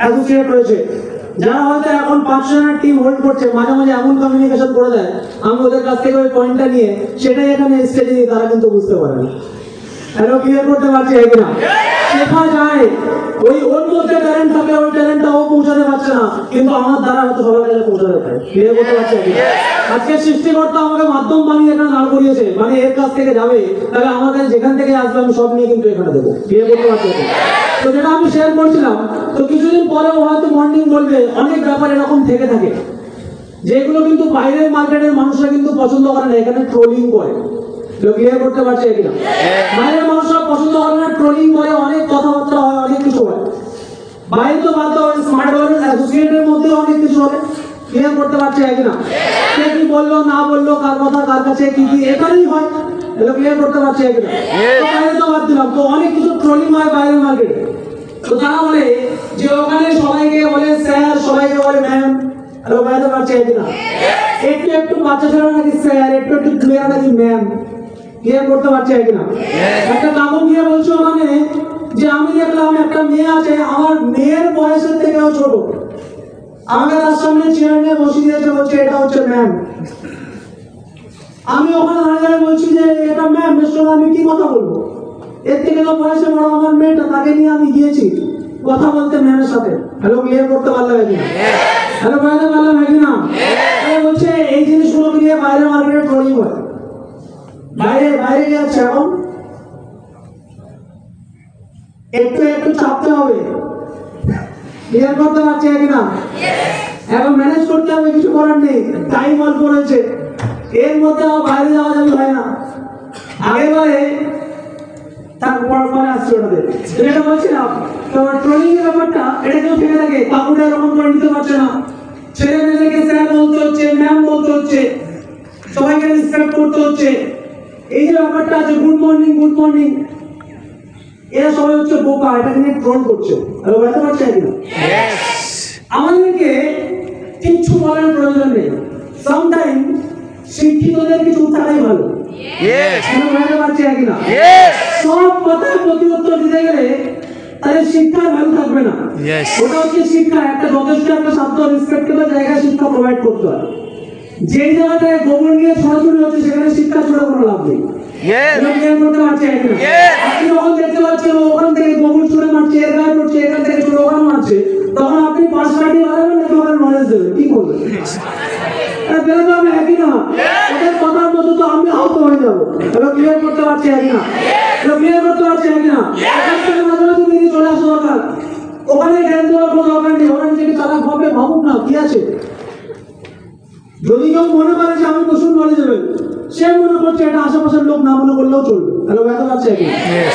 Associate রয়েছে, যারা হয়তো এখন 500 জনের টিম হোল্ড করছে, মাঝে মাঝে এমন কমিউনিকেশন করে দেয় আমি ওদের কাছ থেকে ওই পয়েন্টটা নিয়ে সেটাই এখানে স্টেজে দিই, তারা কিন্তু বুঝতে পারে না। হ্যালো, ক্লিয়ার করতে পারছি কিনা? শেখা যায়, ওই ওর মধ্যে ট্যালেন্ট থাকে, ওই ট্যালেন্টটা ও পৌঁছাতে পারছে না, কিন্তু আমার দ্বারা হয়তো সবার কাছে পৌঁছাতে পারে। ক্লিয়ার করতে পারছি কিনা? আজকে সৃষ্টিকর্তা আমাকে মাধ্যম বানিয়ে এখানে দাঁড় করিয়েছে, মানে এর কাছ থেকে যাবে, তাহলে আমার কাছে যেখান থেকে আসবে আমি সব নিয়ে কিন্তু এখানে দেবো। ক্লিয়ার করতে পারছি কিনা? তো যেটা আমি শেয়ার করছিলাম, তো কিছুদিন পরেও হয়তো মর্নিং বলবে অনেক ব্যাপার এরকম থেকে থাকে যেগুলো কিন্তু বাইরের মার্কেটের মানুষরা কিন্তু পছন্দ করে না, এখানে ট্রোলিং করে। ক্লিয়ার করতে পারছে কিনা? বাইরের মানুষরা পছন্দ করে না, ট্রোলিং করে, অনেক কথাবার্তা হয়, অনেক কিছু হয়। বাইরে তো বাদ দাও, স্মার্ট ওয়ার্ল্ড অ্যাসোসিয়েটের মধ্যে অনেক কিছু হবে। ক্লিয়ার করতে পারছে কিনা? কে কি বললো না বললো, কার কথা কার কাছে কি কি, এখানেই হয়। এগুলো ক্লিয়ার করতে পারছে কিনা? বাইরে তো বাদ দিলাম, তো অনেক কিছু ট্রোলিং হয় বাইরের মার্কেটে। তো তারা বলে যে ওখানে সবাইকে বলে স্যার, সবাইকে বলে ম্যাম। হ্যালো, বাইরে পারছে কিনা? একটু একটু বাচ্চা ছেলে নাকি স্যার, একটু একটু মেয়েরা নাকি ম্যাম। ক্লিয়ার করতে পারছে কিনা? একটা কাকু গিয়ে বলছে ওখানে যে আমি দেখলাম একটা মেয়ে আছে, আমার মেয়ের বয়সের থেকেও ছোট, আমাকে তার সামনে চেয়ার নিয়ে বসিয়ে দিয়েছে, বলছে এটা হচ্ছে ম্যাম। আমি ওখানে দাঁড়িয়ে বলছি যে এটা ম্যাম, আমি কি কথা বলবো, এর থেকে তো বয়সে বড় আমার মেয়েটা, তাকে নিয়ে আমি গিয়েছি কথা বলতে ম্যামের সাথে। হ্যালো, ক্লিয়ার করতে পারলাম কিনা? হ্যালো, বাইরে পারলাম কিনা? বলছে এই জিনিসগুলো নিয়ে বাইরে মার্কেটে ট্রোলিং হয়। বাইরে বাইরে যাচ্ছে এখন একটু একটু চাপতে হবে। ক্লিয়ার করতে পারছে কিনা? এখন ম্যানেজ করতে হবে, কিছু করার নেই, টাইম অল্প রয়েছে, এর মধ্যে বাইরে যাওয়া যাবে হয় না। আগেবারে তারপর পরে আসছে ওটাতে যেটা বলছিলাম, তোমার ট্রোলিং এর ব্যাপারটা, এটা কেউ থেকে থাকে, কাকুটা এরকম করে নিতে পারছে না, ছেলে মেয়েদেরকে স্যার বলতে হচ্ছে, ম্যাম বলতে হচ্ছে, সবাইকে রেসপেক্ট করতে হচ্ছে। এই যে ব্যাপারটা আছে গুড মর্নিং গুড মর্নিং, এরা সবাই হচ্ছে বোকা, এটা নিয়ে ট্রোল করছে। হ্যালো, বুঝতে পারছে কিনা? আমাদেরকে কিছু বলার প্রয়োজন নেই, সামটাইম শিক্ষিতদের কিছু থাকাই ভালো। বুঝতে পারছে কিনা? সব কথার প্রতি উত্তর দিতে গেলে তাহলে শিক্ষার ভ্যালু থাকবে না। ওটা হচ্ছে শিক্ষা, একটা যথেষ্ট একটা শান্ত রেসপেক্টেবল জায়গায় শিক্ষা প্রোভাইড করতে হয়। যে জায়গাটায় গোবর নিয়ে ছড়াছড়ি হচ্ছে সেখানে শিক্ষা ছড়া কোনো লাভ নেই। আপনি যখন দেখতে পাচ্ছেন ওখান থেকে গোবর ছুড়ে মারছে, এর গায়ে পড়ছে, এখান থেকে ছুড়ে ওখানে মারছে, তখন আপনি পাশ কাটিয়ে মারাবেন নাকি ওখানে নলেজ দেবেন? কি করবেন? বেরোতে হবে একই না, ওদের কথার মতো তো আমি আহত হয়ে যাবো। এবার ক্লিয়ার করতে পারছি একই না? ক্লিয়ার করতে পারছি একই না? এখান থেকে মাঝে মাঝে নিয়ে চলে আসা দরকার, ওখানে জ্ঞান দেওয়ার কোনো দরকার নেই। ওখানে থেকে চালাক ভাবে ভাবুক না, কি আছে? যদি কেউ মনে করে যে আমি প্রচুর নলেজ হবে, সে মনে করছে এটা আশেপাশের লোক না মনে করলেও চলবে। হ্যালো, বুঝতে পারছে কি?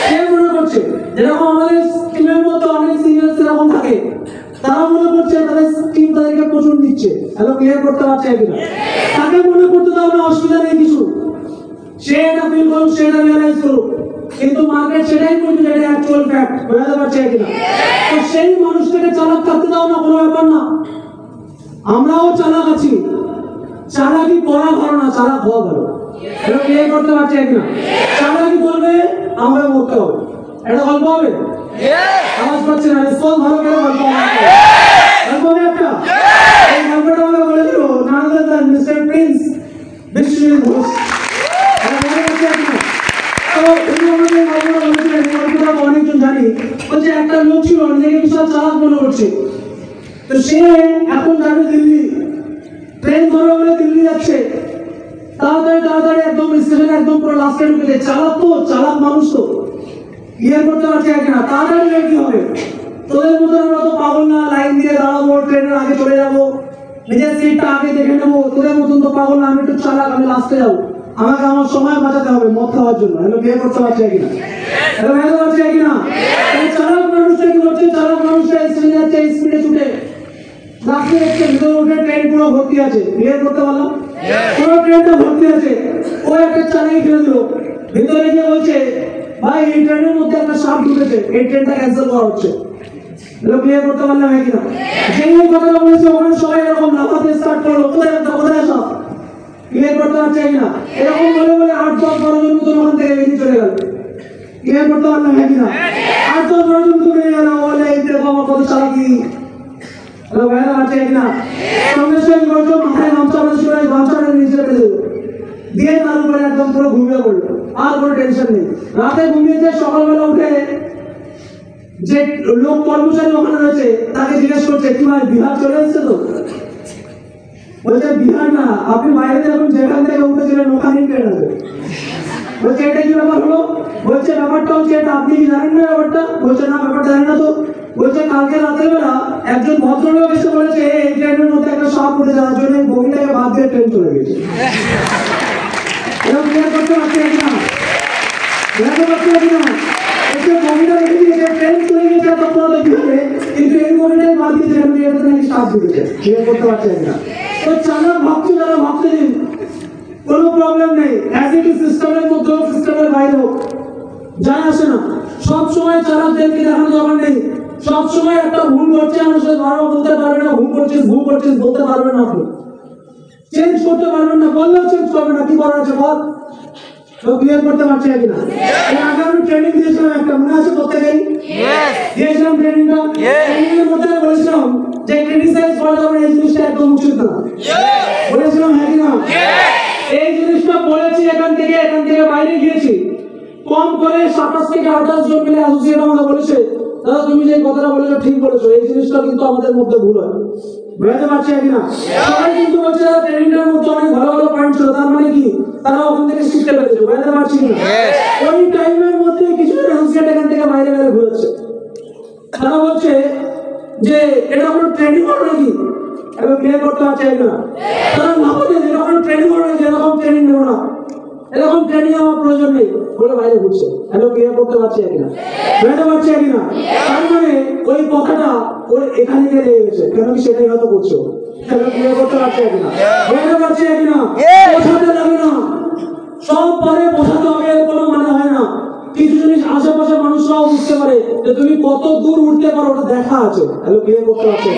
সে মনে করছে যেরকম আমাদের টিমের মধ্যে অনেক সিনিয়র সেরকম থাকে, তারা মনে করছে তাদের টিম তাদেরকে প্রচুর দিচ্ছে। হ্যালো, ক্লিয়ার করতে পারছে কিনা? তাকে মনে করতে দাও না, অসুবিধা নেই কিছু, সে এটা ফিল করুক, সে এটা রিয়েলাইজ করুক, কিন্তু মার্কেট সেটাই করবে যেটা অ্যাকচুয়াল ফ্যাক্ট। বুঝতে পারছে কিনা? তো সেই মানুষটাকে চালাক থাকতে দাও না, কোনো ব্যাপার না। আমরাও চালাক আছি, চালাকি করা ভালো না, চালাক হওয়া ভালো। এটা ক্লিয়ার করতে পারছে কিনা? চালাকি করবে আমরা মরতে হবে, এটা গল্প হবে। আওয়াজ পাচ্ছে না, রেসপন্স ভালো করে গল্প হবে একটা। এই গল্পটা আমাকে বলেছিল নানাদার মিস্টার প্রিন্স বিশ্বজিৎ ঘোষ। অনেকজন জানি, বলছে একটা লোক ছিল নিজেকে বিশাল চালাক মনে করছে, তো সে এখন যাবে দিল্লি, ট্রেন ধরে বলে দিল্লি যাচ্ছে, তাড়াতাড়ি তাড়াতাড়ি একদম স্টেশনে একদম পুরো লাস্টে ঢুকে যায়। চালাক তো, চালাক মানুষ তো, ক্লিয়ার করতে পারছে কিনা? তাড়াতাড়ি কি হবে? তোদের মতন আমরা তো পাগল না, লাইন দিয়ে দাঁড়াবো, ট্রেনের আগে চলে যাবো, নিজের সিটটা আগে দেখে নেবো। তোদের মতন তো পাগল না, আমি একটু চালাক, আমি লাস্টে যাবো, আমাকে আমার সময় বাঁচাতে হবে মদ খাওয়ার জন্য। হ্যালো, ক্লিয়ার করতে পারছে কিনা? হ্যালো, বুঝতে পারছে কিনা? চালাক মানুষটা কি করছে? চালাক মানুষটা স্টেশনে যাচ্ছে স্পিডে ছুটে, রাস্তায় দেখছে ভিতরে উঠে ট্রেন পুরো ভর্তি আছে। ক্লিয়ার করতে পারলাম? পুরো ট্রেনটা ভর্তি আছে, ও একটা চালিয়ে ফেলে দিল, ভিতরে গিয়ে বলছে ভাই এই ট্রেনের মধ্যে একটা সাপ ঢুকেছে, এই ট্রেনটা ক্যান্সেল করা হচ্ছে। হ্যালো, ক্লিয়ার করতে পারলাম কিনা? যেই কথাটা বলেছে ওখানে সবাই এরকম লাফাতে স্টার্ট করলো, কোথায় একটা কোথায় সাপ। ক্লিয়ার করতে পারছে কিনা? এরকম বলে বলে 8-10-12 জন মতো ওখান থেকে বেরিয়ে চলে গেল। ক্লিয়ার করতে পারলাম কিনা? 8-10-12 জন তো বেরিয়ে গেল, বলে এই দেখো আমার কত চালাকি, হ্যালো ভাইরা আছে কিনা? সঙ্গে সঙ্গে বলছো মাথায় গামছা বাঁধছিল, এই গামছাটা নিচে ফেলে দিল, দিয়ে তার উপরে একদম পুরো ঘুমিয়ে পড়লো, আর কোনো টেনশন নেই। রাতে ঘুমিয়েছে, সকালবেলা উঠে যে লোক কর্মচারী ওখানে রয়েছে তাকে জিজ্ঞেস করছে কি ভাই বিহার চলে এসছে তো? বলছে বিহার না, আপনি বাইরে যখন যেখান থেকে উঠেছিলেন ওখানেই ট্রেন আছে। বলছে এটা কি ব্যাপার হলো? বলছে ব্যাপারটা হচ্ছে এটা, আপনি কি জানেন না ব্যাপারটা? বলছে না ব্যাপারটা জানি না তো। বলছে কালকে রাতের বেলা একজন ভদ্রলোক এসে বলেছে এই ট্রেনের মধ্যে একটা সাপ উঠে যাওয়ার জন্য বগিটাকে বাদ দিয়ে ট্রেন চলে গেছে। এরকম ক্লিয়ার করতে পারছি না, বুঝতে পারছি না। এসে বগিটা রেখে দিয়েছে, ট্রেন চলে গেছে তখন কি হবে, কিন্তু এই বগিটাই বাদ দিয়েছে কারণ এটাতে নাকি সাপ ঢুকেছে। ক্লিয়ার করতে পারছি না। তো যারা ভাবছে তারা ভাবতে দিন, কোনো প্রবলেম নেই। অ্যাজ ইট ইজ সিস্টেমের মধ্যে হোক সিস্টেমের বাইরে হোক যায় আসে না। সবসময় চালকদেরকে দেখানো দরকার নেই, সবসময় একটা ভুল করছে মানুষের বারবার বলতে পারবে না, ভুল করছিস বলতে পারবে না, আপনি চেঞ্জ করতে পারবেন না, বললেও চেঞ্জ করবে না, কি করার আছে বল। তো ক্লিয়ার করতে পারছি কিনা? এর আগে আমি ট্রেনিং দিয়েছিলাম একটা, মনে আছে প্রত্যেকেই? দিয়েছিলাম ট্রেনিংটা। ট্রেনিংয়ের মধ্যে বলেছিলাম যে ক্রিটিসাইজ করা যাবে এই জিনিসটা একদম উচিত না, বলেছিলাম হ্যাঁ কিনা? এই জিনিসটা বলেছি, এখান থেকে বাইরে গিয়েছি, কম করে 27 থেকে 28 জন মিলে অ্যাসোসিয়েট আমাকে বলেছে দাদা তুমি যে কথাটা বলেছো ঠিক বলেছো, এই জিনিসটা কিন্তু আমাদের মধ্যে ভুল হয়। বুঝতে পারছি কিনা? সবাই কিন্তু বলছে দাদা ট্রেনিংটার মধ্যে অনেক ভালো ভালো পয়েন্ট ছিল, তার মানে কি তারা ওখান থেকে শিখতে পেরেছে। বুঝতে পারছি কিনা? ওই টাইমের মধ্যে কিছু অ্যাসোসিয়েট এখান থেকে বাইরে ঘুরেছে, তারা বলছে যে এটা কোনো ট্রেনিং হলো নাকি, এবং ক্লিয়ার করতে পারছে কিনা? তারা ভাবছে এটা কোনো ট্রেনিং হলো নাকি, এরকম ট্রেনিং নেব না, এরকম ট্রেনিং আমার প্রয়োজন নেই বলে বাইরে ঘুরছে। হ্যালো ক্লিয়ার করতে পারছি কিনা? বুঝতে পারছি কিনা? তার মানে ওই কথাটা ওর এখানে গিয়ে লেগে গেছে, কেন কি সেটাই হয়তো করছো। হ্যালো ক্লিয়ার করতে পারছি কিনা? বুঝতে পারছি কিনা? বোঝাতে লাগে না, সব পারে বোঝাতে হবে এর কোনো মানে হয় না। কিছু জিনিস আশেপাশে মানুষরাও বুঝতে পারে যে তুমি কত দূর উঠতে পারো, ওটা দেখা আছে। হ্যালো ক্লিয়ার করতে পারছি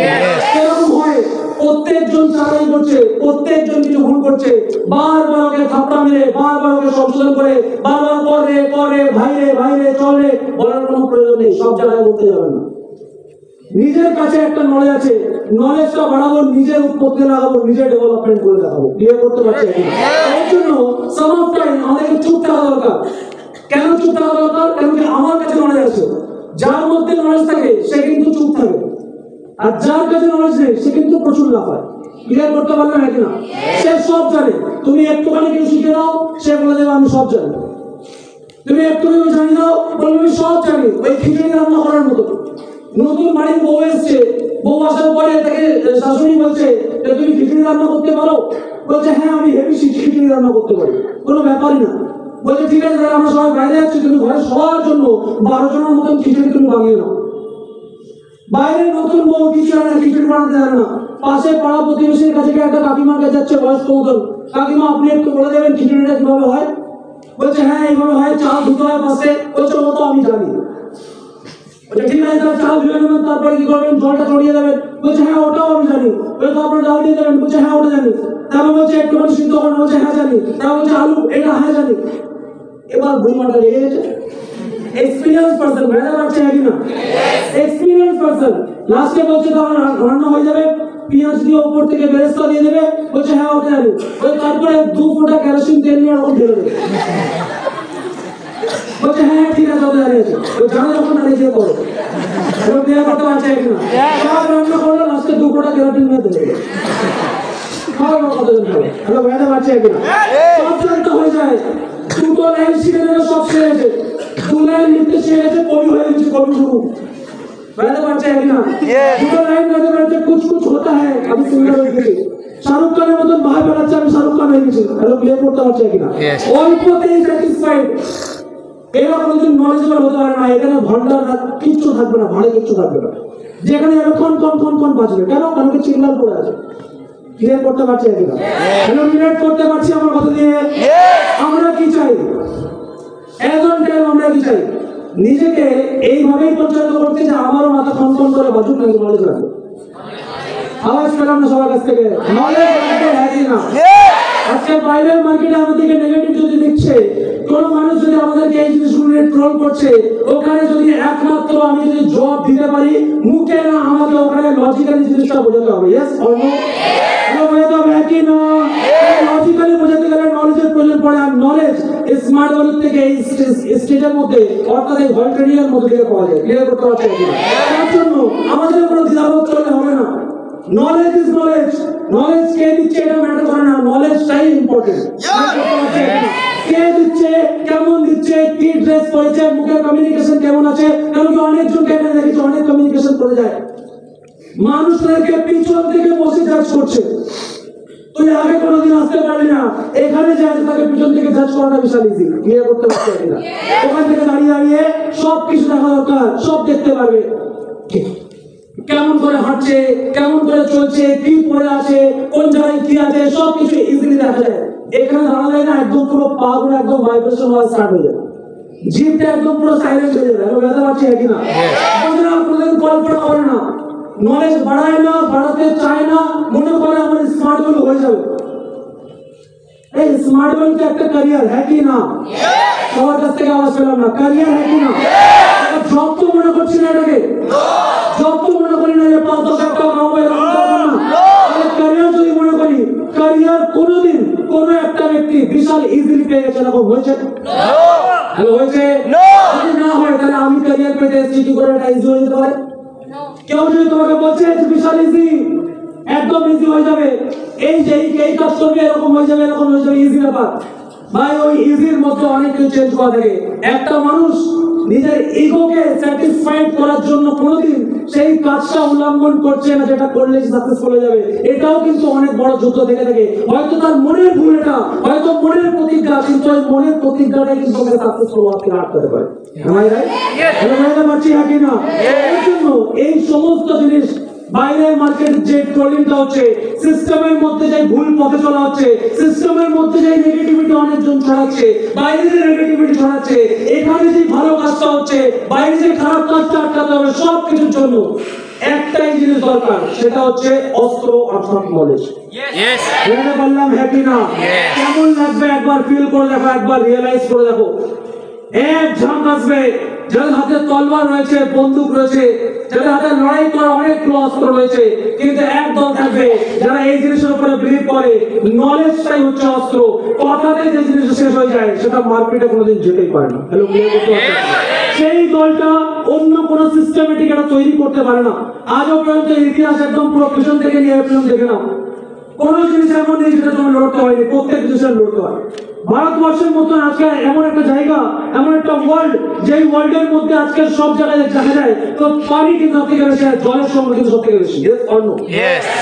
এরকম হয়, প্রত্যেকজন চালাই করছে, প্রত্যেকজন কিছু ভুল করছে, বারবার ওকে থাপ্পড়া মেরে, বারবার ওকে সংশোধন করে, বারবার করে ভাইরে চলে বলার কোনো প্রয়োজন নেই, সব জায়গায় বলতে যাবেন না। নিজের কাছে একটা নলেজ আছে, নলেজটা বাড়াবো, নিজের উৎপত্তি লাগাবো, নিজের ডেভেলপমেন্ট করে দেখাবো। ক্লিয়ার করতে পারছি এর জন্য সাম অফ টাইম আমাদেরকে চুপ থাকা দরকার। কেন চুপ থাকা দরকার? কারণ কি আমার কাছে নলেজ আছে, যার মধ্যে নলেজ থাকে সে কিন্তু চুপ থাকে, আর যার কাছে নলেজ নেই সে কিন্তু প্রচুর লাফায়। ক্লিয়ার করতে পারলাম নাকি না? সে সব জানে, তুমি একটুখানি কেউ শিখে দাও সে বলে দেবে আমি সব জানি, তুমি একটুখানি জানি দাও বলবে আমি সব জানি। ওই খিচুড়ি রান্না করার মতো, নতুন বাড়ির বউ এসছে, বউ আসার পরে তাকে শাশুড়ি বলছে যে তুমি খিচুড়ি রান্না করতে পারো? বলছে হ্যাঁ আমি হেভি খিচুড়ি রান্না করতে পারি। কোনো ব্যাপারই না। বলছে ঠিক আছে তাহলে আমরা সবাই বাইরে যাচ্ছি, তুমি ঘরে সবার জন্য 12 জনের মতন খিচুড়ি তুমি বানিয়ে নাও। বাইরে নতুন বউ কিছু না খিচুড়ি বানাতে জানে না, পাশে পাড়া প্রতিবেশীর কাছে একটা কাকিমার কাছে যাচ্ছে বয়স্ক মতন, কাকিমা আপনি একটু বলে দেবেন খিচুড়িটা কিভাবে হয়? বলছে হ্যাঁ এইভাবে হয়, চাল ধুতে হয় পাশে। বলছে ও তো আমি জানি। বলছে ঠিক আছে তাহলে চাল ধুয়ে নেবেন, তারপরে কি করবেন? জলটা ছড়িয়ে দেবেন। বলছে হ্যাঁ ওটাও আমি জানি। বলছে তারপরে ডাল দিয়ে দেবেন। বলছে হ্যাঁ ওটা জানি। তারপর বলছে একটুখানি সিদ্ধ করেন। বলছে হ্যাঁ জানি। তারপর বলছে আলু এটা হ্যাঁ জানি। এবার বুড়িমাটা লেগে গেছে। এক্সপিরিয়েন্স পারসন, বুঝতে পারছে নাকি না? এক্সপিরিয়েন্স পারসন লাস্টে বলছে তাহলে রান্না হয়ে যাবে, পেঁয়াজ দিয়ে উপর থেকে বেরেস্তা দিয়ে দেবে। বলছে হ্যাঁ ওটা জানি। তারপরে 2 ফোঁটা কেরোসিন তেল নিয়ে ওরকম ঢেলে দেবে। বলছে হ্যাঁ ঠিক আছে ওটা জানি আছে। জানা যখন দাঁড়িয়ে করো, এবার বিয়ে করতে পারছে নাকি না? সব রান্না করলো, লাস্টে 2 ফোঁটা কেরোসিন নিয়ে দেবে। খাওয়া কতজন খাবে? হ্যালো বুঝতে পারছে নাকি না? সব জানতে হয়ে যায়, 2 লাইন শিখে নেবে, সব শিখে গেছে। 2 লাইন লিখতে শিখে গেছে, কবি হয়ে গেছে, কবি গুরু। বুঝতে পারছে নাকি না? 2 লাইন গাইতে পারছে, কুছ হতা হ্যাঁ আমি সিঙ্গার হয়ে গেছি। শাহরুখ খানের মতন ভাই বেড়াচ্ছে, আমি শাহরুখ খান হয়ে গেছি। হ্যালো ক্লিয়ার করতে পারছে নাকি না? অল্পতেই স্যাটিসফাইড। এরকম একজন নলেজেবল হতে পারে না, এখানে ভান্ডার কিচ্ছু থাকবে না, ভাড়ে কিচ্ছু থাকবে না, যেখানে যাবে কন বাজবে। কেন? কারণ কি চিল্লার পড়ে আছে। ক্লিয়ার করতে পারছি নাকি না? হ্যালো রিলেট করতে পারছি আমার কথা দিয়ে? আমরা কি চাই? এজন টাইম আমরা কি চাই? নিজেকে এইভাবেই পরিচালিত করতে যে আমারও মাথা কন করে বাজুক নাকি নলেজ রাখবে। আওয়াজ পেলাম না সবার কাছ থেকে, নলেজ রাখবে হ্যাঁ কি না? আজকে বাইরের মার্কেটে আমাদেরকে নেগেটিভ যদি দিচ্ছে, কোন মানুষ যদি আমাদেরকে এই জিনিসগুলো নিয়ে ট্রোল করছে, ওখানে যদি একমাত্র আমি যদি জবাব দিতে পারি মুখে না, আমাকে ওখানে লজিক্যালি জিনিসটা বোঝাতে হবে। Yes or no? বোঝাতে হবে কি না? লজিক্যালি বোঝাতে গেলে নলেজের প্রয়োজন পড়ে। আর নলেজ স্মার্ট ওয়ার্ল্ড থেকে এই স্টেজের মধ্যে অর্থাৎ এই ভয়েস ট্রেনিং এর মধ্যে থেকে পাওয়া যায়। ক্লিয়ার করতে পারছি কিনা? তার জন্য আমাদের কোনো দ্বিধাবোধ করলে হবে না। Knowledge is knowledge. নলেজ কে দিচ্ছে এটা ম্যাটার করে না, নলেজটাই ইম্পর্টেন্ট। কে দিচ্ছে, কেমন দিচ্ছে, কি ড্রেস পরেছে, মুখের কমিউনিকেশন কেমন আছে। কারণ কি অনেকজনকে এখানে দেখেছি অনেক কমিউনিকেশন করে যায়, মানুষদেরকে পিছন থেকে বসে জাজ করছে। তুই আগে কোনোদিন আসতে পারলি না, এখানে যে আছে তাকে পিছন থেকে জাজ করাটা বিশাল ইজি। ক্লিয়ার করতে পারছি কিনা? ওখান থেকে দাঁড়িয়ে দাঁড়িয়ে সব কিছু দেখা দরকার, সব দেখতে পারবে। কেমন করে হাঁটছে, কেমন করে চলছে, কি পরে আছে, কোন জায়গায় কি আছে, সব কিছু ইজিলি দেখা যায়। এখানে দাঁড়ালে না একদম পুরো পা গুলো একদম ভাইব্রেশন হওয়া স্টার্ট হয়ে যাবে, জিভটা একদম পুরো সাইলেন্ট হয়ে যাবে। আমি বুঝতে পারছি কিনা? আপনারা কোনোদিন কল্পনা করে না, নলেজ বাড়ায় না, বাড়াতে চায় না, মনে করে আমার স্মার্ট ওয়ার্ল্ড হয়ে যাবে। এই স্মার্ট ওয়ার্ল্ড কি একটা ক্যারিয়ার হ্যাঁ কি না? সবার কাছ থেকে আওয়াজ পেলাম না, ক্যারিয়ার হ্যাঁ কি না? জব তো মনে করছি না এটাকে, জব তো মনে করি না যে 5-10 টাকা কামাবো এরকম না। ক্যারিয়ার যদি মনে করি, ক্যারিয়ার কোনোদিন কোনো একটা ব্যক্তি বিশাল ইজিলি পেয়ে গেছে, এরকম হয়েছে? হ্যালো হয়েছে? যদি না হয় তাহলে আমি ক্যারিয়ার পেতে এসেছি, কি করে এটা ইজি হয়ে যেতে পারে? কেউ যদি তোমাকে বলছে বিশাল ইজি, একদম ইজি হয়ে যাবে, এই যে এই কাজ করবে এরকম হয়ে যাবে, এরকম হয়ে যাবে, ইজি ব্যাপার ভাই। ওই ইজির মধ্যে অনেক কিছু চেঞ্জ করা থাকে। একটা মানুষ নিজের ইগোকে স্যাটিসফাইড করার জন্য কোনোদিন সেই কাজটা উল্লঙ্ঘন করছে না যেটা করলে সাকসেসফুল হয়ে যাবে, এটাও কিন্তু অনেক বড় যুদ্ধ থেকে থাকে। হয়তো তার মনের ভুল, এটা হয়তো মনের প্রতিজ্ঞা, কিন্তু ওই মনের প্রতিজ্ঞাটাই কিন্তু ওকে সাকসেসফুল হওয়া থেকে আটকাতে পারে। এর জন্য এই সমস্ত জিনিস, বাইরের মার্কেট যে ট্রোলিংটা হচ্ছে, সিস্টেমের মধ্যে যে ভুল পথে চলা হচ্ছে, সিস্টেমের মধ্যে যে নেগেটিভিটি অনেকজন ছড়াচ্ছে, বাইরে যে নেগেটিভিটি ছড়াচ্ছে, এখানে যে ভালো কাজটা হচ্ছে, বাইরে যে খারাপ কাজটা আটকাতে হবে, সব কিছুর জন্য একটাই জিনিস দরকার, সেটা হচ্ছে অস্ত্র অর্থাৎ নলেজ। বুঝতে পারলাম হ্যাঁ কি না? কেমন লাগবে একবার ফিল করে দেখো, একবার রিয়েলাইজ করে দেখো। এক ঝাঁক আসবে যাদের হাতে তলোয়ার রয়েছে, বন্দুক রয়েছে, যাদের হাতে লড়াই করার অনেকগুলো অস্ত্র রয়েছে, কিন্তু এক দল থাকবে যারা এই জিনিসের উপরে বিলিভ করে নলেজটাই হচ্ছে অস্ত্র। কথাতে যে জিনিস শেষ হয়ে যায় সেটা মার্কেটে কোনোদিন যেতেই পারে না। হ্যালো, সেই দলটা অন্য কোন সিস্টেমেটিক এটা তৈরি করতে পারে না। আজও পর্যন্ত ইতিহাস একদম পুরো পিছন থেকে নিয়ে পর্যন্ত দেখে নাও, কোন জিনিস এমন নেই যেটা তোমার লড়তে হয়নি, প্রত্যেক জিনিসের লড়তে হয়। ভারতবর্ষের মতো আজকে এমন একটা জায়গা, এমন একটা ওয়ার্ল্ড, যেই ওয়ার্ল্ডের মধ্যে আজকে সব জায়গায় দেখা যায় তো পানি কিন্তু সব থেকে বেশি, জলের সংখ্যা কিন্তু সব থেকে বেশি।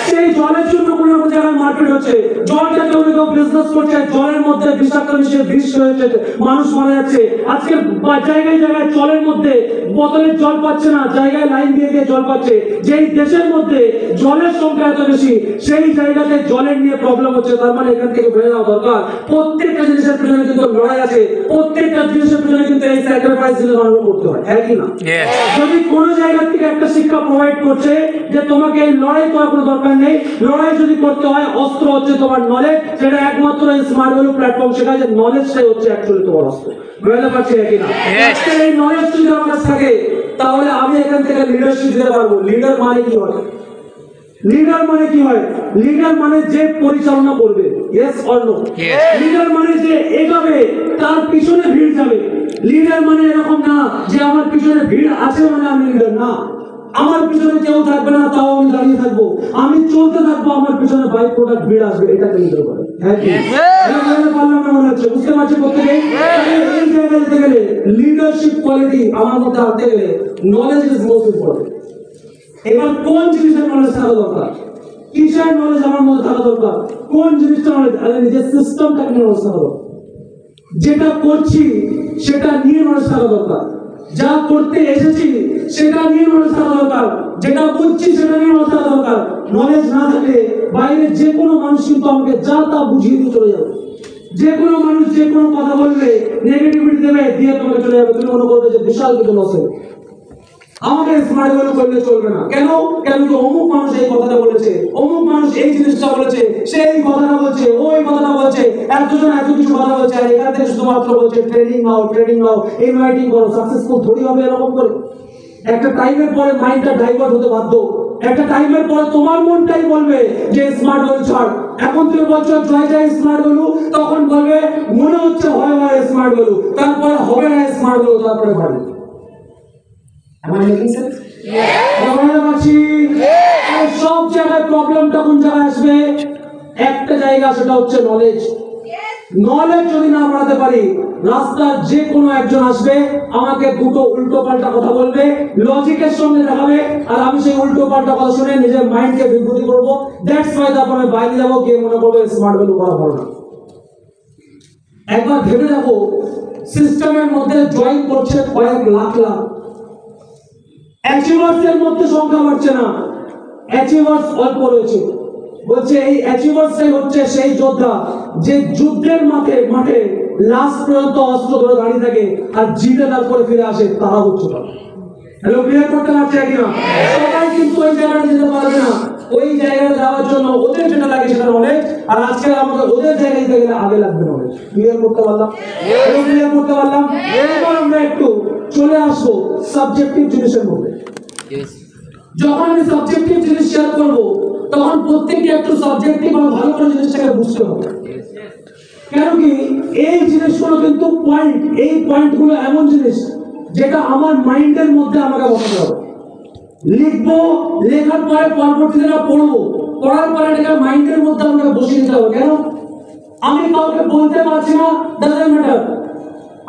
সেই জলের জন্য কোনো কোনো জায়গায় মার্কেট হচ্ছে, জলটা কেউ কেউ বিজনেস করছে, জলের মধ্যে বিষাক্ত মিশিয়ে বিষ হয়েছে, মানুষ মারা যাচ্ছে। আজকে জায়গায় জায়গায় জলের মধ্যে বোতলের জল পাচ্ছে না, জায়গায় লাইন দিয়ে দিয়ে জল পাচ্ছে। যেই দেশের মধ্যে জলের সংখ্যা এত বেশি, সেই জায়গাতে জলের নিয়ে প্রবলেম হচ্ছে। তার মানে এখান থেকে বেড়ে যাওয়া দরকার। প্রত্যেকটা জিনিসের পিছনে কিন্তু লড়াই আছে, প্রত্যেকটা জিনিসের পিছনে কিন্তু এই স্যাক্রিফাইস জিনিস মানুষ করতে হয়, হ্যাঁ কি না? যদি কোনো জায়গা থেকে একটা শিক্ষা প্রোভাইড করছে যে তোমাকে এই লড়াই করার কোনো দরকার নেই, লড়াই যদি করতে হয় অস্ত্র হচ্ছে তোমার নলেজ, সেটা একমাত্র এই স্মার্ট ভ্যালু প্ল্যাটফর্ম শেখায় যে নলেজটাই হচ্ছে অ্যাকচুয়ালি তোমার অস্ত্র। বুঝতে পারছি কি না? এই নলেজ যদি আমার কাছে থাকে তাহলে আমি এখান থেকে লিডারশিপ দিতে পারবো। লিডার মানে কি হয়? লিডার মানে কি হয়? লিডার মানে যে পরিচালনা করবে, ইয়েস অর নো? লিডার মানে যে এগাবে, তার পিছনে ভিড় যাবে। লিডার মানে এরকম না যে আমার পিছনে ভিড় আছে মানে আমি লিডার, না। আমার পিছনে কেউ থাকবে না, তাও আমি দাঁড়িয়ে থাকবো, আমি চলতে থাকবো, আমার পিছনে বাই প্রোডাক্ট ভিড় আসবে, এটাকে লিডার বলে। হ্যাঁ কি? মনে হচ্ছে বুঝতে পারছি প্রত্যেকে? এই জায়গায় যেতে গেলে লিডারশিপ কোয়ালিটি আমার মধ্যে আনতে গেলে নলেজ ইজ মোস্ট ইম্পর্টেন্ট। এবার কোন জিনিসের নলেজ থাকা দরকার? কিসের নলেজ আমার মধ্যে থাকা দরকার? কোন জিনিসটা নলেজ? নিজের সিস্টেমটাকে নিয়ে নলেজ থাকা দরকার। যেটা করছি সেটা নিয়ে নলেজ থাকা দরকার। যা করতে এসেছি সেটা নিয়ে নলেজ থাকা দরকার। যেটা বুঝছি সেটা নিয়ে নলেজ থাকা দরকার। নলেজ না থাকলে বাইরে যে কোনো মানুষ কিন্তু আমাকে যা তা বুঝিয়ে দিয়ে চলে যাবে। যে কোনো মানুষ যে কোনো কথা বললে নেগেটিভিটি দেবে, দিয়ে তোমাকে চলে যাবে। তুমি মনে করবে যে বিশাল কিছু লস হবে। আমাকে স্মার্ট ভ্যালু করলে চলবে না। কেন? কেন কি অমুক মানুষ এই কথাটা বলেছে, অমুক মানুষ এই জিনিসটা বলেছে, সে এই কথাটা বলছে, ও এই কথাটা বলছে, এতজন এত কিছু কথা বলছে, আর এখান থেকে শুধুমাত্র বলছে ট্রেনিং নাও, ইনভাইটিং করো, সাকসেসফুল থোড়ি হবে এরকম করে। একটা টাইমের পরে মাইন্ডটা ডাইভার্ট হতে বাধ্য। একটা টাইমের পরে তোমার মনটাই বলবে যে স্মার্ট ভ্যালু ছাড়। এখন তুমি বলছো জয় স্মার্ট ভ্যালু, তখন বলবে মনে হচ্ছে হয় স্মার্ট ভ্যালু, তারপরে হবে না স্মার্ট ভ্যালু, তারপরে ভালো। Am I making sense? সব জায়গায় প্রবলেমটা কোন জায়গায় আসবে? একটা জায়গা, সেটা হচ্ছে নলেজ। নলেজ যদি না বাড়াতে পারি, রাস্তার যে কোনো একজন আসবে, আমাকে দুটো উল্টো পাল্টা কথা বলবে, লজিকের সঙ্গে দেখাবে, আর আমি সেই উল্টো পাল্টা কথা শুনে নিজের মাইন্ডকে বিভ্রান্ত করবো। দ্যাটস ওয়াই তারপরে বাইরে যাবো, গিয়ে মনে করবো স্মার্ট ভ্যালু করা ভালো না। একবার ভেবে দেখো, সিস্টেমের মধ্যে জয়েন করছে কয়েক লাখ লাখ, অ্যাচিভার্স এর মধ্যে সংখ্যা বাড়ছে না, অ্যাচিভার্স অল্প রয়েছে। বলছে এই অ্যাচিভার্সই হচ্ছে সেই যোদ্ধা যে যুদ্ধের মাঠে লাস্ট পর্যন্ত অস্ত্র ধরে দাঁড়িয়ে থাকে আর জিতে তারপরে ফিরে আসে, তারা হচ্ছে না। হ্যালো, ক্লিয়ার করতে পারছে কিনা? সবাই কিন্তু ওই জায়গাটা যেতে পারবে না। ওই জায়গাটা যাওয়ার জন্য ওদের যেটা লাগে সেটা নলেজ, আর আজকে আমাকে ওদের জায়গায় যেতে গেলে আগে লাগবে নলেজ। ক্লিয়ার করতে পারলাম? ক্লিয়ার করতে পারলাম? এবার আমরা একটু চলে আসবো সাবজেক্টিভ জিনিসের মধ্যে। যখন আমি সাবজেক্টিভ জিনিস শেয়ার করবো, তখন প্রত্যেককে একটু সাবজেক্টিভ আর ভালো করে জিনিসটাকে বুঝতে হবে। কেন কি এই জিনিসগুলো কিন্তু পয়েন্ট, এই পয়েন্টগুলো এমন জিনিস যেটা আমার মাইন্ডের মধ্যে আমাকে বসাতে হবে। লিখবো, লেখার পরে পরবর্তীতে পড়বো, পড়ার পরে এটা মাইন্ডের মধ্যে আমাকে বসিয়ে দিতে হবে। কেন? আমি কাউকে বলতে পারছি না, ডাজন্ট ম্যাটার।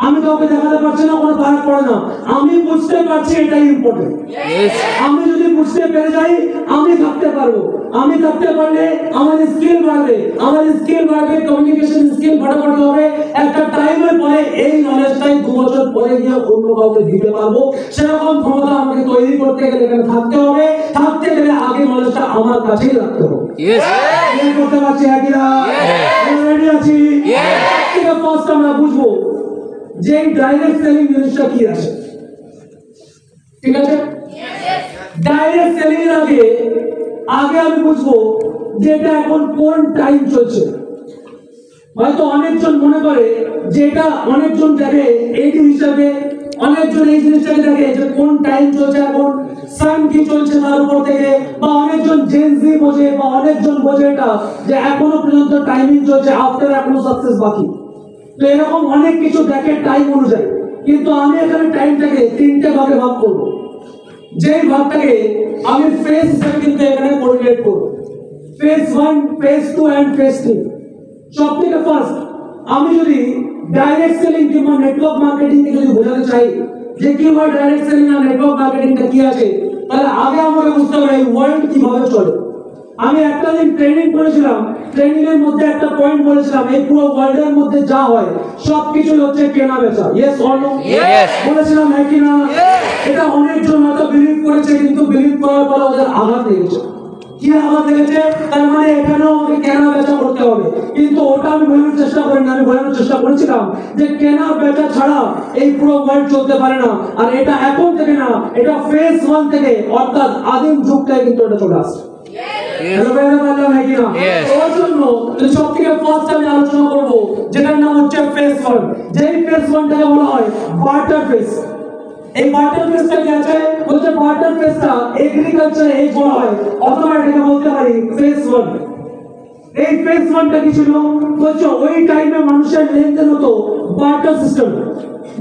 আমি কাউকে দেখাতে পারছি না, কোনো ফারাক পড়ে না। আমি বুঝতে পারছি, এটাই ইম্পর্টেন্ট। আমি যদি বুঝতে পেরে যাই, আমি থাকতে পারবো। আমি থাকতে পারলে আমার স্কিল বাড়বে, কমিউনিকেশন স্কিল বাড়াতে হবে। একটা টাইমের পরে এই নলেজটাই 2 বছর পরে গিয়ে অন্য কাউকে দিতে পারবো। সেরকম ক্ষমতা আমাকে তৈরি করতে গেলে এখানে থাকতে হবে। থাকতে গেলে আগে নলেজটা আমার কাছেই রাখতে হবে। করতে পারছি একইরা? রেডি আছি? ফার্স্ট আমরা বুঝবো যে ডাইরেক্ট সেলিং জিনিসটা কি আছে। ঠিক আছে? ডাইরেক্ট সেলিং এর আগে আমি বুঝবো যে এটা এখন কোন টাইম চলছে। হয়তো অনেকজন মনে করে যে এটা অনেকজন দেখে এই হিসাবে, অনেকজন এই জিনিসটাকে দেখে যে কোন টাইম চলছে এখন, সান কি চলছে তার উপর থেকে, বা অনেকজন জেনজি বোঝে, বা অনেকজন বোঝে এটা যে এখনো পর্যন্ত টাইমিং চলছে, আফটার এখনো সাকসেস বাকি। তো এরকম অনেক কিছু দেখে টাইম অনুযায়ী। কিন্তু আমি এখানে টাইমটাকে 3টে ভাগে ভাগ করব। যেই ভাগটাকে আমি ফেজ হিসেবে কিন্তু এখানে কোঅর্ডিনেট করব। Phase 1, phase 2 and phase 3। সবথেকে ফার্স্ট আমি যদি ডাইরেক্ট সেলিং কিংবা নেটওয়ার্ক মার্কেটিং কে যদি বোঝাতে চাই যে কি হয় ডাইরেক্ট সেলিং আর নেটওয়ার্ক মার্কেটিংটা কি আছে, তাহলে আগে আমাকে বুঝতে হবে এই ওয়ার্ল্ড কিভাবে চলে। আমি একটা দিন ট্রেনিং করেছিলাম, ট্রেনিং এর মধ্যে একটা পয়েন্ট বলেছিলাম এই পুরো ওয়ার্ল্ডের মধ্যে যা হয় সবকিছু হচ্ছে কেনা বেচা। Yes or no? বলেছিলাম হ্যাঁ কি না? এটা অনেকজন হয়তো বিলিভ করেছে, কিন্তু বিলিভ করার পর ওদের আঘাত লেগেছে। কি আঘাত লেগেছে? তার মানে এখানেও আমাকে কেনা বেচা করতে হবে। কিন্তু ওটা আমি বোঝানোর চেষ্টা করিনি। আমি বোঝানোর চেষ্টা করেছিলাম যে কেনা বেচা ছাড়া এই পুরো ওয়ার্ল্ড চলতে পারে না। আর এটা এখন থেকে না, এটা ফেজ 1 থেকে, অর্থাৎ আদিম যুগ থেকে কিন্তু এটা চলে আসছে। সবথেকে ফার্স্ট আমি আলোচনা করব যেটার নাম হচ্ছে ফেজ 1। যেই ফেজ 1টাকে বলা হয় বার্টার ফেজ। এই বার্টার ফেজটা কি আছে? বলছে বার্টার ফেজটা এগ্রিকালচার এজ বলা হয়, অথবা এটাকে বলতে পারি ফেজ 1। এই ফেজ 1টা কি ছিল? বলছে ওই টাইমে মানুষের লেনদেন হতো বার্টার সিস্টেম।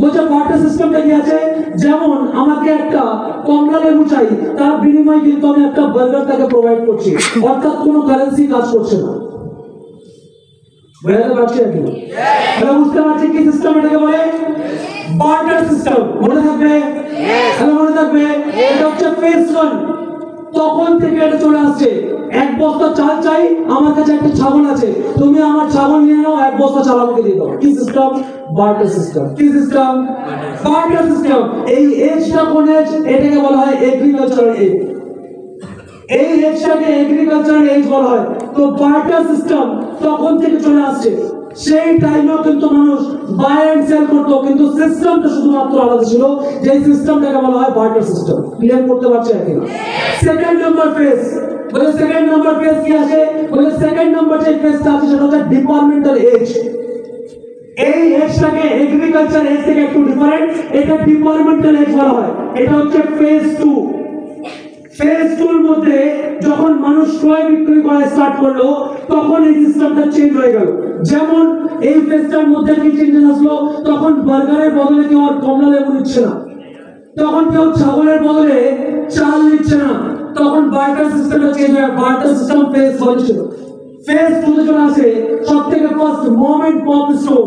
বলছে বার্টার সিস্টেমটা কি আছে? যেমন আমাকে একটা কমলা লেবু চাই, তার বিনিময়ে কিন্তু আমি একটা বার্গার তাকে প্রোভাইড করছি, অর্থাৎ কোনো কারেন্সি কাজ করছে না। বুঝতে পারছি নাকি? বুঝতে পারছি কি সিস্টেম এটাকে বলে? Barter system. মনে থাকবে? মনে থাকবে? এটা হচ্ছে ফেজ 1। তখন থেকে এটা চলে আসছে। 1 বস্তা চাল চাই, আমার কাছে একটা ছাগল আছে, তুমি আমার ছাগল নিয়ে নাও, 1 বস্তা চাল আমাকে দিয়ে দাও। কি সিস্টেম? Barter system. কি সিস্টেম? Barter system. এই এজটা কোন এজ? এটাকে বলা হয় এগ্রিকালচারাল এজ। এই এজটাকে এগ্রিকালচারাল এজ বলা হয়। তো বার্টার সিস্টেম তখন থেকে চলে আসছে। সেই টাইমেও কিন্তু মানুষ বাই এন্ড সেল করতো, কিন্তু সিস্টেমটা শুধুমাত্র আলাদা ছিল, যে সিস্টেমটাকে বলা হয় বার্টার সিস্টেম। ক্লিয়ার করতে পারছে কিনা? সেকেন্ড নাম্বার ফেজ, বলে সেকেন্ড নাম্বার ফেজ কি আছে? বলে সেকেন্ড নাম্বার যে ফেজটা আছে সেটা হচ্ছে ডিপার্টমেন্টাল এজ। এই এজটাকে এগ্রিকালচার এজ থেকে একটু ডিফারেন্ট, এটা ডিপার্টমেন্টাল এজ বলা হয়। এটা হচ্ছে ফেজ 2। ফেজ 2 এর মধ্যে যখন মানুষ ক্রয় বিক্রয় করা স্টার্ট করলো তখন এই সিস্টেমটা চেঞ্জ হয়ে গেল। যেমন এই ফেজটার মধ্যে কি চেঞ্জেস আসলো? তখন বার্গারের বদলে কেউ আর কমলা লেবু নিচ্ছে না, তখন কেউ ছাগলের বদলে চাল নিচ্ছে না, তখন বার্টার সিস্টেমটা চেঞ্জ হয়ে বার্টার সিস্টেম ফেজ 1 ছিল। ফেজ 2 তে চলে আসে সবথেকে first mom and pop store.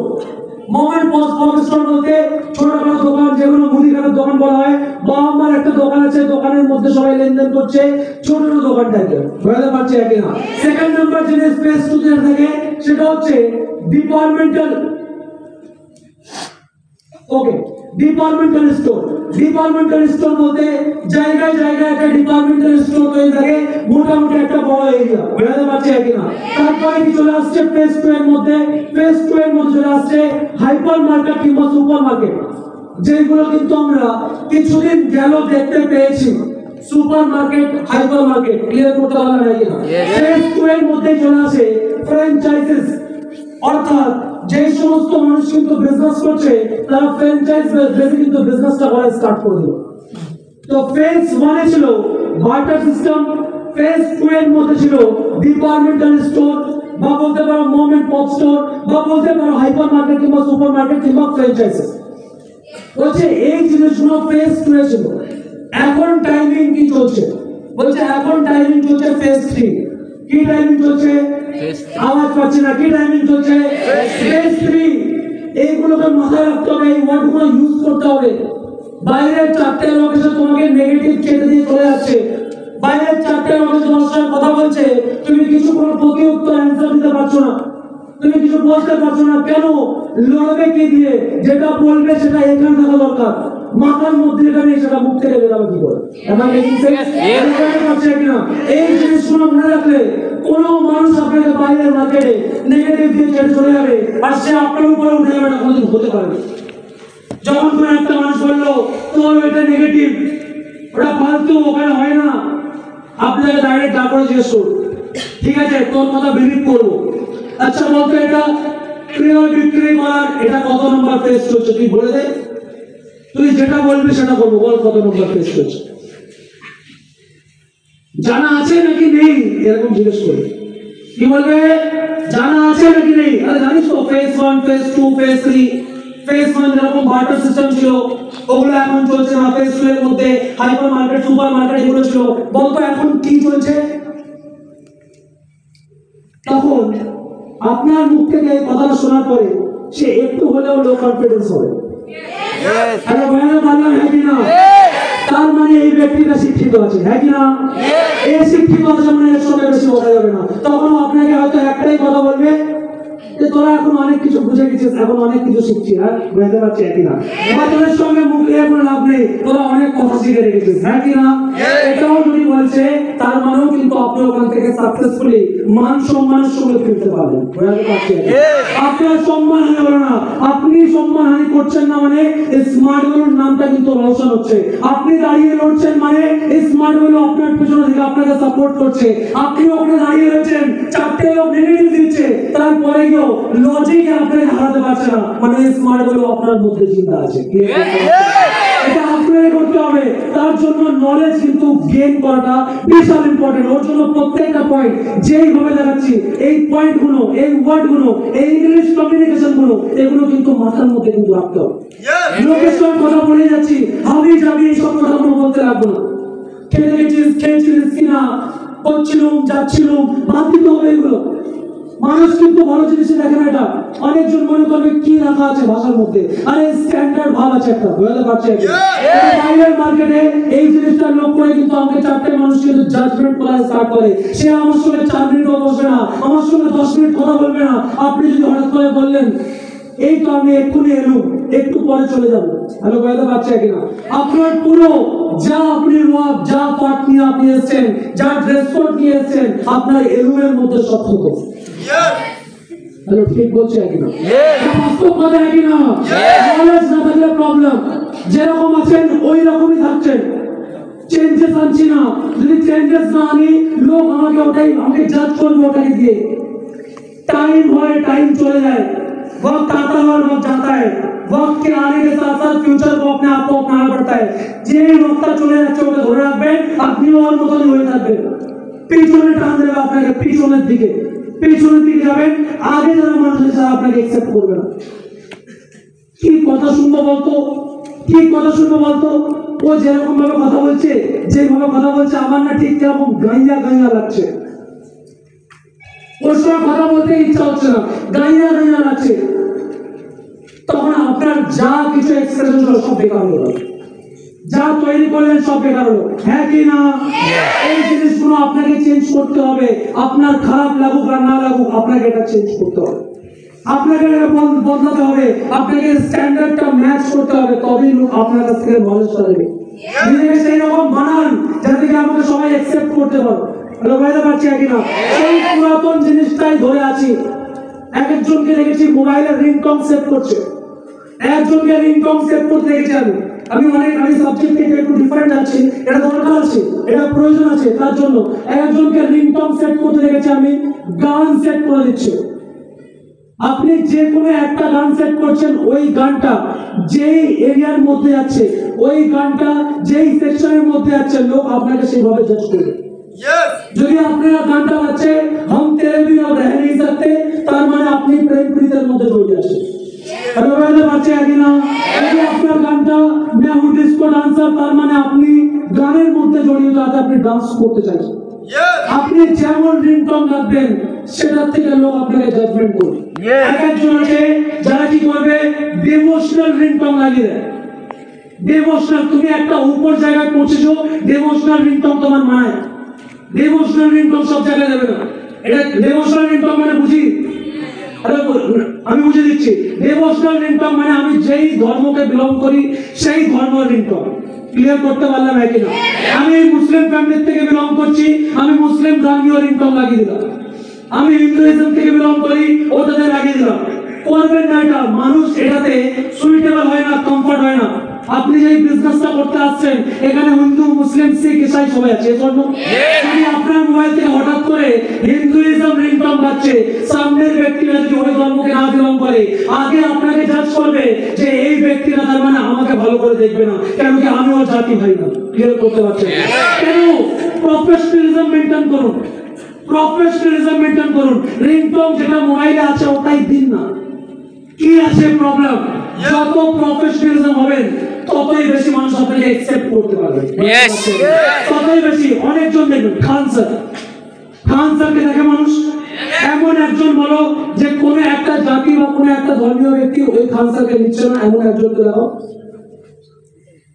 Mom and pop store বলতে ছোটখাটো দোকান, যেগুলো মুদিখানার দোকান বলা হয়, বা আমার একটা দোকান আছে, দোকানের মধ্যে সবাই লেনদেন করছে, ছোট ছোট দোকান টাইপের। বুঝতে পারছে কিনা? সেকেন্ড নাম্বার যে ফেজ 2 তে থাকে সেটা হচ্ছে ডিপার্টমেন্টাল। ওকে, ডিপার্টমেন্টাল স্টোর। ডিপার্টমেন্টাল স্টোর বলতে জায়গায় জায়গায় একটা ডিপার্টমেন্টাল স্টোর তৈরি থাকে, মোটামুটি একটা বড় এরিয়া। বুঝতে পারছে কিনা? তারপরে কি চলে আসছে ফেজ 2 এর মধ্যে? ফেজ 2 এর মধ্যে চলে আসছে হাইপার মার্কেট কিংবা সুপার মার্কেট, যেগুলো কিন্তু আমরা কিছুদিন গেল দেখতে পেয়েছি। Super market, hyper market. Clear করতে পারলাম না কিনা? ফেজ 2 এর মধ্যে চলে আসে ফ্র্যাঞ্চাইজিস, অর্থাৎ যে সমস্ত মানুষ কিন্তু বিজনেস করছে তারা ফ্র্যাঞ্চাইজ বেসে কিন্তু বিজনেসটা করা স্টার্ট করে দিল। তো ফেজ 1 এ ছিল বার্টার সিস্টেম, ফেজ 2 এর মধ্যে ছিল ডিপার্টমেন্টাল স্টোর, বা বলতে পারো মম এন্ড পপ স্টোর, বা বলতে পারো হাইপার মার্কেট কিংবা সুপার মার্কেট কিংবা ফ্র্যাঞ্চাইজিস। বলছে এই জিনিসগুলো ফেজ 2 এ ছিল। এখন টাইমিং কি চলছে? বলছে এখন টাইমিং চলছে ফেজ 3। কি টাইমিং চলছে? আওয়াজ পাচ্ছি না। কি টাইমিং চলছে? ফেজ 3। এইগুলোকে মাথায় রাখতে হবে, এই ওয়ার্ডগুলো ইউজ করতে হবে। বাইরের 4টে লোক এসে তোমাকে নেগেটিভ চেতে দিয়ে চলে যাচ্ছে, বাইরের 4টে লোক এসে তোমার সাথে কথা বলছে, তুমি কিছু কোনো প্রতি উত্তর অ্যান্সার দিতে পারছো না, তুমি কিছু বলতে পারছো না। কেন? লড়বে কি দিয়ে? যেটা বলবে সেটা এখানে থাকা দরকার, মাথার মধ্যে এখানে, সেটা মুখ থেকে বেরোবে কি করে? এই জিনিসগুলো মনে রাখলে কোন মানুষ আপনাকে বাইরের মার্কেটে নেগেটিভ দিয়ে ছেড়ে চলে যাবে আর সে আপনার উপরে উঠে যাবে না, কোনোদিন হতে পারে। যখন কোন একটা মানুষ বললো তোর এটা নেগেটিভ, ওটা ফালতু, ওখানে হয় না, আপনাকে ডাইরেক্ট তারপরে জিজ্ঞেস করবো, ঠিক আছে তোর কথা বিলিভ করবো, আচ্ছা বলতো এটা ক্রয় বিক্রি করার এটা কত নম্বর ফেজ চলছে? তুই বলে দে, তুই যেটা বলবি সেটা করবো, বল কত নম্বর ফেজ চলছে? জানা আছে নাকি নেই এরকম জিজ্ঞেস করবে। কি বলবে? জানা আছে নাকি নেই? আরে জানিস তো ফেজ 1, ফেজ 2, ফেজ 3। ফেজ 1 যেরকম বার্টার সিস্টেম ছিল ওগুলো এখন চলছে না। ফেজ 2 এর মধ্যে হাইপার মার্কেট, সুপার মার্কেট এগুলো ছিল। বলতো এখন কি চলছে? তখন আপনার মুখ থেকে এই কথাটা শোনার পরে সে একটু হলেও লো কনফিডেন্স হবে। আরে বয়ানে বললাম হ্যাঁ কি না? তার মানে এই ব্যক্তিটা শিক্ষিত আছে, হ্যাঁ কি না? এই শিক্ষিত আছে মানে এর সঙ্গে বেশি বলা যাবে না। তখন আপনাকে হয়তো একটাই কথা বলবে যে তোরা এখন অনেক কিছু বুঝে গেছিস, এখন অনেক কিছু শিখছি, হ্যাঁ বুঝতে পারছি একই না? তোদের সঙ্গে মুখ দিয়ে কোনো লাভ নেই, তোরা অনেক কথা শিখে রেখেছিস, হ্যাঁ কি না? এটাও যদি বলছে তার মানেও কিন্তু আপনি ওখান থেকে সাকসেসফুলি মান সম্মানের সঙ্গে ফিরতে পারবেন। বুঝতে পারছি? আপনার সম্মান হানি হলো না, আপনি সম্মান হানি করছেন না মানে স্মার্ট গুলোর নামটা কিন্তু রোশন হচ্ছে। আপনি দাঁড়িয়ে লড়ছেন মানে স্মার্ট গুলো আপনার পেছনে থেকে আপনাকে সাপোর্ট করছে। আপনি ওখানে দাঁড়িয়ে রয়েছেন, 4টে লোক নেগেটিভ দিচ্ছে, তারপরে গিয়ে লজিকে আপনাকে হারাতে পারছে না মানে স্মার্ট গুলো আপনার মধ্যে চিন্তা আছে। এটা আপনাকে করতে হবে। তার জন্য নলেজ কিন্তু গেইন করাটা বিশাল ইম্পর্টেন্ট। ওর জন্য প্রত্যেকটা পয়েন্ট যেইভাবে দেখাচ্ছি, এই পয়েন্ট গুলো, এই ওয়ার্ড গুলো, এই ইংলিশ কমিউনিকেশন গুলো, এগুলো কিন্তু মাথার মধ্যে কিন্তু রাখতে হবে। লোকের সঙ্গে কথা বলে যাচ্ছি, হাবি যাবি এইসব কথা আমরা বলতে রাখবো না। খেলে গেছিস, খেয়েছিস কিনা, করছিলুম যাচ্ছিলুম, বাদ দিতে হবে এগুলো। মানুষ কিন্তু ভালো জিনিস দেখে না। এটা অনেকজন মনে করবে কি রাখা আছে ভাষার মধ্যে, আরে স্ট্যান্ডার্ড ভাব আছে একটা, বুঝতে পারছে? বাইরের মার্কেটে এই জিনিসটা লোক করে কিন্তু আমাকে 4টে মানুষ কিন্তু জাজমেন্ট করা স্টার্ট করে। সে আমার সঙ্গে 4 মিনিটও বসবে না, আমার সঙ্গে 10 মিনিট কথা বলবে না। আপনি যদি হঠাৎ করে বললেন এই তো আমি এক্ষুনি এলুম, একটু পরে চলে যাবো, হ্যালো বুঝতে পারছে কিনা? আপনার পুরো যা আপনি রোয়াব, যা পার্ট নিয়ে আপনি এসেছেন, যা ড্রেস কোড নিয়ে এসেছেন, আপনার এলুমের মধ্যে সব থাকবে। হ্যালো ঠিক বলছে কিনা? বাস্তব কথা কিনা? নলেজ না থাকলে প্রবলেম। যেরকম আছেন ওই রকমই থাকছেন, চেঞ্জেস আনছি না। যদি চেঞ্জেস না আনি লোক আমাকে জাজ করবে ওটাকে দিয়ে। टाइम होए टाइम चले जाए, वक्त आता है और वक्त जाता है। वक्त के आने के साथ साथ फ्यूचर को अपने आप को अपनाना पड़ता है। যে রক্তটা চলে যাচ্ছে ওকে ধরে রাখবেন, আপনিও ওর মতনই হয়ে থাকবেন। পিছনে টান দেবে আপনাকে, পিছনের দিকে যাবেন। আগে যারা মানুষ আছে আপনাকে অ্যাকসেপ্ট করবে না। কি কথা শুনবো বলতো, ও যেরকম ভাবে কথা বলছে, যেভাবে কথা বলছে আমার না ঠিক কেরকম গাইয়া লাগছে। ওর সঙ্গে কথা বলতে ইচ্ছা হচ্ছে না, গাইয়া লাগছে। তখন আপনার যা কিছু এক্সপ্রেশন ছিল সব বেকার হলো, যা তৈরি করলেন সব বেকার হলো। হ্যাঁ কি না? এই জিনিসগুলো আপনাকে চেঞ্জ করতে হবে। আপনার খারাপ লাগুক আর না লাগুক, আপনাকে এটা চেঞ্জ করতে হবে, আপনাকে বদলাতে হবে, আপনাকে স্ট্যান্ডার্ডটা ম্যাচ করতে হবে। তবেই লোক আপনার কাছ থেকে নলেজটা নেবে। নিজেকে সেই রকম বানান যাতে আমাকে সবাই অ্যাকসেপ্ট করতে পারে। বুঝতে পারছি কিনা? সেই পুরাতন জিনিসটাই ধরে আছি। একজনকে দেখেছি মোবাইলের রিংটং সেট করছে, একজনকে রিংটং সেট করতে দেখেছি আমি সাবজেক্ট থেকে একটু ডিফারেন্ট আছি, এটা দরকার আছে, এটা প্রয়োজন আছে, তার জন্য একজনকে রিংটং সেট করতে দেখেছি আমি, গান সেট করে দিচ্ছে। আপনি যে কোনো একটা গান সেট করছেন, ওই গানটা যেই এরিয়ার মধ্যে যাচ্ছে, ওই গানটা যেই সেকশনের মধ্যে যাচ্ছে, লোক আপনাকে সেইভাবে জাজ করবে। যদি আপনার গানটা আছে हम तेरे बिना रह नहीं सकते, তার মানে আপনি প্রেম প্রীতির মধ্যে জড়িয়ে আছেন। বুঝতে পারছেন কিনা? যদি আপনার গানটা मैं हूं डिस्को डांसर, তার মানে আপনি গানের মধ্যে জড়িয়ে যাতে আপনি ডান্স করতে চাইছেন। আপনি যেমন রিংটং রাখবেন সেটার থেকে লোক আপনাকে জাজমেন্ট করবে। একজন আছে যারা কি করবে, ডিভোশনাল রিংটং লাগিয়ে দেয়। ডিভোশনাল, তুমি একটা উপর জায়গায় পৌঁছেছো, ডিভোশনাল রিংটং তোমার মায়, ডিভোশনাল রিংটং সব জায়গায় দেবে না। এটা ডিভোশনাল রিংটং মানে বুঝি, আমি বুঝে দিচ্ছি। ডিভোশনাল রিংটং মানে আমি যেই ধর্মকে বিলং করি সেই ধর্মের রিংটং। ক্লিয়ার করতে পারলাম কিনা? আমি মুসলিম ফ্যামিলি থেকে বিলং করছি, আমি মুসলিম ধর্মীয় রিংটং লাগিয়ে দিলাম। আমি হিন্দুইজম থেকে বিলং করি, ওটাতে লাগিয়ে দিলাম। করবেন না এটা, মানুষ এটাতে সুইটেবল হয় না, কমফর্ট হয় না। আপনি যে বিজনেসটা করতে আসছেন, এখানে হিন্দু মুসলিম শিখ ইসাই সবাই আছে, এজন্য যদি আপনার মোবাইল থেকে হঠাৎ করে হিন্দুইজম রিংটং বাজছে, সামনের ব্যক্তিরা যদি ওই ধর্মকে না বিলং করে, আগে আপনাকে জাজ করবে যে এই ব্যক্তিরা তার মানে আমাকে ভালো করে দেখবে না, কেন কি আমি ওর জাতি ভাই না। ক্লিয়ার করতে পারছেন? কেন? প্রফেশনালিজম মেইনটেইন করুন, রিংটং যেটা মোবাইলে আছে ওটাই দিন না। কি আছে প্রবলেম? যত প্রফেশনালিজম হবেন ততই বেশি মানুষ আপনাকে অ্যাকসেপ্ট করতে পারবে, ততই বেশি। অনেকজন দেখবেন খান স্যারকে দেখে মানুষ, এমন একজন বলো যে কোন একটা জাতি বা কোন একটা ধর্মীয় ব্যক্তি ওই খান স্যারকে নিচ্ছে না, এমন একজনকে দেখো।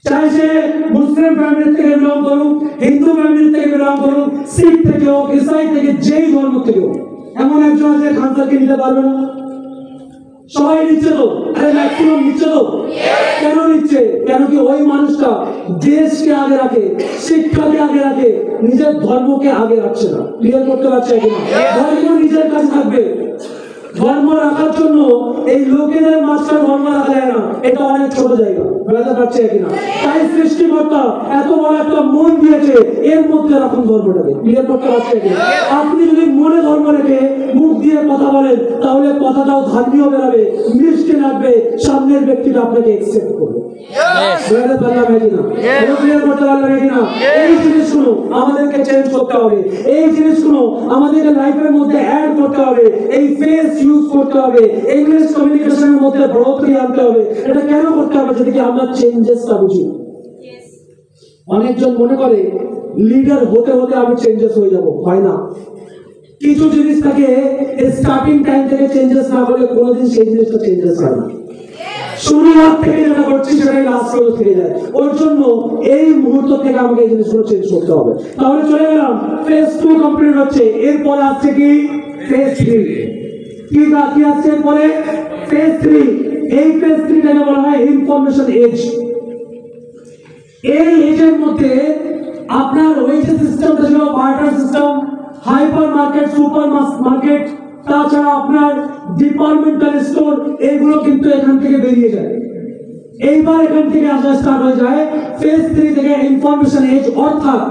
চাই সে মুসলিম ফ্যামিলি থেকে বিলং করুক, হিন্দু ফ্যামিলি থেকে বিলং করুক, শিখ থেকে হোক, ইসাই থেকে, যেই ধর্ম থেকে হোক, এমন একজন আছে খান স্যারকে নিতে পারবে না। সবাই নিচ্ছে তো, আরে ম্যাক্সিমাম নিচ্ছে তো। কেন নিচ্ছে? কেন কি ওই মানুষটা দেশকে আগে রাখে, শিক্ষাকে আগে রাখে, নিজের ধর্মকে আগে রাখছে না। ক্লিয়ার করতে পারছে কিনা? ধর্ম নিজের কাছে থাকবে। ধর্ম রাখার জন্য এই লোকেদের মাঝখানে ধর্ম রাখা যায় না, এটা অনেক ছোট জায়গা। বুঝতে পারছে কিনা? তাই সৃষ্টিকর্তা এত বড় একটা মন দিয়েছে, এর মধ্যে রাখুন ধর্মটাকে। ক্লিয়ার করতে পারছে কিনা? আপনি যদি মনে ধর্ম রেখে মুখ দিয়ে কথা বলেন, তাহলে কথাটাও ধর্মীয় বেরোবে, মিষ্টি লাগবে, সামনের ব্যক্তিটা আপনাকে অ্যাকসেপ্ট করবে। বুঝতে পারলাম কিনা? ক্লিয়ার করতে পারলাম কিনা? এই জিনিসগুলো আমাদেরকে চেঞ্জ করতে হবে, এই জিনিসগুলো আমাদেরকে লাইফের মধ্যে অ্যাড করতে হবে, এই ফেস ইউজ করতে হবে, ইংলিশ কমিউনিকেশনের মধ্যে বড়ত্ব আনতে হবে। এটা কেন করতে হবে? যদি আমরা চেঞ্জেসটা বুঝি। অনেকজন মনে করে লিডার হতে হতে আমি চেঞ্জেস হয়ে যাব, হয় না। কিছু জিনিস থাকে স্টার্টিং টাইম থেকে চেঞ্জেস না করলে কোনোদিন সেই জিনিসটা চেঞ্জেস হয় না। শুরুয়াত থেকে যেটা করছি সেটাই লাস্ট পর্যন্ত থেকে যায়। ওর জন্য এই মুহূর্ত থেকে আমাকে এই জিনিসগুলো চেঞ্জ করতে হবে। তাহলে চলে গেলাম, ফেজ 2 কমপ্লিট হচ্ছে, এরপরে আসছে কি ফেজ 3। কি বাকি আছে পরে? ফেজ 3। এই ফেজ 3 টাকে বলা হয় ইনফরমেশন এজ। এই এজের মধ্যে আপনার ওই যে সিস্টেমটা ছিল, barter system, hyper market, super market, তাছাড়া আপনার ডিপার্টমেন্টাল স্টোর এগুলো কিন্তু এখান থেকে বেরিয়ে যায়। এইবার এখান থেকে আসা স্টার্ট হয়ে যায় ফেজ 3 থেকে ইনফরমেশন এজ, অর্থাৎ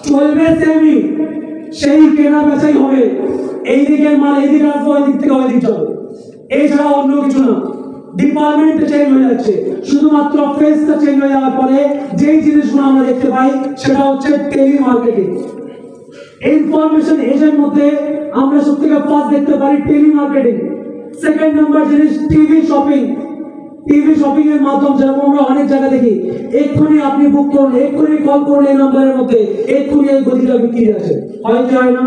চলবে সেমি, সেই কেনা বেচাই হবে, এই দিকের মাল এই দিকে আসবে, ওই দিক থেকে ওই দিক যাবে, এছাড়া অন্য কিছু না। ডিপার্টমেন্ট চেঞ্জ হয়ে যাচ্ছে, শুধুমাত্র ফেজটা চেঞ্জ হয়ে যাওয়ার পরে যেই জিনিসগুলো আমরা দেখতে পাই সেটা হচ্ছে টেলি মার্কেটিং। ইনফরমেশন এজের মধ্যে আমরা সবথেকে ফার্স্ট দেখতে পারি টেলি মার্কেটিং। সেকেন্ড নাম্বার জিনিস টিভি শপিং। টিভি শপিং এর মাধ্যমে যেরকম আমরা অনেক জায়গা দেখি, এক্ষুনি আপনি বুক করুন, এক্ষুনি কল করুন এই নম্বরের মধ্যে, এক্ষুনি এই গদিটা বিক্রি আছে, হয় কি হয় না?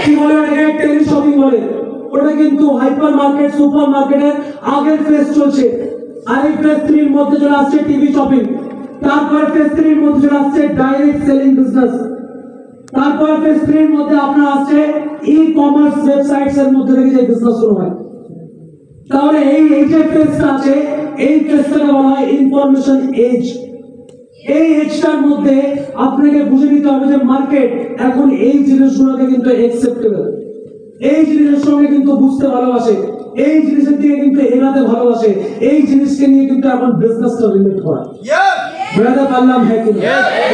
কি বলে ওটাকে? টেলি শপিং বলে। ওটা কিন্তু হাইপার মার্কেট, সুপার মার্কেটের আগের ফেজ চলছে। আর এই ফেজ 3 এর মধ্যে চলে আসছে টিভি শপিং। তারপর ফেজ 3 এর মধ্যে চলে আসছে ডাইরেক্ট সেলিং বিজনেস। তারপর ফেজ 3 এর মধ্যে আপনার আসছে ই কমার্স ওয়েবসাইটস এর মধ্যে থেকে যে বিজনেস শুরু হয়। তাহলে এই যে ফেজটা আছে, এই ফেজটাকে বলা হয় ইনফরমেশন এজ। এই এজটার মধ্যে আপনাকে বুঝে নিতে হবে যে মার্কেট এখন এই জিনিসগুলোকে কিন্তু অ্যাকসেপ্টেবল, এই জিনিসের সঙ্গে কিন্তু বুঝতে ভালোবাসে, এই জিনিসের দিকে কিন্তু এগাতে ভালোবাসে, এই জিনিসকে নিয়ে কিন্তু এখন বিজনেসটা রিলেট করা। বুঝাতে পারলাম হ্যাঁ কিনা?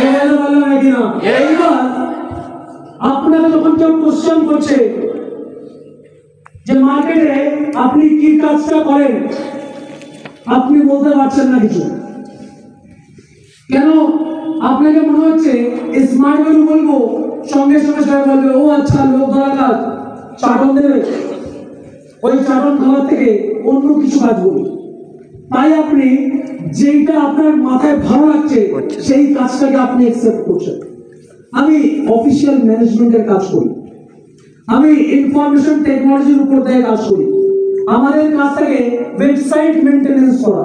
বুঝাতে পারলাম হ্যাঁ কিনা? এইবার আপনাকে যখন কেউ কোশ্চেন করছে যে মার্কেটে আপনি কি কাজটা করেন, আপনি বলতে পারছেন না কিছু, কেন? আপনাকে মনে হচ্ছে স্মার্ট ভ্যালু বলবো, সঙ্গে সঙ্গে সবাই বলবে ও আচ্ছা লোক ধরা কাজ, চাটন দেবে, ওই চাটন খাওয়ার থেকে অন্য কিছু কাজ বলি। তাই আপনি যেটা আপনার মাথায় ভালো লাগছে সেই কাজটাকে আপনি অ্যাকসেপ্ট করছেন। আমি অফিসিয়াল ম্যানেজমেন্টের কাজ করি, আমি ইনফরমেশন টেকনোলজির উপর দিয়ে কাজ করি। আমাদের কাজ থেকে ওয়েবসাইট মেইনটেনেন্স করা।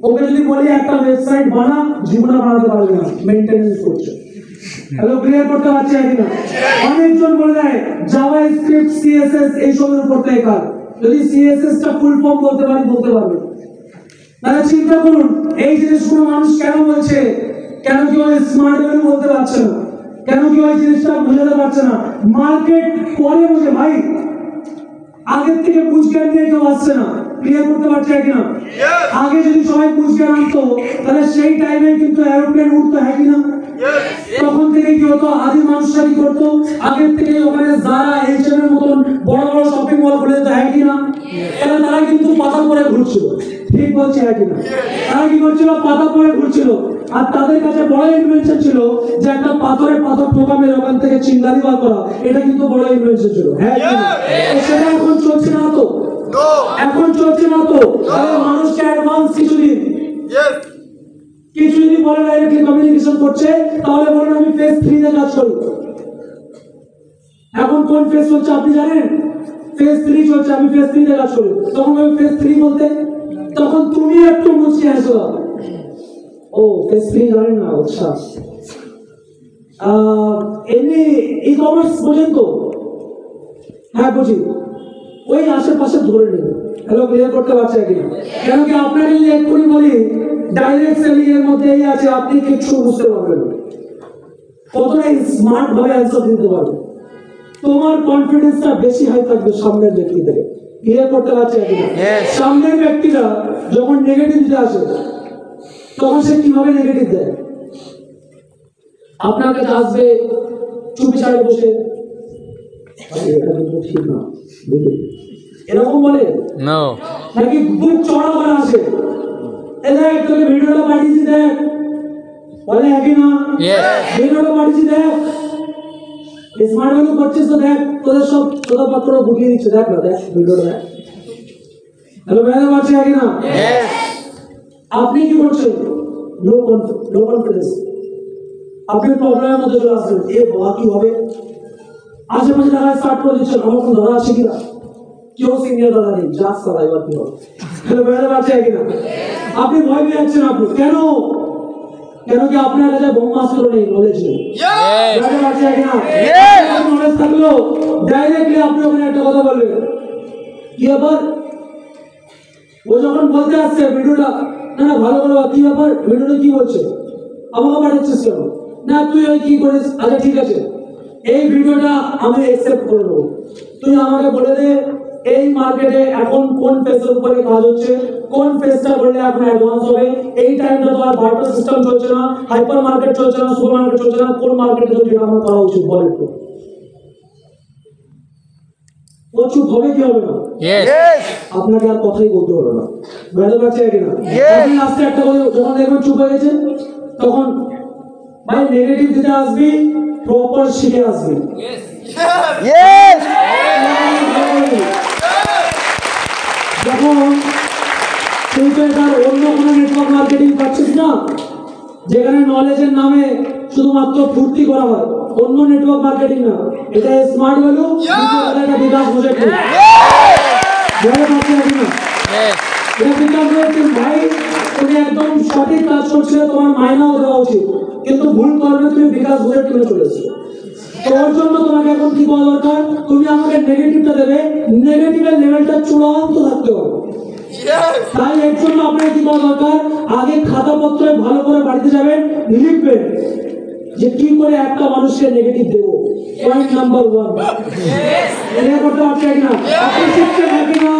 ওকে যদি বলি একটা ওয়েবসাইট বানা, জীবনে বানাতে পারবে না, মেইনটেনেন্স করছে। হ্যালো, ক্লিয়ার করতে পারছি কিনা? অনেকজন বলে দেয় জাভাস্ক্রিপ্ট, সিএসএস এইসবের উপর থেকে কাজ। যদি সিএসএস টা ফুল ফর্ম বলতে পারি, বলতে পারবে। তাহলে চিন্তা করুন এই জিনিসগুলো মানুষ কেন বলছে, কেন কেউ স্মার্ট ভ্যালু বলতে পারছে না, কেন কেউ এই জিনিসটা বোঝাতে পারছে না? মার্কেট পরে বোঝে ভাই, আগের থেকে বুঝজ্ঞান নিয়ে কেউ আসছে না। ক্লিয়ার করতে পারছে কিনা? আগে যদি সবাই বুঝজ্ঞান আনতো তাহলে সেই টাইমে কিন্তু এরোপ্লেন উঠতো, হ্যাঁ কিনা? তখন থেকে কি হতো, আদি মানুষরা কি করতো, আগের থেকে ওখানে যারা এইচএম এর মতন বড় বড় শপিং মল খুলে দিত, হ্যাঁ কিনা? তারা কিন্তু পাতা পরে ঘুরছিল, ঠিক বলছে হ্যাঁ কিনা? তারা কি করছিল? পাতা পরে ঘুরছিল। আর তাদের কাছে বড় ইনভেনশন ছিল যে একটা পাথর ঠোকা মেরে ওখান থেকে চিংড়ি বার করা, এটা কিন্তু বড় ইনভেনশন ছিল, হ্যাঁ কিনা? সেটা এখন চলছে না তো, এখন চলছে না তো। মানুষকে অ্যাডভান্স কিছুদিন কিছু যদি বলে ডাইরেক্টলি কমিউনিকেশন করছে, তাহলে বলেন আমি ফেজ 3 তে কাজ করি। এখন কোন ফেজ চলছে আপনি জানেন? ফেজ 3 চলছে, আমি ফেজ 3 তে কাজ করি। তখন আমি ফেজ 3 বলতে, তখন তুমি একটু মুচকি হাসো, ও ফেজ 3 জানেন না? আচ্ছা, এমনি ই কমার্স বোঝেন তো? হ্যাঁ বুঝি, ওই আশেপাশে ধরে নেব। হ্যালো, ক্লিয়ার করতে পারছে কিনা? কেন কি আপনাকে যদি এক্ষুনি বলি ডাইরেক্ট সেলিং এর মধ্যে এই আছে, আপনি কিছু বুঝতে পারবেন না, কতটা স্মার্ট ভাবে অ্যান্সার দিতে পারবেন। তোমার কনফিডেন্সটা বেশি হাই থাকবে সামনের ব্যক্তি থেকে। ক্লিয়ার করতে পারছে কিনা? সামনের ব্যক্তিরা যখন নেগেটিভ দিতে আসে তখন সে কিভাবে নেগেটিভ দেয়? আপনার কাছে আসবে চুপি ছাড়ে বসে, এটা কিন্তু ঠিক না, এরকম বলে নাকি বুক চড়া করে আসে, দেখ তোকে ভিডিওটা পাঠিয়েছি দেখ, বলে একই না? ভিডিওটা পাঠিয়েছি দেখ, স্মার্ট ভ্যালু করছিস তো দেখ, তোদের সব সোদাপত্র বুঝিয়ে দিচ্ছে, দেখ না, দেখ ভিডিওটা দেখ। হ্যালো, বুঝতে পারছি একই না? আপনি কি করছেন? No confidence. আপনি প্রবলেমের মধ্যে চলে আসছেন, এ বাবা কি হবে, আশেপাশে দাদা স্টার্ট করে দিচ্ছেন, আমার কোন দাদা আছে কিনা? কেউ সিনিয়র দাদা নেই, জাস্ট দাদা, এবার কি হবে? হ্যালো, বুঝতে পারছি কিনা? আপনি ভয় পেয়ে যাচ্ছেন। আপনি কেন? কেন কি আপনার কাছে ব্রহ্মাস্ত্র নেই, নলেজ নেই। বুঝতে পারছি কিনা? নলেজ থাকলেও ডাইরেক্টলি আপনি ওখানে একটা কথা বলবেন, কি ব্যাপার? ও যখন বলতে আসছে ভিডিওটা, না না ভালো করে, কি ব্যাপার ভিডিওটা কি বলছে, আমাকে পাঠাচ্ছিস কেন? না তুই ওই কি করিস, আচ্ছা ঠিক আছে, এই ভিডিওটা আমি অ্যাকসেপ্ট করব, তুই আমাকে বলে দে এই মার্কেটে এখন কোন ফেসের উপরে কাজ হচ্ছে, কোন ফেসটা করলে এখন অ্যাডভান্স হবে। এই টাইমটা তো আর বার্টার সিস্টেম চলছে না, হাইপার মার্কেট চলছে না, সুপার মার্কেট চলছে না, কোন মার্কেটে তো যেটা আমার করা উচিত বল একটু। ও চুপ হবে কি হবে না? আপনাকে আর কথাই বলতে হবে না, বুঝতে পারছেন কিনা? আপনি আস্তে একটা করে যখন দেখবেন চুপ হয়ে গেছে, তখন ভাই নেগেটিভ দিতে আসবি, প্রপার শিখে আসবি। যখন তুই তো তার অন্য কোনো নেটওয়ার্ক মার্কেটিং পাচ্ছিস না, যেখানে নলেজের নামে শুধুমাত্র ফুর্তি করা হয়, অন্য নেটওয়ার্ক মার্কেটিং না, এটা স্মার্ট ভ্যালু, এটা বিকাশ প্রজেক্ট। এটা বিকাশ প্রজেক্ট ভাই, তুমি একদম সঠিক কাজ করছিলে, তোমার মাইনাও দেওয়া উচিত, কিন্তু ভুল করবে তুমি বিকাশ প্রজেক্ট কিনে চলে এসছো। তোর জন্য তোমাকে এখন কি করা দরকার, তুমি আমাকে নেগেটিভটা দেবে, নেগেটিভের লেভেলটা চূড়ান্ত থাকতে হবে। তাই এর জন্য আপনার কি করা দরকার, আগে খাতাপত্রে ভালো করে বাড়িতে যাবেন, লিখবেন যে কি করে একটা মানুষকে নেগেটিভ দেব। পয়েন্ট নাম্বার 1 এটা করতে পারছেন কিনা? আপনি শিখছেন নাকি না?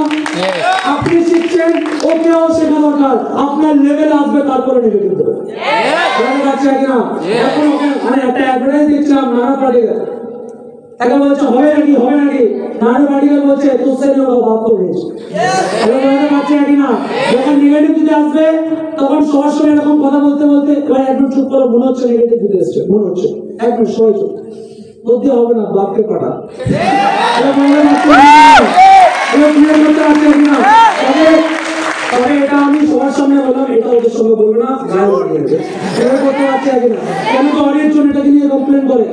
আপনি শিখছেন, ওকেও শেখা দরকার, আপনার লেভেল আসবে তারপরে নেগেটিভ দেবেন। বুঝতে পারছেন কিনা? এখন ওকে মানে একটা অ্যাডভার্টাইজ দেখছিলাম, নানা পার্টিকে একা বলছে হবে নাকি হবে নাকি, নানা পার্টিকে বলছে তোর সাথে ওরা বাদ করে দিয়েছে। বুঝতে পারছেন কিনা? যখন নেগেটিভ দিতে আসবে তখন সবার সঙ্গে এরকম কথা বলতে বলতে এবার একদম চুপ করে, মনে হচ্ছে নেগেটিভ দিতে এসছে, মনে হচ্ছে একদম সবাই চুপ, বলতে হবে না, বাপকে পাঠা। তবে এটা আমি সবার সামনে বললাম, এটা ওদের সঙ্গে বলবো না, করতে পারছি কিনা। কেন তো অডিয়েন্স এটাকে নিয়ে কমপ্লেন করে,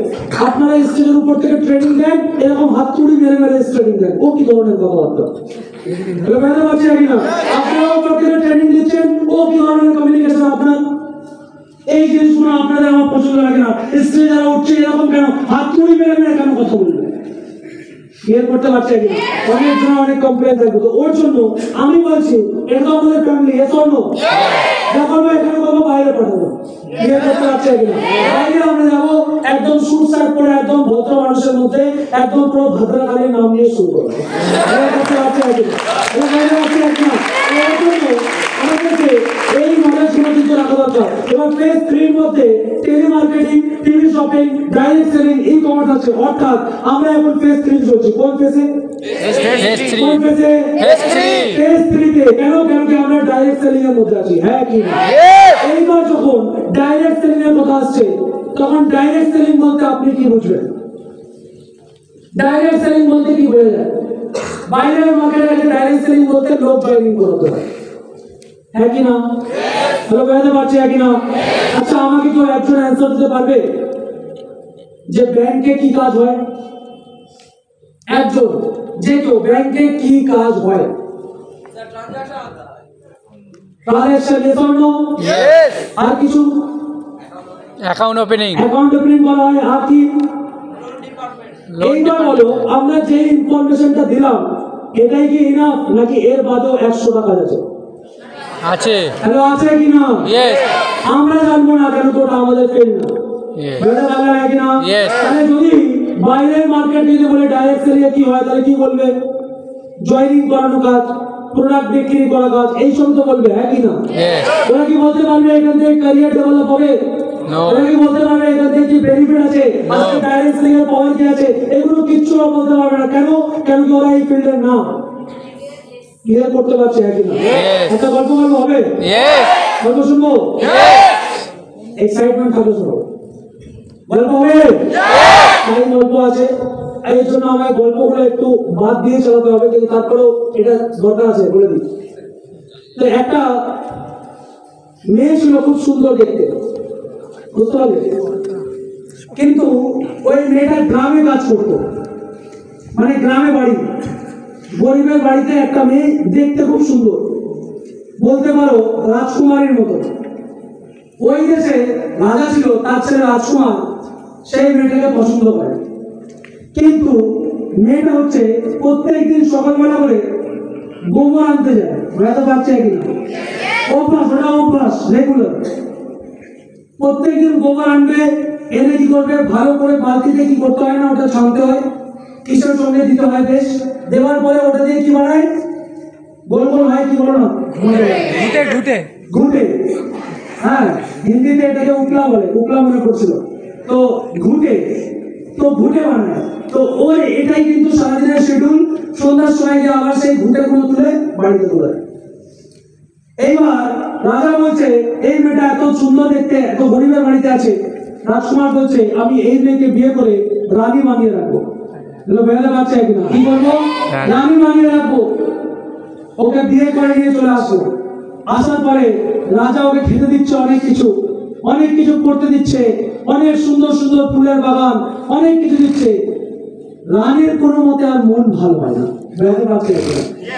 আপনারা স্টেজের উপর থেকে ট্রেনিং দেন, এরকম হাত তুড়ি মেরে মেরে ট্রেনিং দেন, ও কি ধরনের কথাবার্তা? বুঝতে পারছি কিনা? আপনারা উপর থেকে ট্রেনিং দিচ্ছেন, ও কি ধরনের কমিউনিকেশন আপনার? এই জিনিসগুলো আপনাদের আমার পছন্দ লাগে না। স্টেজে যারা উঠছে এরকম কেন হাত তুড়ি মেরে মেরে কেন কথা বলবে? ক্লিয়ার করতে পারছি কিনা? অনেক জন অনেক কমপ্লেন থাকবে, তো ওর জন্য আমি বলছি এটা তো আমাদের ফ্যামিলি, এ শোন যখন এখানে বলবো বাইরে পাঠাবো। ক্লিয়ার করতে পারছি কিনা? বাইরে আমরা যাবো একদম শুট শার্ট পরে, একদম ভদ্র মানুষের মধ্যে, একদম পুরো ভদ্রকালীর নাম নিয়ে শুরু করবো। ক্লিয়ার করতে পারছি কিনা? বাইরে পারছি কিনা? এর জন্য আমাদেরকে এই নলেজগুলো কিন্তু রাখা দরকার। এবার ফেজ 3 এর মধ্যে telemarketing, TV shopping, direct selling, e commerce আছে। অর্থাৎ আমরা এখন ফেজ 3 চলছি। কোন ফেজে? কোন ফেজে? ফেজ 3 তে। কেন কি আমরা ডাইরেক্ট সেলিং এর মধ্যে আছি, হ্যাঁ কি না? এইবার যখন ডাইরেক্ট সেলিং এর কথা আসছে, তখন ডাইরেক্ট সেলিং বলতে আপনি কি বুঝবেন? ডাইরেক্ট সেলিং বলতে কি বোঝা যায়? বাইরের মার্কেটে ডাইরেক্ট সেলিং বলতে লোক জয়েনিং করতে হয়, হ্যাঁ কি না? হ্যালো, বুঝতে পারছি কি না? আচ্ছা, আমাকে কেউ একজন অ্যান্সার দিতে পারবে যে ব্যাংকে কি কাজ হয়? একজন যে কেউ, ব্যাংকে কি কাজ হয়? Transaction, yes or no? Yes. আর কিছু? অ্যাকাউন্ট ওপেনিং করা হয়। আর কি? এইবার বলো, আমরা যে ইনফরমেশনটা দিলাম এটাই কি ইনাফ, নাকি এর বাদেও 100টা কাজ আছে? আছে। হ্যালো, আছে কি না? ইয়েস। আমরা জানবো না কেন তো ওটা আমাদের ফেল না। বুঝতে পারলে কি না? তাহলে যদি বাইরের মার্কেট যদি বলে ডাইরেক্ট সেলিং কি হয়, তাহলে কি বলবে? জয়েনিং করানো কাজ, প্রোডাক্ট বিক্রি করা কাজ, এই সব তো বলবে, হ্যাঁ কি না? ওরা কি বলতে পারবে এখান থেকে ক্যারিয়ার ডেভেলপ হবে? ওরা কি বলতে পারবে এখান থেকে কি বেনিফিট আছে, আজকে ডাইরেক্ট সেলিং এর পাওয়ার কি আছে? এগুলো কিচ্ছু ওরা বলতে পারবে না। কেন কি ওরা এই ফিল্ডের না। ক্লিয়ার করতে পারছে, হ্যাঁ কি না? একটা গল্প হবে, গল্প শুনবো, এক্সাইটমেন্ট থাকবে, শোনো গল্প হবে, তাই গল্প আছে। এই জন্য আমার গল্পগুলো একটু বাদ দিয়ে চালাতে হবে, কিন্তু তারপরেও এটা দরকার আছে, বলে দিই। তো একটা মেয়ে ছিল, খুব সুন্দর দেখতে, বুঝতে পারলে? কিন্তু ওই মেয়েটা গ্রামে কাজ করতো, মানে গ্রামে বাড়ি, গরিবের বাড়িতে একটা মেয়ে, দেখতে খুব সুন্দর, বলতে পারো রাজকুমারীর মতো। ওই দেশে রাজা ছিল, তার ছেলে রাজকুমার সেই মেয়েটাকে পছন্দ করে। কিন্তু মেয়েটা হচ্ছে প্রত্যেকদিন সকালবেলা করে গোবর আনতে যায়। বুঝতে পারছে কিনা? অভ্যাস, ওটা অভ্যাস রেগুলার। প্রত্যেকদিন গোবর আনবে, এনে কি করবে, ভালো করে বালতিতে কি করতে হয় না, ওটা ছানতে হয়, কিসের সঙ্গে দিতে হয় বেশ, দেওয়ার পরে ওটা দিয়ে কি বানায়, গোল গোল হয়, কি বলো না, ঘুটে ঘুটে ঘুটে, হ্যাঁ হিন্দিতে এটাকে উপলা বলে, উপলা মনে করছিল, তো ঘুটে, তো ঘুটে বানায়, তো ওই এটাই কিন্তু সারাদিনের শিডিউল, সন্ধ্যার সময় গিয়ে আবার সেই ঘুটে গুলো তুলে বাড়িতে তোলে। এইবার রাজা বলছে এই মেয়েটা এত সুন্দর দেখতে, এত গরিবের বাড়িতে আছে, রাজকুমার বলছে আমি এই মেয়েকে বিয়ে করে রানী বানিয়ে রাখবো, বেড়াতে পারছে কিনা, কি করবো, রানী বানিয়ে রাখবো, ওকে বিয়ে করে নিয়ে চলে আসবো। আসার পরে রাজা ওকে খেতে দিচ্ছে অনেক কিছু করতে দিচ্ছে, অনেক সুন্দর সুন্দর ফুলের বাগান, অনেক কিছু দিচ্ছে। রানীর কোনো মতে আর মন ভালো হয় না, বেড়াতে পারছে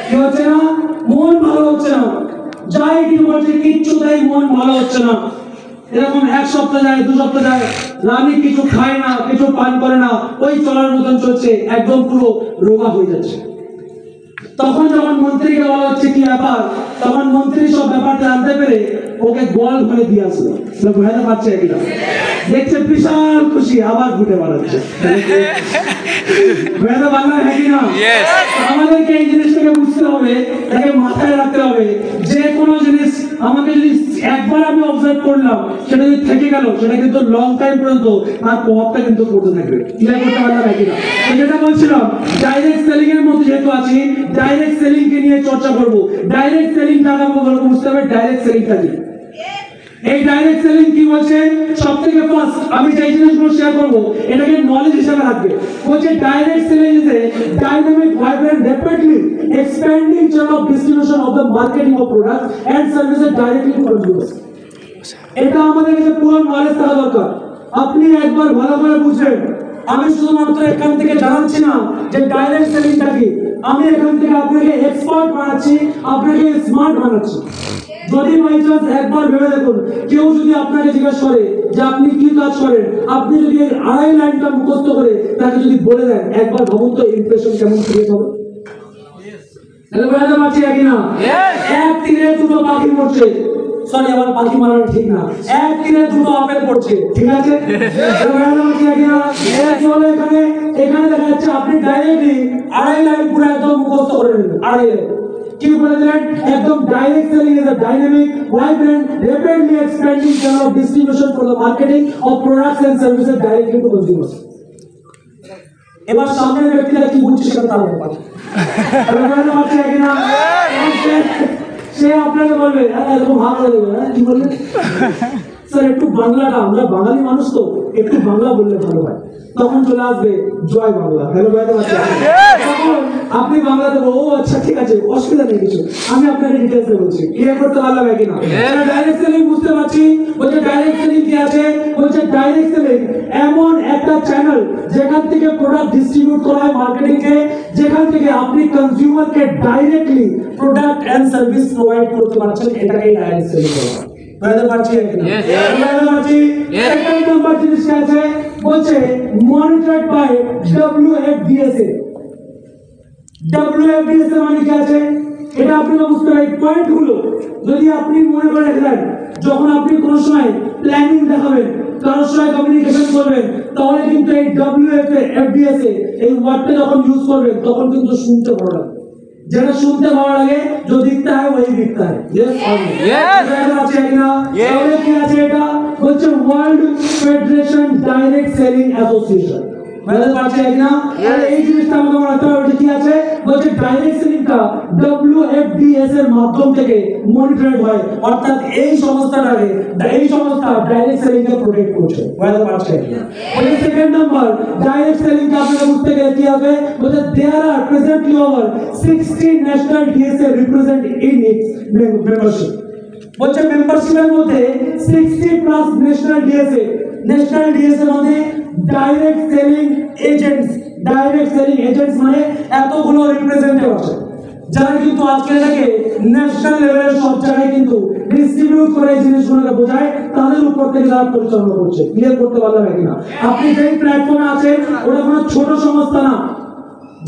কি হচ্ছে না, মন ভালো হচ্ছে না, যাই কি বলছে কিচ্ছুতেই মন ভালো হচ্ছে না। এরকম এক সপ্তাহ যায়, 2 সপ্তাহ যায়, রানী কিছু খায় না, কিছু পান করে না, ওই চলার মতন চলছে, একদম পুরো রোগা হয়ে যাচ্ছে। তখন যখন মন্ত্রীকে বলা হচ্ছে কি ব্যাপার, তখন মন্ত্রী সব ব্যাপারটা জানতে পেরে ওকে গোয়াল ঘরে দিয়ে আসলো, বোঝাতে পারছে কিনা, দেখছে বিশাল খুশি, আবার ঘুটে বাড়াচ্ছে, বোঝাতে পারলাম হ্যাঁ কিনা। আমাদেরকে এই জিনিসটাকে বুঝতে হবে, এটাকে মাথায় রাখতে হবে, যে কোনো জিনিস আমাকে যদি একবার আমি অবজার্ভ করলাম, সেটা যদি থেকে গেল, সেটা কিন্তু লং টাইম পর্যন্ত তার প্রভাবটা কিন্তু পড়তে থাকবে, ক্লিয়ার করতে পারলাম হ্যাঁ কিনা। যেটা বলছিলাম ডাইরেক্ট সেলিং এর মধ্যে যেহেতু আছি, ডাইরেক্ট সেলিং কে নিয়ে চর্চা করব। ডাইরেক্ট সেলিং টাকা বুঝতে হবে, ডাইরেক্ট সেলিংটা কি, এই ডাইরেক্ট সেলিং কি বলছে, সবথেকে ফার্স্ট আমি যে জিনিসগুলো শেয়ার করব এটাকে নলেজ হিসেবে রাখবে। বলছে direct selling is a dynamic, vibrant, rapidly expanding channel of distribution of the marketing of products and services directly to consumers. এটা আমাদের কাছে পুরো নলেজ থাকা দরকার। আপনি একবার ভালো করে বুঝবেন, আমি শুধুমাত্র এখান থেকে জানাচ্ছি না যে ডাইরেক্ট সেলিংটা কি, আমি এখান থেকে আপনাকে এক্সপার্ট বানাচ্ছি, আপনাকে স্মার্ট বানাচ্ছি। যদি বাই চান্স একবার ভেবে দেখুন, কেউ যদি আপনাকে জিজ্ঞেস করে যে আপনি কি কাজ করেন, আপনি যদি এই 2.5 লাইনটা মুখস্থ করে তাকে যদি বলে দেন, একবার ভাবুন তো ইমপ্রেশন কেমন ক্রিয়েট হবে। তাহলে বোঝাতে পারছি কিনা, এক তীরে 2 পাখি মরছে, সরি আমার পাখি মারানো ঠিক না, এক তীরে 2 আপেল পড়ছে, ঠিক আছে, এখানে দেখা যাচ্ছে আপনি ডাইরেক্টলি 2.5 লাইন পুরো একদম মুখস্থ করে নিলেন, 2.5 লাইন কি বলে দিলেন, একদম direct selling is a dynamic, vibrant, rapidly expanding channel of distribution for the marketing of products and services directly to consumers. এবার সামনের ব্যক্তিরা কি বুঝছে সেটা তার ব্যাপার, সে আপনাকে বলবে এরকম ভালো লাগবে, কি বললেন স্যার একটু বাংলাটা, আমরা বাঙালি মানুষ তো একটু বাংলা বললে ভালো হয়, তখন চলে আসবে জয় বাংলা, হ্যালো ভাইদের আছে, তখন আপনি বাংলা দেবো, ও আচ্ছা ঠিক আছে অসুবিধা নেই কিছু, আমি আপনাকে ডিটেইলসে বলছি, ক্লিয়ার করতে পারলাম কিনা। ডাইরেক্ট সেলিং বুঝতে পারছি, বলছে ডাইরেক্ট সেলিং কি আছে, বলছে ডাইরেক্ট সেলিং এমন একটা চ্যানেল যেখান থেকে প্রোডাক্ট ডিস্ট্রিবিউট করা হয় মার্কেটিং কে, যেখান থেকে আপনি কনজিউমার কে directly product and service provide করতে পারছেন, এটাকে ডাইরেক্ট সেলিং বলা হয়। বুঝতে পারছি কিনা, বুঝতে পারছি। সেকেন্ড নাম্বার জিনিস কি আছে, বলছে মনিটরড বাই WFDSA। WFDSA মানে কি আছে, এটা আপনাকে বুঝতে হবে। পয়েন্টগুলো যদি আপনি মনে করে রাখেন, যখন আপনি কোনো সময় প্ল্যানিং দেখাবেন, কারোর সঙ্গে কমিউনিকেশন করবেন, তাহলে কিন্তু এই WFDSA এই ওয়ার্ডটা যখন ইউজ করবেন, তখন কিন্তু শুনতে ভালো লাগবে, যেটা শুনতে ভালো লাগে, जो दिखता है वही दिखता है, यस और नो, यस আছে কিনা, তাহলে কি আছে, এটা হচ্ছে world federation direct selling association, বুঝতে পারছেন কিনা। এই জিনিসটা আমাকে মনে রাখতে হবে, কি আছে, বলছে ডাইরেক্ট সেলিংটা WFDS এর মাধ্যম থেকে মনিটরড হয়, অর্থাৎ এই সংস্থাটাকে, এই সংস্থা ডাইরেক্ট সেলিং কে প্রোটেক্ট করছে, বুঝতে পারছেন কিনা। বলছে সেকেন্ড নাম্বার ডাইরেক্ট সেলিং কে আপনাকে বুঝতে গেলে কি হবে, বলছে there are presently over 60 national DSA represent in its membership. বলছে মেম্বারশিপের মধ্যে 60+ ন্যাশনাল DSA, ন্যাশনাল DSA মানে direct selling agents, direct selling agents মানে এতগুলো রিপ্রেজেন্টেটিভ আছে, যারা কিন্তু আজকে এটাকে ন্যাশনাল লেভেলের সব জায়গায় কিন্তু ডিস্ট্রিবিউট করে এই জিনিসগুলোকে বোঝায়, তাদের উপর থেকে যারা পরিচালনা করছে, ক্লিয়ার করতে পারলাম কিনা। আপনি যেই প্ল্যাটফর্মে আছেন ওটা কোনো ছোট সংস্থা না,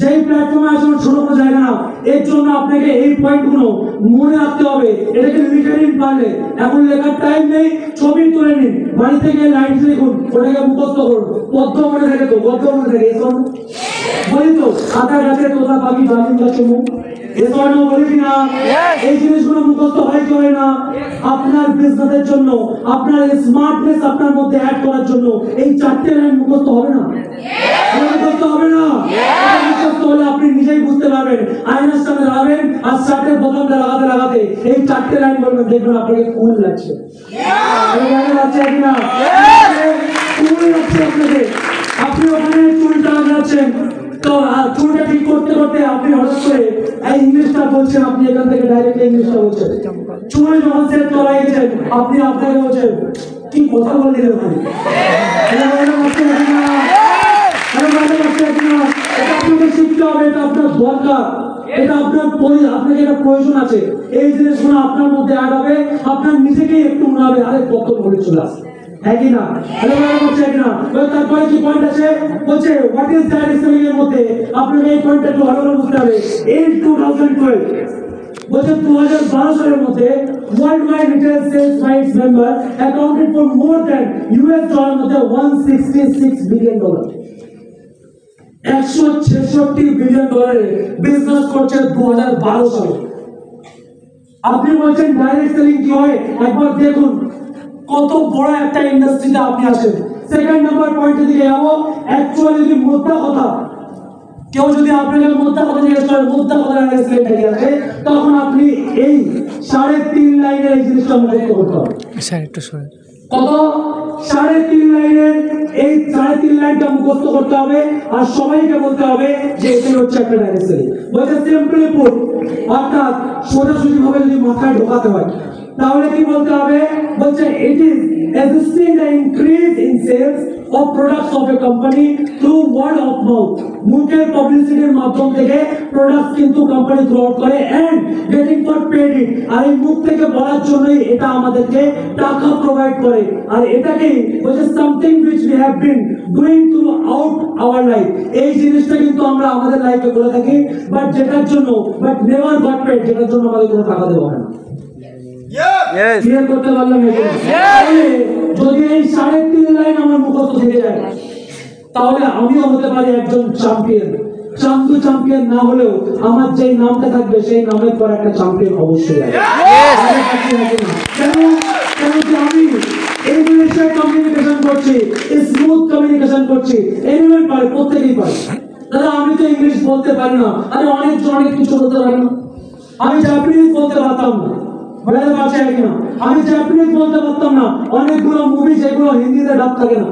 যেই প্ল্যাটফর্মে আসলে ছোট কোনো জায়গা না, এর জন্য আপনাকে এই পয়েন্টগুলো মনে রাখতে হবে। এটাকে লিখে নিন পারলে, এখন লেখার টাইম নেই, ছবি তুলে নিন, বাড়ি থেকে লাইন লিখুন, ওটাকে মুখস্থ করুন। পদ্ম মনে থাকে তো, গদ্য মনে থাকে, এই শোন বলি তো, আতা গাছে তোতা পাখি জামিন গাছে মুখ, এই শোন বলি কিনা? এই জিনিসগুলো মুখস্থ হয় চলে না। আপনার বিজনেসের জন্য, আপনার স্মার্টনেস আপনার মধ্যে অ্যাড করার জন্য এই চারটে লাইন মুখস্থ হবে না? মুখস্থ হবে না? মুখস্থ হলে আপনি নিজেই বুঝতে পারবেন। আয়নার সামনে দাঁড়াবেন আর শার্টের বোতামটা লাগাতে লাগাতে এই চারটে লাইন বলবেন, দেখবেন আপনাকে কুল লাগছে। লাগছে কিনা? কুল লাগছে আপনাকে। আপনি ওখানে চুলটা লাগাচ্ছেন, তো চুলটা ঠিক করতে করতে আপনি হঠাৎ করে এই ইংলিশটা বলছেন, আপনি এখান থেকে ডাইরেক্ট ইংলিশটা বলছেন। চুল যখন সেট করা গেছেন, আপনি আপনাকে বলছেন কি কথা বলে দিলেন আপনি। এটা আপনাকে শিখতে হবে, এটা আপনার দরকার, এটা আপনার আপনাকে এটা প্রয়োজন আছে। এই জিনিসগুলো আপনার মধ্যে অ্যাড হবে, আপনার নিজেকেই একটু মনে হবে আরে কত বলে চলে আসে, হ্যাঁ কি না? তারপরে কি পয়েন্ট আছে বলছে হোয়াট ইজ ডাইরেক্ট সেলিং এর মধ্যে আপনাকে এই পয়েন্টটা একটু ভালো করে বুঝতে হবে। ইন 2012 বলছে 2012 সালের মধ্যে world wide retail sales by its member accounted for more than US dollar মধ্যে $166 বিলিয়ন। 166 বিলিয়ন ডলারের বিজনেস করছে 2012 সালে। আপনি বলছেন ডাইরেক্ট সেলিং কি হয়, একবার দেখুন কত বড় একটা ইন্ডাস্ট্রিতে আপনি আছেন। সেকেন্ড নাম্বার পয়েন্টের দিকে যাবো। অ্যাকচুয়ালি যদি মোদ্দা কথা, কেউ যদি আপনাকে মোদ্দা কথা জিজ্ঞেস করে মোদ্দা কথা আছে, তখন আপনি এই 3.5 লাইনের এই জিনিসটা মুখস্থ করতে হবে। স্যার একটু শুনুন, কত? 3.5 লাইনের এই 3.5 লাইনটা মুখস্থ করতে হবে আর সবাইকে বলতে হবে যে এটাই হচ্ছে একটা ডাইরেক্ট সেলিং। বলছে সিম্পলি পুট, অর্থাৎ সোজাসুজি ভাবে যদি মাথায় ঢোকাতে হয় তাহলে কি বলতে হবে? বলছে it is assisting the increase in sales of products of a company through word of mouth। মুখের পাবলিসিটির মাধ্যম থেকে প্রোডাক্ট কিন্তু কোম্পানি থ্রু আউট করে এন্ড গেটিং ফর পেড ইট। আর এই মুখ থেকে বলার জন্যই এটা আমাদেরকে টাকা প্রোভাইড করে। আর এটাকেই বলছে something which we have been doing through out our life. এই জিনিসটা কিন্তু আমরা আমাদের লাইফে করে থাকি, বাট যেটার জন্য বাট নেভার গট পেড, যেটার জন্য আমাদের কোনো টাকা দেওয়া হয় না। ক্লিয়ার করতে পারলাম? যদি এই 3.5 লাইন আমার মুখস্থ থেকে যায় তাহলে আমিও হতে পারি একজন চ্যাম্পিয়ন। চান্দু চ্যাম্পিয়ন না হলেও আমার যে নামটা থাকবে সেই নামের পর একটা চ্যাম্পিয়ন অবশ্যই আছে। কেন? আমি ইংলিশে কমিউনিকেশন করছি, স্মুথ কমিউনিকেশন করছি, এনিওয়ে পারে, প্রত্যেকেই পারে। দাদা আমি তো ইংলিশ বলতে পারি না, আরে অনেকজন অনেক কিছু বলতে পারে না। আমি জাপানিজ বলতে পারতাম না, বুঝতে পারছেন কিনা? আমি জাপানিজ বলতে পারতাম না, অনেকগুলো মুভি যেগুলো হিন্দিতে ডাব থাকে না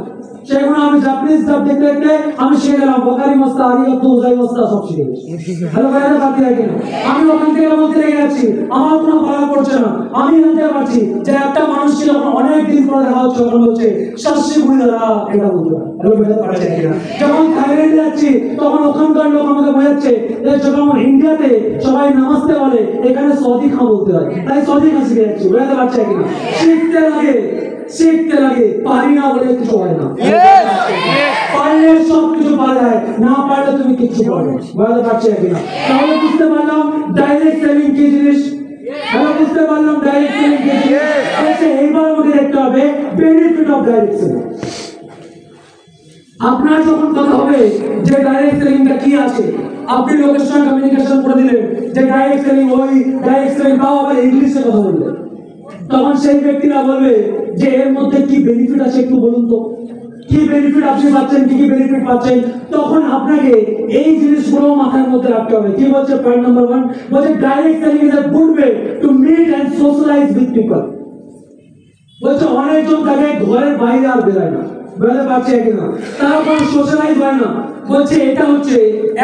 সেগুলো আমি জাপানিজ ডাব দেখতে দেখতে আমি শিখে গেলাম। বকারি মস্তা, আরিয়াতো উজাই মস্তা সব শিখে গেছি। হ্যালো ভাইরা, বাকি আছে কিনা? আমি ওখান থেকে বলতে লেগে যাচ্ছি, আমার কোনো ভালো করছে না। আমি জানতে পারছি যে একটা মানুষকে যখন অনেক দিন পরে দেখা হচ্ছে তখন বলছে শাস্ত্রী ভুইদারা, এটা বলতে পারে। হ্যালো ভাইরা, পারছে কিনা? যখন থাইল্যান্ডে যাচ্ছি তখন ওখানকার লোক আমাকে বোঝাচ্ছে যে যখন ইন্ডিয়াতে সবাই নামাজতে বলে এখানে সৌদি খাঁ বলতে হয়, তাই সৌদি খাঁ শিখে যাচ্ছি। বুঝতে পারছে কিনা? শিখতে লাগে, পারি না বলে কিছু হয় না। পারলে সব কিছু পারা যায়, না পারলে তুমি কিছু পারবে। বুঝতে পারছে কিনা? তাহলে বুঝতে পারলাম ডাইরেক্ট সেলিং কি জিনিস। বুঝতে পারলাম ডাইরেক্ট সেলিং কি জিনিস। এইবার আমাকে দেখতে হবে বেনিফিট অফ ডাইরেক্ট সেলিং। আপনার যখন কথা হবে যে ডাইরেক্ট সেলিংটা কি আছে, আপনি লোকের সঙ্গে কমিউনিকেশন করে দিলেন যে ডাইরেক্ট সেলিং, ওই ডাইরেক্ট সেলিং তাও আবার ইংলিশে কথা বললেন, তখন সেই ব্যক্তিরা বলবে যে এর মধ্যে কি বেনিফিট আছে একটু বলুন তো, কি বেনিফিট আপনি পাচ্ছেন, কি কি বেনিফিট পাচ্ছেন। তখন আপনাকে এই জিনিসগুলো মাথার মধ্যে রাখতে হবে। কি বলছে পয়েন্ট নাম্বার 1? বলছে direct selling is a good way to meet and socialise with people. বলছে অনেকজন থাকে ঘরের বাইরে আর বেরোয় না, বুঝতে পারছে কিনা? তারা কোনো সোশ্যালাইজ হয় না। বলছে এটা হচ্ছে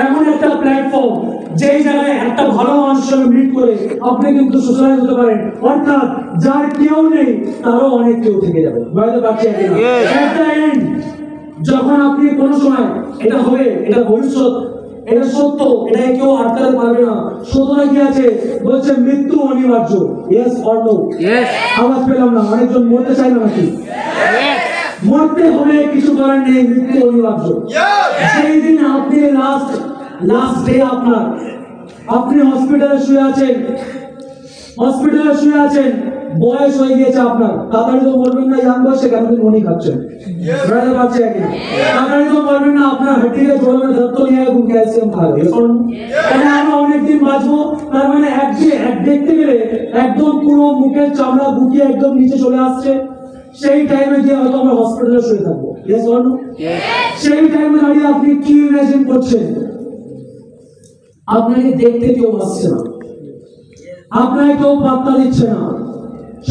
এমন একটা প্ল্যাটফর্ম যেই জায়গায় একটা ভালো মানুষের সঙ্গে মিট করে আপনি কিন্তু সোশ্যালাইজ হতে পারেন, অর্থাৎ যার কেউ নেই তারও অনেক কেউ থেকে যাবে। বুঝতে পারছেন কিনা? এট দ্য এন্ড যখন আপনি কোনো সময় এটা হবে, এটা ভবিষ্যৎ, এটা সত্য, এটা কেউ আটকাতে পারবে না। সত্যটা কি আছে? বলছে মৃত্যু অনিবার্য। Yes or no? আওয়াজ পেলাম না। অনেকজন মরতে চায় না নাকি? মরতে হবে, কিছু করার নেই, মৃত্যু অনিবার্য। সেই দিন আপনি লাস্ট লাস্ট ডে আপনার, আপনি হসপিটালে শুয়ে আছেন, বয়স হয়ে গিয়েছে আপনার, তাড়াতাড়ি তো বলবেন না ইয়াং বয়সে কেন আপনি মনি খাচ্ছেন, বুঝতে পারছে একই তাড়াতাড়ি তো বলবেন না আপনার হাড্ডিতে জোড়া ধরতো নিয়ে এবং ক্যালসিয়াম খাবে, তাহলে আমরা অনেকদিন বাঁচবো। তার মানে দেখতে গেলে একদম পুরো মুখের চামড়া গুটিয়ে একদম নিচে চলে আসছে, সেই টাইমে গিয়ে হয়তো আমরা হসপিটালে শুয়ে থাকবো। সেই টাইমে দাঁড়িয়ে আপনি কি ইমাজিন করছেন? আপনাকে দেখতে কেউ আসছে না, আপনাকে কেউ পাত্তা দিচ্ছে না।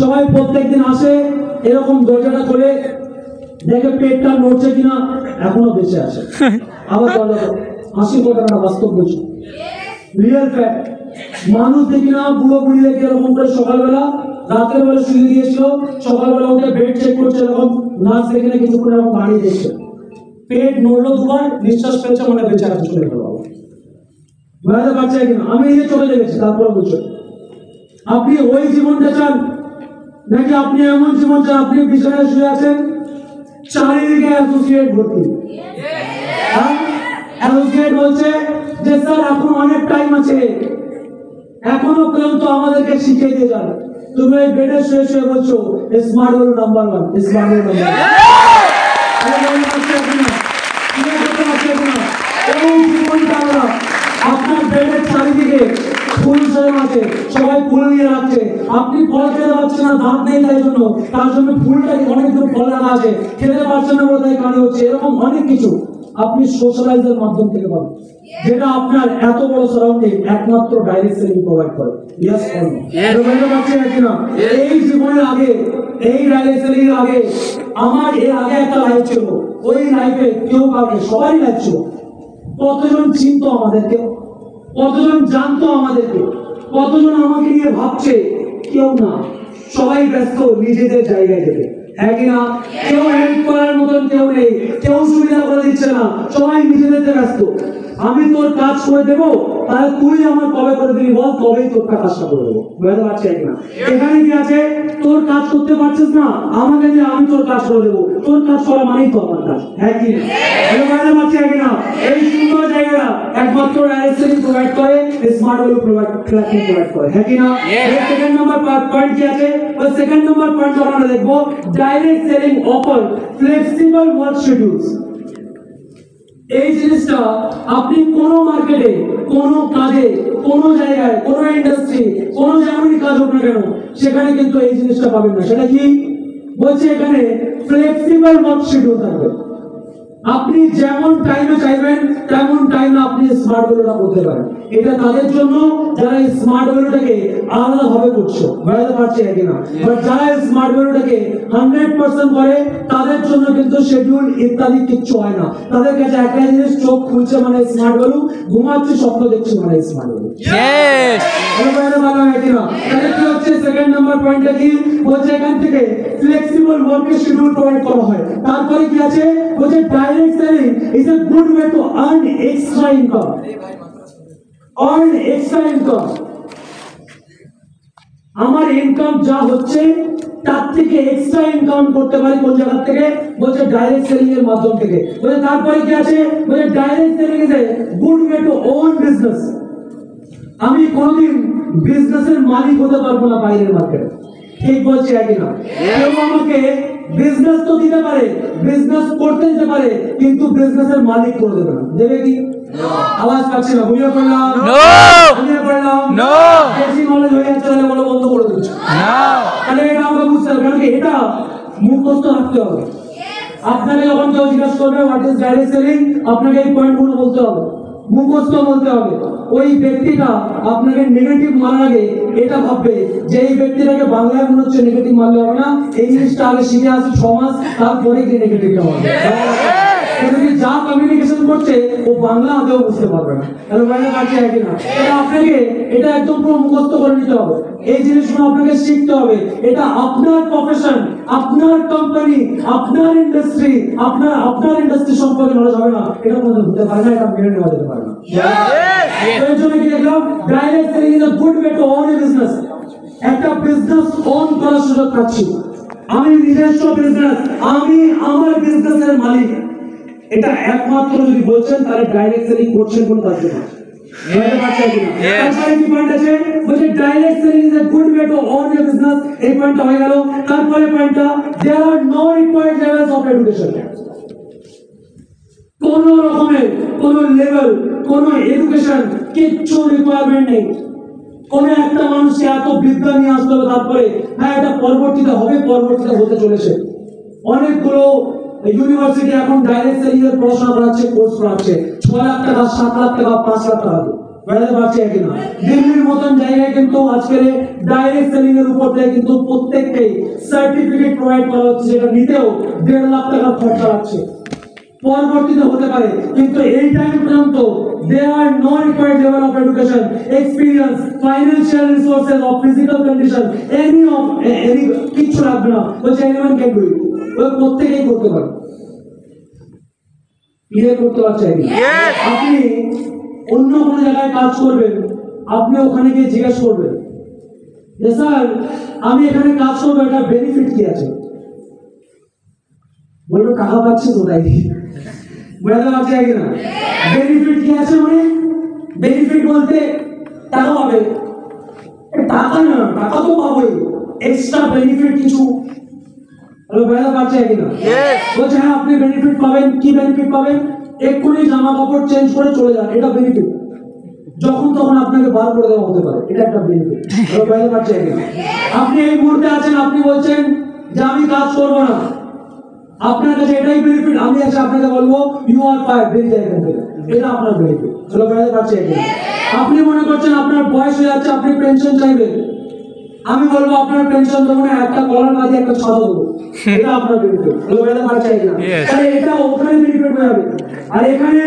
সবাই প্রত্যেকদিন আসে, এরকম দরজাটা খুলে দেখে পেটটা নড়ছে কিনা, এখনো বেঁচে আছে, আবার দরজা হাসি কথাটা বাস্তব বলছি, রিয়েল ফ্যাক্ট। মানুষ দেখি না বুড়ো বুড়ি দেখে এরকম করে সকালবেলা রাতের বেলা শুয়ে দিয়েছিল, সকালবেলা উঠে বেড চেক করছে, এরকম নার্স দেখে না কিছুক্ষণ এরকম দাঁড়িয়ে দেখছে, পেট নড়লো দুবার, নিঃশ্বাস ফেলছে, মানে বেঁচে আছে, চলে গেল। বুঝতে পারছে কিনা? আমি নিজে চলে দেখেছি, তারপরে বলছো আপনি ওই জীবনটা চান নাকি আপনি এমন জীবন চান আপনি বিছানায় শুয়ে আছেন, চারিদিকে অ্যাসোসিয়েট ভর্তি, অ্যাসোসিয়েট বলছে যে স্যার এখন অনেক টাইম আছে, এখনো পর্যন্ত আমাদেরকে শিখিয়ে দিয়ে যান। তুমি এই বেডে শুয়ে শুয়ে বলছো স্মার্ট হলো নাম্বার 1, স্মার্ট হলো নাম্বার 1। আপনার বেডের চারিদিকে ফুল সাজানো আছে, সবাই ফুল নিয়ে রাখছে, আপনি ফল খেতে পারছেন না, দাঁত নেই তাই জন্য, তার জন্য ফুলটাকে অনেকগুলো ফল রাখা আছে, খেতে পারছেন না বলে তাই কানে হচ্ছে, এরকম অনেক কিছু আপনি সোশ্যালাইজের মাধ্যম থেকে পাবেন, যেটা আপনার এত বড় সারাউন্ডিং একমাত্র ডাইরেক্ট সেলিং প্রোভাইড করে। Yes or no? এই জীবনের আগে, এই ডাইরেক্ট সেলিং এর আগে আমার এর আগে একটা লাইফ ছিল, ওই লাইফে কেউ কাউকে, সবারই লাইফ ছিল। কতজন চিনতো আমাদেরকে, কতজন জানতো আমাদেরকে, কতজন আমাকে নিয়ে ভাবছে? কেউ না, সবাই ব্যস্ত নিজেদের জায়গায় থেকে, একই না? কেউ হেল্প করার মতন কেউ নেই, কেউ সুবিধা করে দিচ্ছে না, সবাই নিজেদের ব্যস্ত। আমি তোর কাজ করে দেবো, তাহলে তুই আমার কবে করে দিবি বল, তবেই তোর কাজটা করে দেবো। বুঝতে পারছি না? এখানে কি আছে, তোর কাজ করতে পারছিস না, আমাকে দিয়ে আমি তোর কাজ করে দেবো, তোর কাজ করা মানেই তো আমার কাজ, একই না? বুঝতে পারছি না? এই সুন্দর জায়গাটা একমাত্র ডাইরেক্ট প্রোভাইড করে, স্মার্ট ওয়েল প্রোভাইড করে, একই না? সেকেন্ড নাম্বার পয়েন্ট কি আছে, ওই সেকেন্ড নাম্বার পয়েন্ট আমরা দেখবো, direct selling offer flexible work schedules. এই জিনিসটা আপনি কোন মার্কেটে, কোন কাজে, কোন জায়গায়, কোন ইন্ডাস্ট্রি, কোন যেমনই কাজ হোক না কেন, সেখানে কিন্তু এই জিনিসটা পাবেন না। সেটা কি বলছে এখানে? ফ্লেক্সিবল ওয়ার্ক শিডিউল থাকবে। আপনি যেমন টাইমে চাইবেন তেমন টাইমে আপনি স্মার্ট ওয়েলটা করতে পারেন। এটা তাদের জন্য যারা স্মার্ট ওয়েলটাকে আলাদা ভাবে করছে, বুঝতে পারছে কিনা? বাট যারা স্মার্ট ওয়েলটাকে 100% করে তাদের জন্য কিন্তু শিডিউল ইত্যাদি কিচ্ছু হয় না। তাদের কাছে একটা জিনিস, চোখ খুলছে মানে স্মার্ট ওয়েল, ঘুমাচ্ছে স্বপ্ন দেখছে মানে স্মার্ট ওয়েল। ইয়েস, ভালো হয় কিনা? তাহলে কি হচ্ছে সেকেন্ড নাম্বার পয়েন্টটা কি বলছে? এখান থেকে ফ্লেক্সিবল ওয়ার্ক শিডিউল প্রোভাইড করা হয়। তারপরে কি আছে বলছে? Direct selling is a good way to earn extra income. Earn extra income, আমার ইনকাম যা হচ্ছে তার থেকে এক্সট্রা ইনকাম করতে পারি কোন জায়গা থেকে? বলছে ডাইরেক্ট সেলিং এর মাধ্যম থেকে। বলছে তারপরে কি আছে? বলছে direct selling is a good way to own business. আমি কোনদিন বিজনেসের মালিক হতে পারবো না বাইরের মার্কেটে, ঠিক বলছে একই না? কেউ আমাকে বিজনেস তো দিতে পারে, বিজনেস করতে দিতে পারে, কিন্তু বিজনেসের মালিক করে দেবে না। দেবে কি? আওয়াজ পাচ্ছি না, বুঝিয়ে পড়লাম? বুঝিয়ে পড়লাম? বেশি নলেজ হয়ে যাচ্ছে, তাহলে বলো বন্ধ করে দিচ্ছি। তাহলে এটা আমাকে বুঝতে হবে, কারণ এটা মুখস্থ রাখতে হবে। আপনাকে যখন কেউ জিজ্ঞাসা করবে হোয়াট ইজ ডাইরেক্ট সেলিং, আপনাকে এই পয়েন্টগুলো বলতে হবে, মুখস্থ বলতে হবে। ওই ব্যক্তিটা আপনাকে নেগেটিভ মারার আগে এটা ভাববে যে এই ব্যক্তিটাকে বাংলায় মনে হচ্ছে নেগেটিভ মারলে হবে না, ইংলিশটা আগে শিখে আসি 6 মাস, তারপরে গিয়ে নেগেটিভটা মারবে। যা কমিউনিকেশন করছে ও বাংলা আদেও বুঝতে পারবে না। তাহলে বাইরে কাছে একই না? এটা আপনাকে এটা একদম পুরো মুখস্থ করে নিতে হবে। এই জিনিসগুলো আপনাকে শিখতে হবে। এটা আপনার প্রফেশন, আপনার কোম্পানি, আপনার ইন্ডাস্ট্রি, আপনার ইন্ডাস্ট্রি সম্পর্কে নলেজ হবে না, এটা কোনো হতে পারে না, এটা মেনে নেওয়া যেতে পারে না। এর জন্য কি দেখলাম? Direct selling is a good way to own a business. একটা বিজনেস ওন করার সুযোগ পাচ্ছি, আমি নিজস্ব বিজনেস, আমি আমার বিজনেসের মালিক। এটা একমাত্র যদি বলছেন তাহলে ডাইরেক্ট সেলিং করছেন কোন কাজ না। তারপরে কি পয়েন্ট আছে বলছে direct selling is a good way to own your business. এই পয়েন্টটা হয়ে গেল। তারপরে পয়েন্টটা there are no required levels of education. কোন রকমের কোন লেভেল কোন এডুকেশন কিচ্ছু রিকোয়ারমেন্ট নেই। কোন একটা মানুষকে এত বিদ্যা নিয়ে আসতে হবে তারপরে হ্যাঁ এটা পরবর্তীতে হবে, পরবর্তীতে হতে চলেছে। অনেকগুলো ইউনিভার্সিটি এখন ডাইরেক্ট সেলিং এর পড়াশোনা করাচ্ছে, কোর্স করাচ্ছে 6 লাখ টাকা 7 লাখ টাকা 5 লাখ টাকা বেড়াতে পারছে কিনা। দিল্লির মতন জায়গায় কিন্তু আজকের ডাইরেক্ট সেলিং এর উপর দিয়ে কিন্তু প্রত্যেককেই সার্টিফিকেট প্রোভাইড করা হচ্ছে, যেটা নিতেও 1.5 লাখ টাকা খরচা লাগছে। পরবর্তীতে হতে পারে কিন্তু এই টাইম পর্যন্ত there are no required level of education, experience, financial resources or physical condition any কিছু লাগবে না। বলছে anyone can do it, ওই প্রত্যেকেই করতে পারে। ক্লিয়ার করতে পারছেন? আপনি অন্য কোনো জায়গায় কাজ করবেন, আপনি ওখানে গিয়ে জিজ্ঞেস করবেন যে স্যার আমি এখানে কাজ করবো, এটা বেনিফিট কি আছে? বলবো টাকা পাচ্ছি তো তাই। বুঝতে পারছি কিনা? বেনিফিট কি আছে মানে বেনিফিট বলতে টাকা পাবে, টাকা না, টাকা তো পাবোই, এক্সট্রা বেনিফিট কিছু। বুঝতে পারছি কিনা? বলছে হ্যাঁ আপনি বেনিফিট পাবেন। কি বেনিফিট পাবেন? এক্ষুনি জামা কাপড় চেঞ্জ করে চলে যান, এটা বেনিফিট। যখন তখন আপনাকে বার করে দেওয়া হতে পারে, এটা একটা বেনিফিট। বুঝতে পারছি কিনা? আপনি এই মুহূর্তে আছেন, আপনি বলছেন যে আমি কাজ করবো না, আপনার কাছে এটাই বেনিফিট। আমি এসে আপনাকে বলবো ইউ আর ফায়ার, বেরিয়ে যায় এখান থেকে, এটা আপনার বেনিফিট। চলো বুঝতে পারছি কিনা? আপনি মনে করছেন আপনার বয়স হয়ে যাচ্ছে, আপনি পেনশন চাইবেন, আমি বলবো আপনার পেনশন দেবো না, একটা কলার কাজে একটা ছাড়া দেবো, এটা আপনার বেনিফিট। বুঝতে পারছি কিনা? তাহলে এটা ওখানে বেনিফিট হয়ে যাবে। আর এখানে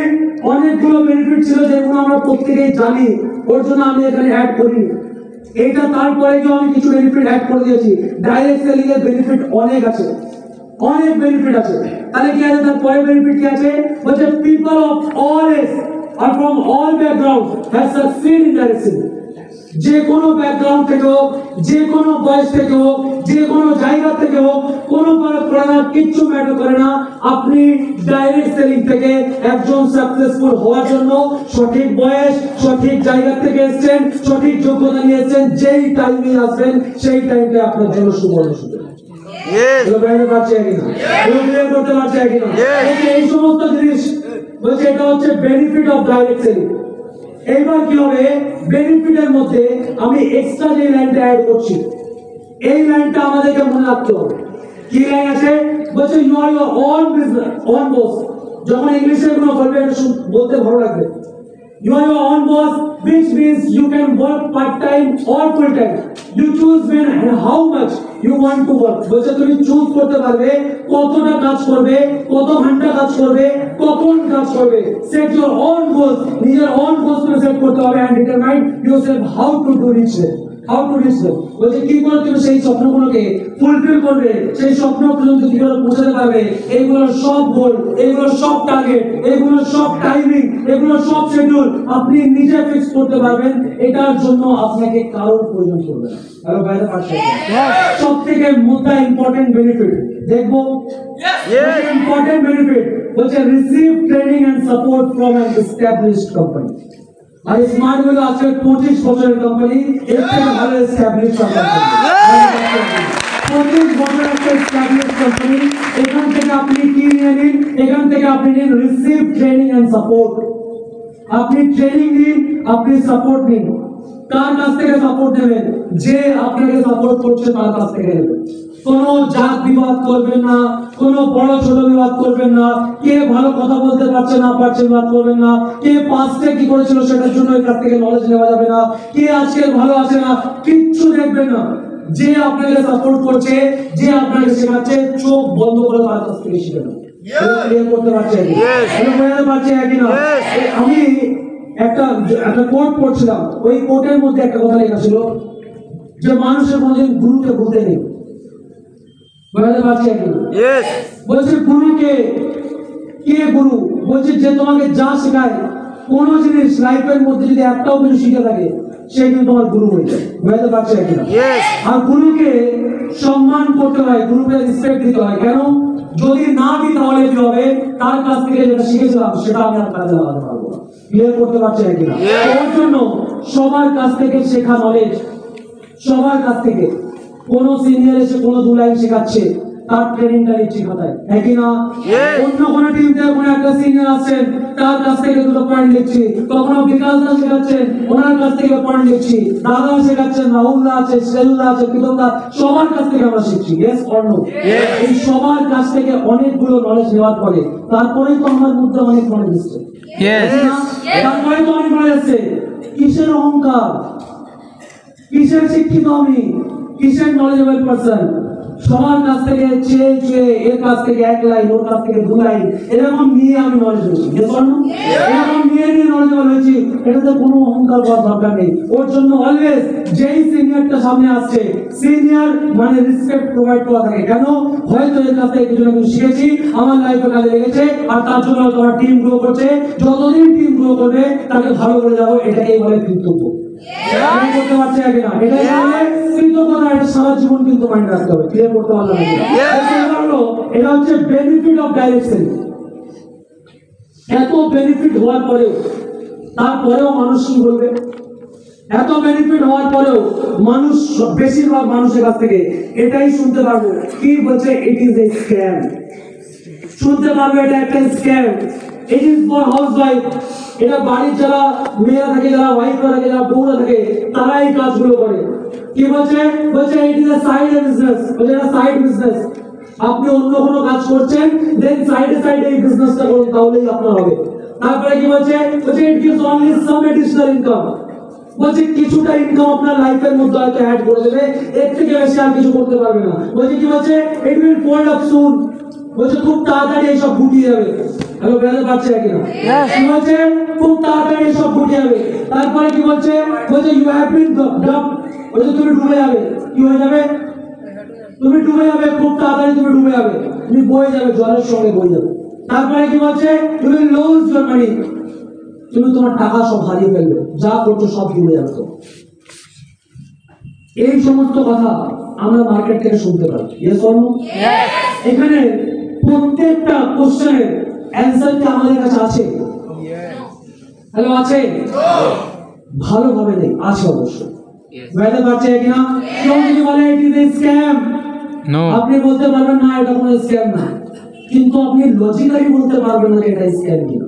অনেকগুলো বেনিফিট ছিল যেগুলো আমরা প্রত্যেকেই জানি, ওর জন্য আমি এখানে অ্যাড করিনি। এটা তারপরে যে আমি কিছু বেনিফিট অ্যাড করে দিয়েছি। ডাইরেক্ট সেলিং এর বেনিফিট অনেক আছে, অনেক বেনিফিট আছে। তাহলে কি আছে? তার পরে বেনিফিট কি আছে? বলছে people of all age are from all background have succeed in direct selling. যে কোনো ব্যাকগ্রাউন্ড থেকে হোক, যে কোনো বয়স থেকে হোক, যে কোনো জায়গা থেকে হোক, কোনো ফারাক পড়ে না, কিচ্ছু ম্যাটার করে না। আপনি ডাইরেক্ট সেলিং থেকে একজন সাকসেসফুল হওয়ার জন্য সঠিক বয়স, সঠিক জায়গা থেকে এসেছেন, সঠিক যোগ্যতা নিয়ে এসেছেন, যেই টাইমে আসবেন সেই টাইমটা আপনার জন্য সুবর্ণ সুযোগ। এই সমস্ত জিনিস বলছে এটা হচ্ছে বেনিফিট অফ ডাইরেক্ট সেলিং। এইবার কি হবে? বেনিফিটের মধ্যে আমি এক্সট্রা যে লাইনটা অ্যাড করছি, এই লাইনটা আমাদেরকে মনে রাখতে হবে। কি লাইন আছে? বলছে you are your own business, own boss. যখন ইংলিশে কোনো বলবে এটা বলতে ভালো লাগবে। You are your own boss, which means you can work part-time or full-time. You choose when and how much you want to work. বলছে তুমি চুজ করতে পারবে কতটা কাজ করবে, কত ঘন্টা কাজ করবে, কখন কাজ করবে। Set your own goals, নিজের own goals তুমি সেট করতে হবে and determine yourself how to do reach them. How to reach them. বলছে কি করে তুমি সেই স্বপ্নগুলোকে ফুলফিল করবে, সেই স্বপ্ন পর্যন্ত কি করে পৌঁছাতে পারবে। এইগুলো সব গোল, এগুলো সব টার্গেট, এগুলো সব টাইমিং, এগুলো সব শিডিউল আপনি নিজে ফিক্স করতে পারবেন। এটার জন্য আপনাকে কারোর প্রয়োজন পড়বে না। হ্যালো বাইরে পাশে সবথেকে মোটা ইম্পর্টেন্ট বেনিফিট দেখবো। ইম্পর্টেন্ট বেনিফিট বলছে receive training and support from an established company. আর স্মার্ট হলো আজকে 25 বছরের কোম্পানি, এর থেকে ভালো এস্টাবলিশড কোম্পানি। 25 বছরের একটা এস্টাবলিশড কোম্পানি। এখান থেকে আপনি কি নিয়ে নিন? এখান থেকে আপনি নিন রিসিভ ট্রেনিং এন্ড সাপোর্ট। আপনি ট্রেনিং নিন, আপনি সাপোর্ট নিন। কার কাছ থেকে সাপোর্ট নেবেন? যে আপনাকে সাপোর্ট করছে তার কাছ থেকে নেবেন। কোনো জাত বিবাদ করবেন না, কোনো বড় ছোট বিবাদ করবেন না, কে ভালো কথা বলতে পারছে না পারছে বিবাদ করবেন না, কে পাস্টে কি করেছিল সেটার জন্য এর কাছ থেকে নলেজ নেওয়া যাবে না, কে আজকে ভালো আছে না কিচ্ছু দেখবেন না। যে আপনাকে সাপোর্ট করছে, যে আপনাকে শেখাচ্ছে, চোখ বন্ধ করে তার কাছ থেকে শিখে নেন। ক্লিয়ার করতে পারছেন? বুঝতে পারছেন কিনা? আমি একটা কোট পড়ছিলাম, ওই কোটের মধ্যে একটা কথা লেখা ছিল যে মানুষের কোনদিন গুরুকে ভুলতে নেই। বুঝতে পারছেন কিনা? বলছে গুরুকে, কে গুরু? বলছে যে তোমাকে যা শেখায়, কোন জিনিস লাইফের মধ্যে যদি একটাও কিছু শিখে থাকে সে কিন্তু তোমার গুরু হয়ে যায়। বুঝতে পারছেন কিনা? আর গুরুকে সম্মান করতে হয়, গুরুকে রেসপেক্ট দিতে হয়। কেন? যদি না দিই তাহলে কি হবে, তার কাছ থেকে যেটা শিখেছিলাম সেটা আমি আর কাজে লাগাতে পারবো না। ক্লিয়ার করতে পারছি নাকি না? ওর জন্য সবার কাছ থেকে শেখা নলেজ, সবার কাছ থেকে। কোন সিনিয়র এসে কোন দু লাইন শেখাচ্ছে, তার ট্রেনিংটা নিচ্ছি খাতায়, হ্যাঁ কি না? অন্য কোন টিম থেকে কোন একটা সিনিয়র আছেন, তার কাছ থেকে দুটো পয়েন্ট লিখছি। কখনো বিকাশ দা শেখাচ্ছেন, ওনার কাছ থেকে পয়েন্ট লিখছি। দাদা শেখাচ্ছেন, রাহুল দা আছে, সেলুদা আছে, প্রীতম দা, সবার কাছ থেকে আমরা শিখছি। Yes or no? এই সবার কাছ থেকে অনেকগুলো নলেজ নেওয়ার পরে তারপরেই তো আমার মধ্যে অনেক নলেজ এসছে। তারপরে তো অনেক নলেজ এসছে। কিসের অহংকার, কিসের শিক্ষিত আমি, কিসের নলেজেবল পারসন? সবার কাছ থেকে চেয়ে চেয়ে, এর কাছ থেকে এক লাইন, ওর কাছ থেকে দু লাইন, এরকম নিয়ে আমি নলেজ হয়েছি। এরকম নিয়ে নলেজেবল হয়েছি। এটাতে কোনো অহংকার করার দরকার নেই। ওর জন্য অলওয়েজ যেই সিনিয়রটা সামনে আসছে, সিনিয়র মানে রেসপেক্ট প্রোভাইড করা থাকে। কেন? হয়তো এর কাছ থেকে কিছু না কিছু শিখেছি, আমার লাইফে কাজে লেগেছে, আর তার জন্য তোমার টিম গ্রো করছে। যতদিন টিম গ্রো করবে তাকে ভালো করে যাবো, এটাকেই বলে কৃতজ্ঞ। করতে পারছে নাকি না? এটাই বলে কৃতজ্ঞতা। এটা সারা জীবন কিন্তু মাইন্ড রাখতে হবে। ক্লিয়ার করতে পারলাম নাকি? এটা হচ্ছে বেনিফিট অফ ডাইরেকশন। এত বেনিফিট হওয়ার পরেও, তারপরেও মানুষ কি বলবে? এত বেনিফিট হওয়ার পরেও মানুষ, বেশিরভাগ মানুষের কাছ থেকে এটাই শুনতে পারবো, কি বলছে? It is a scam. শুনতে পারবে এটা একটা scam. It is for housewife. এটা বাড়ির যারা মেয়েরা থাকে, যারা ওয়াইফরা থাকে, যারা বউরা থাকে, তারা এই কাজগুলো করে। কি বলছে? বলছে it is a side business. বলছে এটা সাইড বিজনেস। আপনি অন্য কোনো কাজ করছেন, দেন সাইডে সাইডে এই বিজনেসটা করুন, তাহলেই আপনার হবে। তারপরে কি বলছে? বলছে it gives only some additional income. বলছে কিছুটা ইনকাম আপনার লাইফের মধ্যে হয়তো অ্যাড করে দেবে, এর থেকে বেশি আর কিছু করতে পারবে না। বলছে কি বলছে? ইট উইল ফোল্ড আপ সুন। বলছে খুব তাড়াতাড়ি এইসব গুটিয়ে যাবে। হ্যালো, বেরোতে পারছে নাকি না? কি বলছে? খুব তাড়াতাড়ি এইসব গুটিয়ে যাবে। তারপরে কি বলছে? বলছে ইউ হ্যাভ বিন ডাম্প। বলছে তুমি ডুবে যাবে। কি হয়ে যাবে? তুমি ডুবে যাবে, খুব তাড়াতাড়ি তুমি ডুবে যাবে, তুমি বয়ে যাবে, জলের সঙ্গে বয়ে যাবে। তারপরে কি বলছে? তুমি লুজ ইওর মানি। তুমি তোমার টাকা সব হারিয়ে ফেলবে, যা করছো সব ডুবে যাবে। তো এই সমস্ত কথা আমরা মার্কেট থেকে শুনতে পাই। Yes or no? এখানে প্রত্যেকটা কোশ্চেনের অ্যানসার কি আমাদের কাছে আছে? হ্যালো, আছে? ভালোভাবে নেই, আছে অবশ্যই। বুঝতে পারছে কিনা? কেউ যদি বলে ইট ইজ এ স্ক্যাম, আপনি বলতে পারবেন না এটা কোনো স্ক্যাম না, কিন্তু আপনি লজিক্যালি বলতে পারবেন না এটা স্ক্যাম কিনা।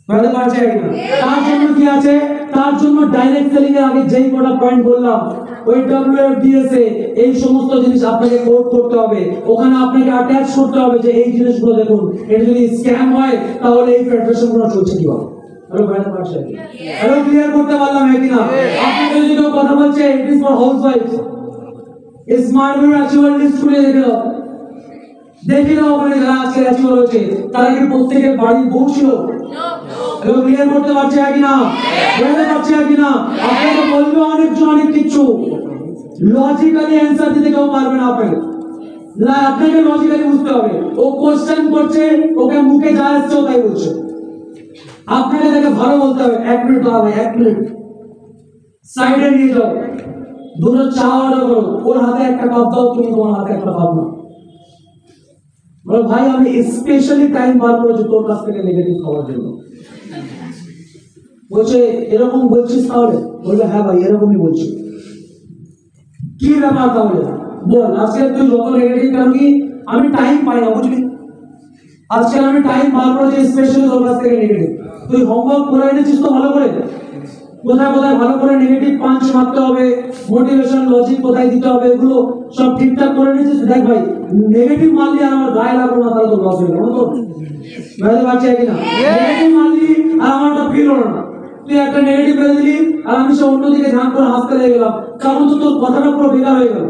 বুঝতে পারছে কিনা? তার জন্য কি আছে? তার জন্য ডাইরেক্ট সেলিং এর আগে যেই কটা পয়েন্ট বললাম, ওই WFDS এ এই সমস্ত জিনিস আপনাকে কোড করতে হবে। ওখানে আপনাকে অ্যাটাচ করতে হবে যে এই জিনিসগুলো দেখুন, এটা যদি স্ক্যাম হয় তাহলে এই ফেডারেশনগুলো চলছে কিভাবে। হ্যালো, বুঝতে পারছে? হ্যালো, ক্লিয়ার করতে পারলাম কিনা? আপনাকে যদি কেউ কথা বলছে it is for housewife, smart view actual list খুলে দেখে দাও। দেখে দাও ওখানে যারা আজকে অ্যাকচুয়াল হয়েছে, তারা কি প্রত্যেকের বাড়ির বউ ছিল? হ্যালো, ক্লিয়ার করতে পারছে কিনা? বুঝতে পারছে কিনা? আপনাকে বলবে অনেকজন অনেক কিছু, লজিক্যালি অ্যানসার দিতে কেউ পারবে না। আপনাকে লজিক্যালি বুঝতে হবে। ও কোশ্চেন করছে, ওকে মুখে যা আসছে ও তাই বলছে। আপনাকে তাকে ভালো বলতে হবে, 1 মিনিট দাঁড়াবে, 1 মিনিট সাইডে নিয়ে যাও, দুটো চা অর্ডার করো, ওর হাতে একটা কাপ দাও, তুমি তোমার হাতে একটা কাপ নাও। বলো ভাই আমি স্পেশালি টাইম বার করেছি তোর কাছ থেকে নেগেটিভ খাওয়ার জন্য। বলছে এরকম বলছিস তাহলে? বলবে হ্যাঁ ভাই এরকমই বলছি। কি ব্যাপার তাহলে বল, আজকে তুই যত নেগেটিভ করবি আমি টাইম পাই না, বুঝলি? আজকে আমি টাইম বার করেছি স্পেশালি তোর কাছ থেকে নেগেটিভ। তুই হোমওয়ার্ক করে এনেছিস তো ভালো করে? কোথায় কোথায় ভালো করে নেগেটিভ পাঞ্চ মারতে হবে, মোটিভেশন লজিক কোথায় দিতে হবে, এগুলো সব ঠিকঠাক করে নিয়েছিস? দেখ ভাই, নেগেটিভ মারলি আর আমার গায়ে লাগলো না, তাহলে তো লস হয়ে গেল। তো বুঝতে পারছি কিনা? নেগেটিভ মারলি আর আমারটা ফিল হলো না, তুই একটা নেগেটিভ মেরে দিলি আর আমি সে অন্যদিকে ধ্যান করে হাসতে লেগে গেলাম, তখন তো তোর কথাটা পুরো বেকার হয়ে গেল।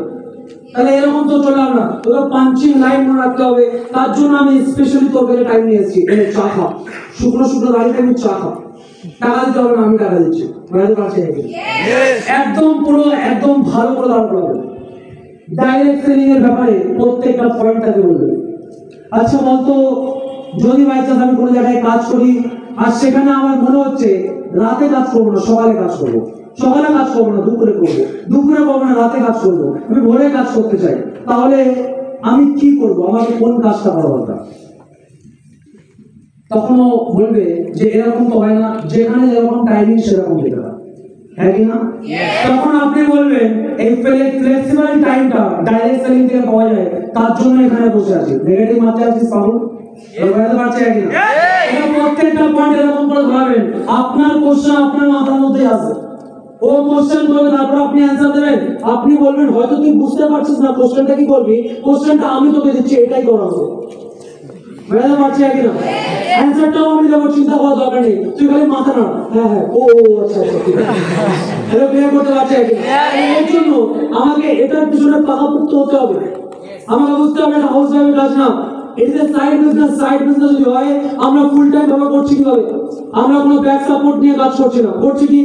তাহলে এরকম তো চললাম না, তোকে পাঞ্চিং লাইন মনে রাখতে হবে। তার জন্য আমি স্পেশালি তোর কাছে টাইম নিয়ে এসেছি। চা খা, শুকনো শুকনো দাঁড়িয়ে আমি চা খা, টাকা দিতে হবে না, আমি টাকা দিচ্ছি। বুঝতে পারছি? একদম পুরো একদম ভালো করে দাঁড় করাবে। ডাইরেক্ট সেলিং এর ব্যাপারে প্রত্যেকটা পয়েন্টটাকে বলবে। আচ্ছা বলতো, যদি বাই চান্স আমি কোনো জায়গায় কাজ করি আর সেখানে আমার মনে হচ্ছে রাতে কাজ করবো না, সকালে কাজ করবো, সকালে কাজ করবো না দুপুরে করবো, দুপুরে করবো না রাতে কাজ করবো, আমি ভোরে কাজ করতে চাই, তাহলে আমি কি করব, আমাকে কোন কাজটা করা দরকার। তখন ও বলবে যে এরকম তো হয় না, যেখানে যেরকম টাইমিং সেরকম দিতে হয়, হ্যাঁ কি না? তখন আপনি বলবেন এই ফ্লেক্সিবল টাইমটা ডাইরেক্ট সেলিং থেকে পাওয়া যায়, তার জন্য এখানে বসে আছি। নেগেটিভ মাত্রা আছিস পাবো বুঝতে পারছে কি না? এটা প্রত্যেকটা পয়েন্ট এরকম করে ধরাবেন, আপনার কোশ্চেন আপনার মাথার মধ্যে আসবে, ও কোশ্চেন করবে, তারপর আপনি অ্যানসার দেবেন। আপনি বলবেন হয়তো তুই বুঝতে পারছিস না কোশ্চেনটা কি করবি, কোশ্চেনটা আমি তোকে দিচ্ছি, এটাই করাবো, বুঝতে পারছি কি না? অ্যানসারটাও আমি দেবো, চিন্তা করার দরকার নেই, তুই খালি মাথা না হ্যাঁ হ্যাঁ ও আচ্ছা আচ্ছা ঠিক আছে, এটা ক্লিয়ার করতে পারছি কি না? এর জন্য আমাকে এটার পিছনে পাকাপোক্ত হতে হবে, আমাকে বুঝতে হবে এটা হাউস ওয়াইফের কাজ না, এটা সাইড বিজনেস। সাইড বিজনেস যদি হয় আমরা ফুল টাইম ভাবে করছি কিভাবে? আমরা কোনো ব্যাক সাপোর্ট নিয়ে কাজ করছি না, করছি কি?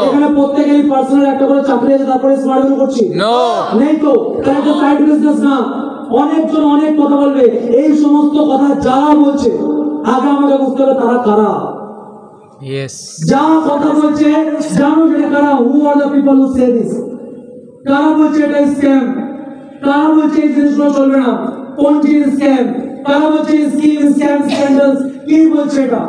এখানে প্রত্যেকেরই পার্সোনাল একটা করে চাকরি আছে, তারপরে স্মার্ট ওয়ার্ক করছি নেই তো, তাহলে তো সাইড বিজনেস না। অনেকজন অনেক কথা বলবে, এই সমস্ত কথা যারা বলছে আগে আমাকে বুঝতে হবে তারা কারা। যা কথা বলছে জানো সেটা কারা, who are the people who say this, কারা বলছে এটা স্ক্যাম, কারা বলছে এই জিনিসগুলো চলবে না, কোন জিনিস স্ক্যাম, কারা বলছে স্কিম স্ক্যাম স্ক্যান্ডালস, কি বলছে এটা,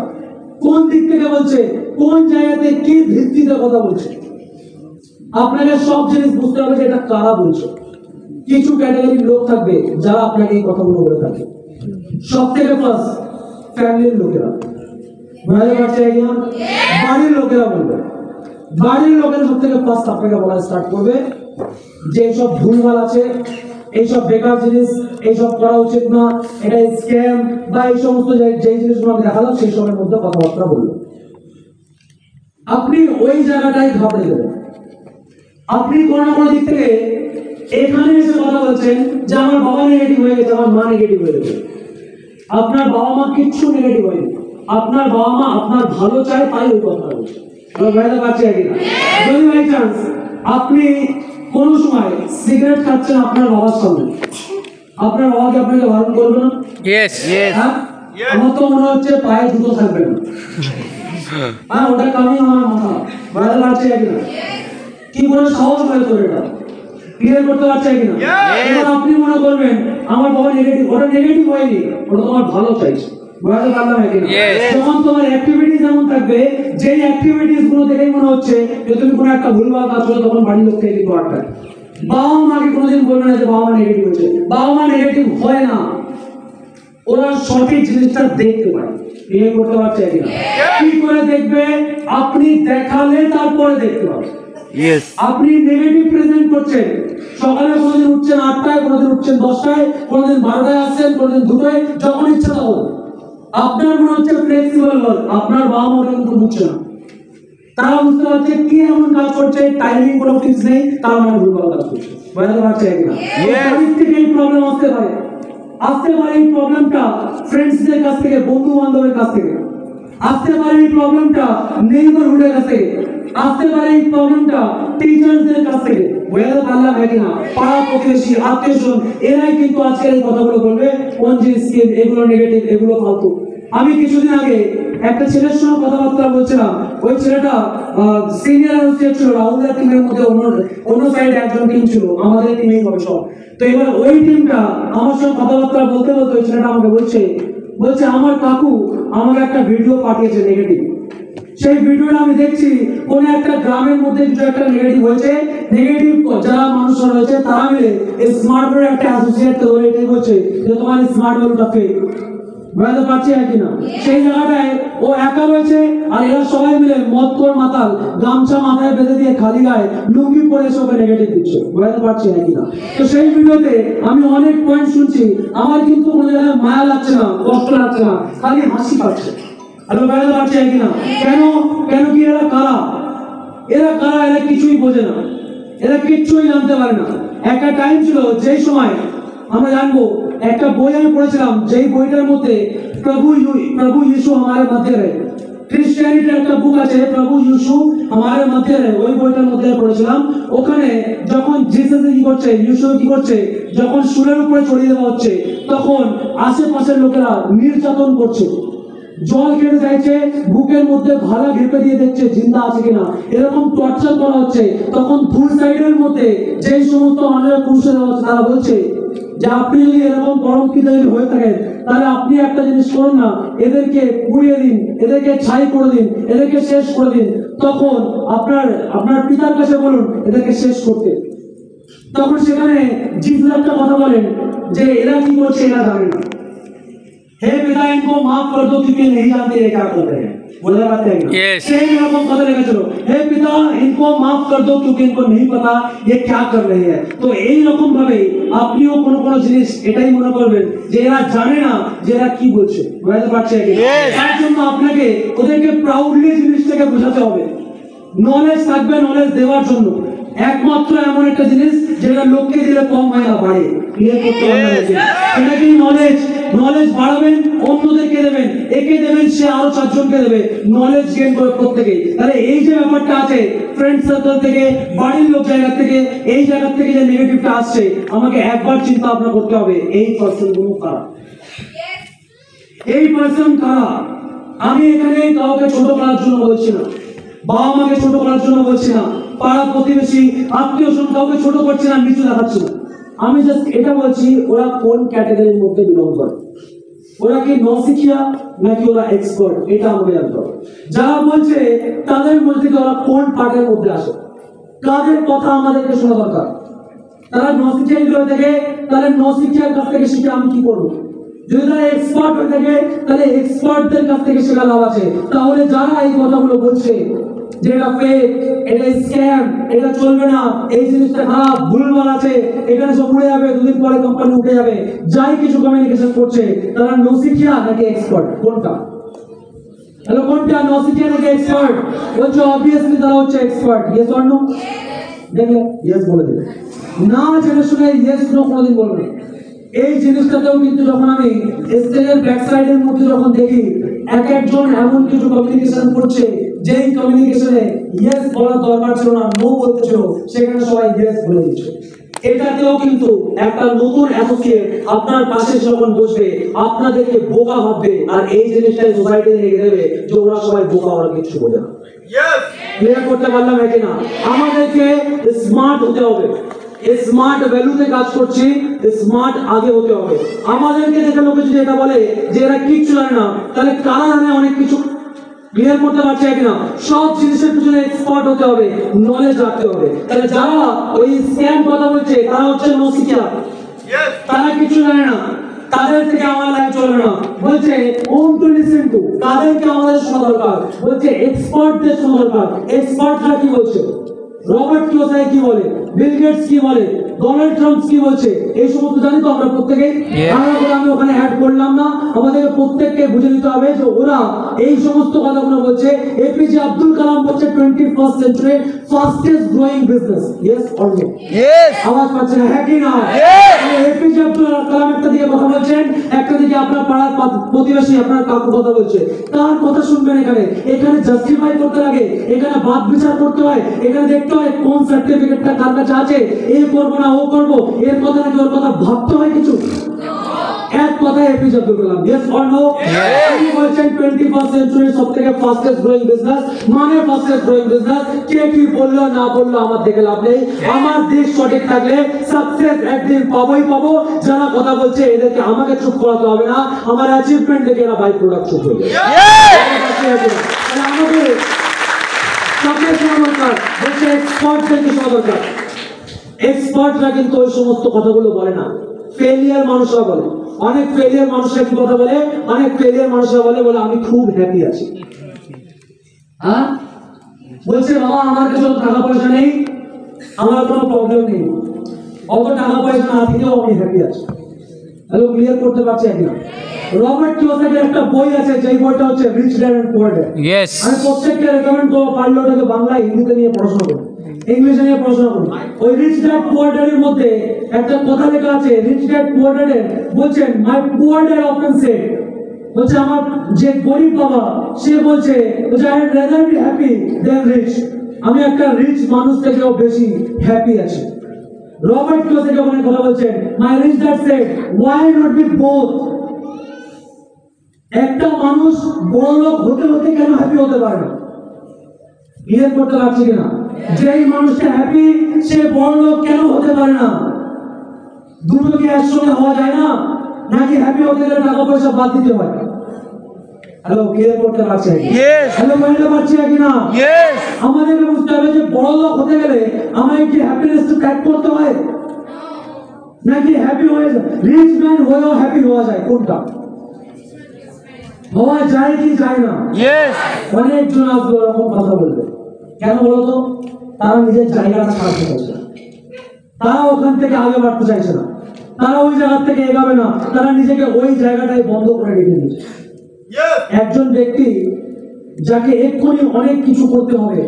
কোন দিক থেকে বলছে, কোন জায়গাতে কি ভিত্তিতে কথা বলছে, আপনাকে সব জিনিস বুঝতে হবে যে এটা কারা বলছে। কিছু ক্যাটাগরির লোক থাকবে যারা আপনাকে এই কথাগুলো বলে থাকে, সব থেকে ফার্স্ট ফ্যামিলির লোকেরা, বুঝতে পারছে কিনা? বাড়ির লোকেরা বলবে, বাড়ির লোকেরা সব থেকে ফার্স্ট আপনাকে বলা স্টার্ট করবে যে এইসব ভুলভাল আছে, এইসব বেকার জিনিস, এইসব করা উচিত না, এটা স্ক্যাম বা এই সমস্ত যে জিনিসগুলো আমি দেখালাম সেই সবের মধ্যে কথাবার্তা বলবো। আপনি ওই জায়গাটাই ঘাবড়ে দেবেন। আপনি কোনো না কোনো দিক থেকে এখানে এসে কথা বলছেন যে আমার বাবা নেগেটিভ হয়ে গেছে, আমার মা নেগেটিভ হয়ে গেছে। আপনার বাবা মা কিচ্ছু নেগেটিভ হয়নি, আপনার বাবা মা আপনার ভালো চায়, তাই ওই কথা বলছে। বুঝতে পারছি কিনা? যদি বাই চান্স আপনি কোন সময় সিগারেট খাচ্ছেন আপনার বাবার সামনে, আপনার বাবা কি আপনাকে বারণ করবে না? আমার তো মনে হচ্ছে পায়ে জুতো থাকবে না, হ্যাঁ ওটা কামি আমার মাথা, বুঝতে পারছি কিনা? কি করে সাহস হয় তোর এটা ক্লিয়ার করতে পারছে কিনা? এবার আপনি মনে করবেন আমার বাবা নেগেটিভ, ওটা নেগেটিভ হয়নি, ওটা তোমার ভালো চাইছে, বুঝতে পারলাম কিনা? যখন তোমার অ্যাক্টিভিটিস এমন থাকবে, যেই অ্যাক্টিভিটিস গুলো দেখেই মনে হচ্ছে যে তুমি কোনো একটা ভুলভাল কাজ করো, তখন বাড়ির লোককে কিন্তু আটকায়। বাবা মাকে কোনোদিন বলবে না যে বাবা মা নেগেটিভ হয়েছে, বাবা মা নেগেটিভ হয় না, ওরা সঠিক জিনিসটা দেখতে পায়। ক্লিয়ার করতে পারছে কিনা? কি করে দেখবে? আপনি দেখালে তারপরে দেখতে পাবে। আপনি নেগেটিভ প্রেজেন্ট করছেন, সকালে কোনোদিন উঠছেন 8টায়, কোনোদিন উঠছেন 10টায়, কোনোদিন 12টায় আসছেন, কোনোদিন 2টায়, যখন ইচ্ছা তখন। আপনার মনে হচ্ছে ফ্লেক্সিবল ওয়ার্ক, আপনার বাবা মা কিন্তু বুঝছে না, তারা বুঝতে পারছে কি এমন কাজ করছে, টাইমিং কোনো ফিক্স নেই, তার মানে ভুলভাল কাজ করছে, বুঝতে পারছে কিনা? বাড়ির থেকে এই প্রবলেম আসতে পারে, আসতে পারে এই প্রবলেমটা ফ্রেন্ডসদের কাছ থেকে, বন্ধু বান্ধবের কাছ থেকে, আসতে পারে এই প্রবলেমটা নেইবারহুডের কাছ থেকে, আসতে পারে এই প্রবলেমটা টিচারদের কাছ থেকে, বুঝতে পারলাম কিনা? পাড়া প্রতিবেশী আত্মীয়স্বজন এরাই কিন্তু আজকে এই কথাগুলো বলবে কোন জিনিস স্কিম, এগুলো নেগেটিভ, এগুলো ফালতু। আমি কিছুদিন আগে একটা ছেলের সঙ্গে কথাবার্তা বলছিলাম, ওই ছেলেটা সিনিয়র অ্যাসোসিয়েট ছিল, রাহুলের টিমের মধ্যে অন্য সাইডে একজন টিম ছিল, আমাদের টিমেই হবে সব। তো এবার ওই টিমটা আমার সঙ্গে কথাবার্তা বলতে বলতে ওই ছেলেটা আমাকে বলছে আমার কাকু আমাকে একটা ভিডিও পাঠিয়েছে নেগেটিভ, সেই ভিডিওটা আমি দেখছি কোন একটা গ্রামের মধ্যে কিছু একটা নেগেটিভ হয়েছে, নেগেটিভ যারা মানুষরা রয়েছে তারা মিলে এই স্মার্ট বোর্ড একটা অ্যাসোসিয়েট করে এটাই বলছে যে তোমার স্মার্ট বোর্ডটা ফেক, বুঝতে পারছি কিনা? সেই জায়গাটায় ও একা রয়েছে আর এরা সবাই মিলে মদ করে মাতাল, গামছা মাথায় বেঁধে দিয়ে খালি গায়ে লুঙ্গি পরে সবাই নেগেটিভ দিচ্ছে, বুঝতে পারছি কিনা? তো সেই ভিডিওতে আমি অনেক পয়েন্ট শুনছি, আমার কিন্তু কোনো জায়গায় মায়া লাগছে না, কষ্ট লাগছে না, খালি হাসি পাচ্ছে। আমি বুঝতে পারছি কিনা? কেন কেন কি এরা কারা? এরা কারা? এরা কিছুই বোঝে না, এরা কিচ্ছুই জানতে পারে না। একটা টাইম ছিল যেই সময় আমরা জানবো, একটা বই আমি পড়েছিলাম, যেই বইটার মধ্যে প্রভু यीशु हमारे मध्य रहे, ক্রিশ্চিয়ানিটির একটা বুক আছে প্রভু यीशु हमारे मध्य रहे, ওই বইটার মধ্যে পড়েছিলাম। ওখানে যখন জিসাস কি করছে, यीशु কি করছে, যখন সুরের উপরে চড়িয়ে দেওয়া হচ্ছে, তখন আশেপাশের লোকেরা নির্যাতন করছে, জল খেতে চাইছে, বুকের মধ্যে ভালা ঘেপে দিয়ে দেখছে জিন্দা আছে কিনা, এরকম টর্চার করা হচ্ছে। তখন দূর সাইডের মধ্যে যেই সমস্ত মানুষের পুরুষেরা হচ্ছে তারা বলছে যে আপনি যদি এরকম পরম পিতা যদি হয়ে থাকেন, তাহলে আপনি একটা জিনিস করুন না, এদেরকে পুড়িয়ে দিন, এদেরকে ছাই করে দিন, এদেরকে শেষ করে দিন। তখন আপনার পিতার কাছে বলুন এদেরকে শেষ করতে। তখন সেখানে জিসুস একটা কথা বলেন যে এরা কি করছে এরা জানে না। हे पिता इनको माफ कर दो क्योंकि नहीं जानते ये क्या कर रहे हैं। बोला बात है Yes. सेम रकम কথা লেগে চলো, हे पिता इनको माफ कर दो क्योंकि इनको नहीं पता ये क्या कर रहे हैं। তো এই রকম ভাবে আপনিও কোন জিনিস এটাই মনে করবেন যে এরা জানে না যে এরা কি বলছে। বুঝতে পারছেন কি? তার জন্য আপনাকে ওদেরকে প্রাউডলি জিনিসটাকে বোঝাতে হবে। নলেজ থাকবে, নলেজ দেওয়ার জন্য একমাত্র এমন একটা জিনিস যেটা লোককে দিলে কম হয় না, বাড়ে। ক্লিয়ার করতে হবে সেটা কি? নলেজ বাড়াবেন, অন্যদেরকে দেবেন, একে দেবেন সে আরো 4 জনকে দেবে, নলেজ গেইন করে প্রত্যেকেই। তাহলে এই যে ব্যাপারটা আছে ফ্রেন্ড সার্কেল থেকে, বাড়ির লোক জায়গা থেকে, এই জায়গা থেকে যে নেগেটিভটা আসছে, আমাকে একবার চিন্তা ভাবনা করতে হবে এই পার্সনগুলো কারা, এই পার্সন কারা। আমি এখানে কাউকে ছোট করার জন্য বলছি না, বাবা মাকে ছোট করার জন্য বলছি না, পাড়া প্রতিবেশী আত্মীয় স্বজন কাউকে ছোট করছি না, নিচু দেখাচ্ছি না। আমি জাস্ট এটা বলছি ওরা কোন ক্যাটাগরির মধ্যে বিলং করে, ওরা কি নসিকিয়া নাকি ওরা এক্সপার্ট, এটা আমাকে জানতে হবে। যারা বলছে তাদের মধ্যে ওরা কোন পার্টের মধ্যে আসে, কাদের কথা আমাদেরকে শোনা দরকার। তারা নসিকিয়া হয়ে থাকে, তাহলে নসিকিয়ার কাছ থেকে শিখে আমি কি করবো। যদি তারা এক্সপার্ট হয়ে থাকে তাহলে এক্সপার্টদের কাছ থেকে শেখা লাভ আছে। তাহলে যারা এই কথাগুলো বলছে যে এটা ফেক, এটা স্ক্যাম, এটা চলবে না, এই জিনিসটা খারাপ, ভুলভাল আছে, এখানে সব উড়ে যাবে, দুদিন পরে কোম্পানি উঠে যাবে, যাই কিছু কমিউনিকেশন করছে, তারা নসিকিয়া নাকি এক্সপার্ট, কোনটা? হ্যালো, কোনটা নসিকিয়া নাকি এক্সপার্ট? বলছে অবভিয়াসলি তারা হচ্ছে এক্সপার্ট। Yes or no? দেখলে ইয়েস বলে দেবে, না জেনে শুনে ইয়েস নো কোনোদিন বলবে না। এই জিনিসটাতেও কিন্তু যখন আমি স্টেজের ব্যাক সাইডের মধ্যে যখন দেখি এক একজন এমন কিছু কমিউনিকেশন করছে যেই কমিউনিকেশনে ইয়েস বলার দরকার ছিল না, নো বলতে ছিল, সেখানে সবাই ইয়েস বলে দিচ্ছে। এটাতেও কিন্তু একটা নতুন অ্যাসোসিয়েট আপনার পাশে যখন বসবে আপনাদেরকে বোকা ভাববে, আর এই জিনিসটাই সোসাইটিতে রেখে দেবে যে ওরা সবাই বোকা, ওরা কিছু বোঝে না। ক্লিয়ার করতে পারলাম নাকি না? আমাদেরকে স্মার্ট হতে হবে, স্মার্ট ভ্যালুতে কাজ করছি, স্মার্ট আগে হতে হবে। আমাদেরকে দেখে লোকে যদি এটা বলে যে এরা কিচ্ছু জানে না, তাহলে কারা জানে অনেক কিছু। ক্লিয়ার করতে পারছে কিনা? সব জিনিসের পিছনে এক্সপার্ট হতে হবে, নলেজ রাখতে হবে। তাহলে যারা ওই স্ক্যাম কথা বলছে তারা হচ্ছে নসিকিয়া, তারা কিছু জানে না, তাদের থেকে আমার লাইফ চলবে না। বলছে ওম টু লিসেন টু, তাদেরকে আমাদের শোনা দরকার। বলছে এক্সপার্টদের শোনা দরকার। এক্সপার্টরা কি বলছে, রবার্ট কিওসাকি কি বলে, বিল গেটস কি বলে, ডোনাল্ড ট্রাম্প কি বলছে, এই সমস্ত জানি তো আমরা প্রত্যেকেই। আমি ওখানে অ্যাড করলাম না, আমাদের প্রত্যেককে বুঝে নিতে হবে যে ওরা এই সমস্ত কথাগুলো বলছে। এপিজে আব্দুল কালাম বলছে 21st century fastest growing business. Yes or no? আওয়াজ পাচ্ছে না, হ্যাঁ কি না? এপিজে আব্দুল কালাম একটা দিকে কথা বলছেন, একটা দিকে আপনার পাড়ার প্রতিবেশী আপনার কাকু কথা বলছে। কার কথা শুনবেন? এখানে জাস্টিফাই করতে লাগে, এখানে বাদ বিচার করতে হয়, এখানে দেখতে হয় কোন সার্টিফিকেটটা কার কাছে আছে, এই করবো না ও করবো, এর কথা নাকি ওর কথা ভাবতে হয় কিছু। এক কথায় APJ Abdul Kalam, yes or no? তিনি বলছেন 21st সেঞ্চুরির সবথেকে ফাস্টেস্ট গ্রোয়িং বিজনেস, মানে ফাস্টেস্ট গ্রোয়িং বিজনেস। কে কি বললো না বললো আমার দেখে লাভ নেই, আমার দিক সঠিক থাকলে সাকসেস একদিন পাবোই পাবো। যারা কথা বলছে এদেরকে আমাকে চুপ করাতে হবে না, আমার অ্যাচিভমেন্ট দেখে এরা বাই প্রোডাক্ট চুপ হয়ে যাবে। আমাদের কাকে শোনা দরকার? বলছে এক্সপার্টদেরকে শোনা দরকার। এক্সপার্টরা কিন্তু ওই সমস্ত কথাগুলো বলে না, ফেলিয়ার মানুষরা বলে। অনেক ফেলিয়ার মানুষরা কি কথা বলে? অনেক ফেলিয়ার মানুষরা বলে আমি খুব হ্যাপি আছি। হ্যাঁ, বলছে বাবা আমার কাছে টাকা পয়সা নেই, আমার কোনো প্রবলেম নেই, অত টাকা পয়সা না থেকেও আমি হ্যাপি আছি। হ্যালো, ক্লিয়ার করতে পারছি একদম। রবার্ট কিওসাকির একটা বই আছে, যেই বইটা হচ্ছে rich dad and poor dad. আমি প্রত্যেককে রেকমেন্ড করবো পারলে ওটাকে বাংলা হিন্দিতে নিয়ে পড়াশোনা করুন, ইংলিশে নিয়ে পড়াশোনা করুন। ওই রিচ ড্যাড পুয়ার ড্যাড এর মধ্যে একটা কথা লেখা আছে, রিচ ড্যাড পুয়ার ড্যাড বলছেন my poor dad often said, বলছে আমার যে গরিব বাবা সে বলছে I would rather be happy than rich, আমি একটা রিচ মানুষ থেকেও বেশি হ্যাপি আছি। রবার্ট কিওসাকি ওখানে কথা বলছেন, my rich dad said why not be both. একটা মানুষ বড় লোক হতে হতে কেন হ্যাপি হতে পারে না? ক্লিয়ার করতে পারছি কিনা? যেই মানুষটা হ্যাপি সে বড় লোক কেন হতে পারে না? দুটো কি একসঙ্গে হওয়া যায় না, নাকি হ্যাপি হতে গেলে টাকা পয়সা বাদ দিতে হয়? হ্যালো, ক্লিয়ার করতে পারছে? হ্যালো, বলতে পারছি কি না? আমাদেরকে বুঝতে হবে যে বড় লোক হতে গেলে আমায় কি হ্যাপিনেস ত্যাগ করতে হয়, নাকি হ্যাপি হয়ে যায় রিচ ম্যান হয়েও হ্যাপি হওয়া যায়? কোনটা হওয়া যায় কি যায় না? অনেকজন আসবে ওরকম কথা বলবে। কেন বলতো? তারা নিজের জায়গাটা ছাড়তে চাইছে না, তারা ওখান থেকে আগে বাড়তে চাইছে না, তারা ওই জায়গা থেকে এগাবে না, তারা নিজেকে ওই জায়গাটাই বন্ধ করে রেখে দিচ্ছে। একজন ব্যক্তি যাকে এক্ষুনি অনেক কিছু করতে হবে,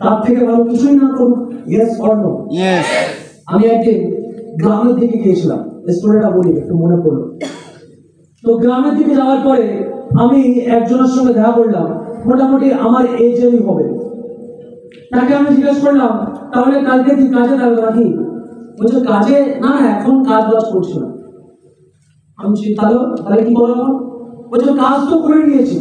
তার থেকে ভালো কিছুই না করুন। Yes or no? আমি একদিন গ্রামের দিকে গিয়েছিলাম, স্টোরিটা বলি, একটু মনে পড়লো। তো গ্রামের দিকে যাওয়ার পরে আমি একজনের সঙ্গে দেখা করলাম, মোটামুটি আমার এজেরই হবে। তাকে আমি জিজ্ঞেস করলাম, তাহলে কালকে কি কাজে লাগবে নাকি? বলছে কাজে না, এখন কাজ বাজ করছি না। আমি তাহলে কি করবো? বলছে কাজ তো করে নিয়েছি,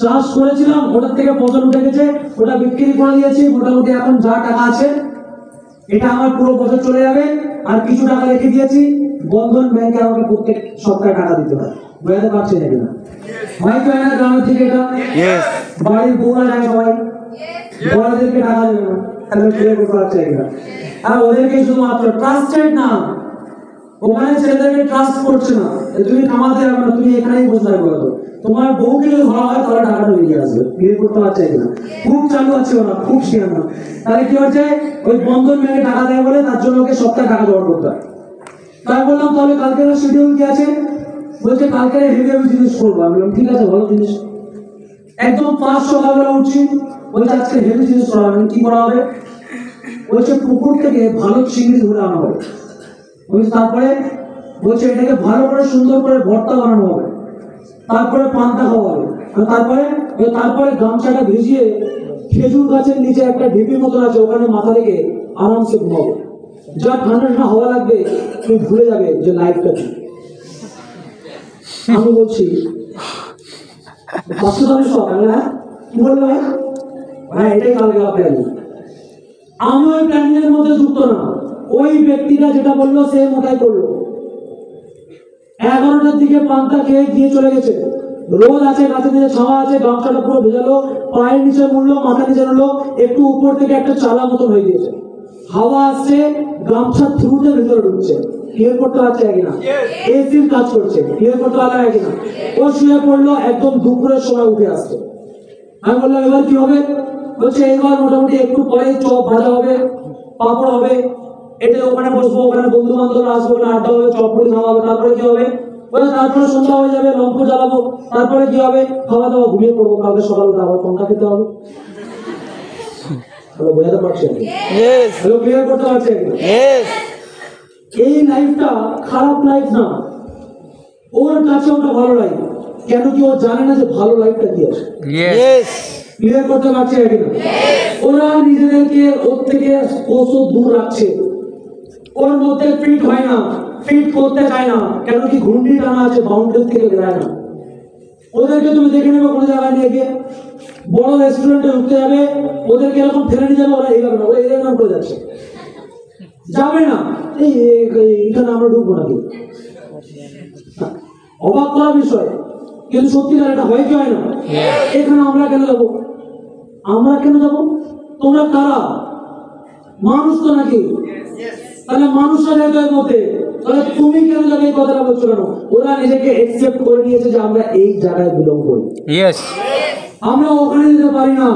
চাষ করেছিলাম, ওটার থেকে ফসল উঠে গেছে, ওটা বিক্রি করে দিয়েছি, মোটামুটি এখন যা টাকা আছে এটা আমার পুরো বছর চলে যাবে। আর কিছু টাকা রেখে দিয়েছি, বন্ধন ব্যাংকে আমাকে প্রত্যেক সপ্তাহে টাকা দিতে হয়। বোঝাতে পারছি নাকি না? হয়তো না গ্রামের থেকে এটা বাড়ির বউরা যায়, সবাই বড়দেরকে টাকা দেবে না, তাহলে ক্লিয়ার করতে পারছে না। আর ওদেরকে শুধুমাত্র ট্রাস্টেড না, ওখানে ছেলেদেরকে ট্রাস্ট করছে না, তুমি কামাতে যাবে না, তুমি এখানেই বসে থাকবে। তোমার বউকে যদি ধরা হয় তাহলে টাকাটা বেরিয়ে আসবে। ক্লিয়ার করতে পারছে কিনা? খুব চালু আছে ওরা, খুব শিয়ার না। তাহলে কি হচ্ছে, ওই বন্ধন ব্যাংকে টাকা দেয় বলে তার জন্য ওকে সপ্তাহে টাকা জোগাড় করতে হয়। তাই বললাম তাহলে কালকে শিডিউল কি আছে? বলছে কালকে হেভি জিনিস করবো। আমি বললাম ঠিক আছে, ভালো জিনিস। একদম 5 সকালবেলা উঠছি, বলছে আজকে হেভি জিনিস করা হবে। কি করা হবে? বলছে পুকুর থেকে ভালো চিংড়ি ধরে আনা হবে। বলছে তারপরে? বলছে এটাকে ভালো করে সুন্দর করে ভর্তা বানানো হবে, তারপরে পান্তা খাওয়া হবে, তারপরে গামছাটা ভিজিয়ে খেজুর গাছের নিচে একটা ঢিপি মতন আছে, ওখানে মাথা রেখে আরামসে ঘুমাবো। যা ঠান্ডা ঠান্ডা হাওয়া লাগবে, তুমি ভুলে যাবে যে লাইফটা কি। আমি বলছি কি বললো ভাই, এটাই কালকে প্ল্যানিং। আমি ওই প্ল্যানিং এর মধ্যে যুক্ত না, ওই ব্যক্তিটা যেটা বললো সে মোটাই করলো। 11টার দিকে পান্তা খেয়ে গিয়ে চলে গেছে। রোদ আছে, গাছের নিচে ছাওয়া আছে, গামছাটা পুরো ভেজালো, পায়ের নিচে মুড়লো, মাথা নিচে মুড়লো, একটু উপর থেকে একটা চালা মতন হয়ে গিয়েছে, হাওয়া আসছে, গামছার থ্রুতে ভেতরে ঢুকছে। ক্লিয়ার করতে পারছে কিনা? এসির কাজ করছে, ক্লিয়ার করতে পারছে কিনা? ও শুয়ে পড়লো, একদম দুপুরের সময় উঠে আসছে। আমি বললাম এবার কি হবে? বলছে এবার মোটামুটি একটু পরে চপ ভাজা হবে, পাপড় হবে, এটা ওখানে বসবো, ওখানে বন্ধু বান্ধবরা আসবো, আড্ডা হবে, চপড়ি খাওয়া হবে। তারপরে কি হবে? বলে তারপরে সন্ধ্যা হয়ে যাবে, লম্ফ জ্বালাবো। তারপরে কি হবে? খাওয়া দাওয়া, ঘুমিয়ে পড়বো, কালকে সকালে উঠে আবার পন্থা খেতে হবে। বোঝাতে পারছেন? ক্লিয়ার করতে পারছেন? এই লাইফটা খারাপ লাইফ না, ওর কাছে ওটা ভালো লাইফ। কেন কি? ও জানে না যে ভালো লাইফটা কি আছে। ক্লিয়ার করতে পারছে কিনা? ওরা নিজেদেরকে ওর থেকে কোসো দূর রাখছে, ওর মধ্যে ফিট হয় না, ফিট করতে চায় না। কেন কি? ঘুন্ডি টানা আছে, বাউন্ডারি থেকে বেরোয় না। ওদেরকে তুমি দেখে নেবে কোনো জায়গায় নিয়ে গিয়ে, বড় রেস্টুরেন্টে ঢুকতে যাবে, ওদেরকে এরকম ফেলে নিয়ে যাবে, ওরা এইভাবে না, ওরা এরকম করে যাচ্ছে, যাবে না। এইখানে আমরা ঢুকবো নাকি? অবাক করার বিষয়, কিন্তু সত্যিকার এটা হয় কি হয় না? এখানে আমরা কেন যাবো? আমরা কেন যাবো? তোমরা কারা? মানুষ তো নাকি? তাহলে মানুষরা যাবে এর মধ্যে, তাহলে তুমি কেন যাবে? এই কথাটা বলছো কেন? ওরা নিজেকে একসেপ্ট করে নিয়েছে যে আমরা এই জায়গায় বিলং করি, আমরা ওখানে যেতে পারি না।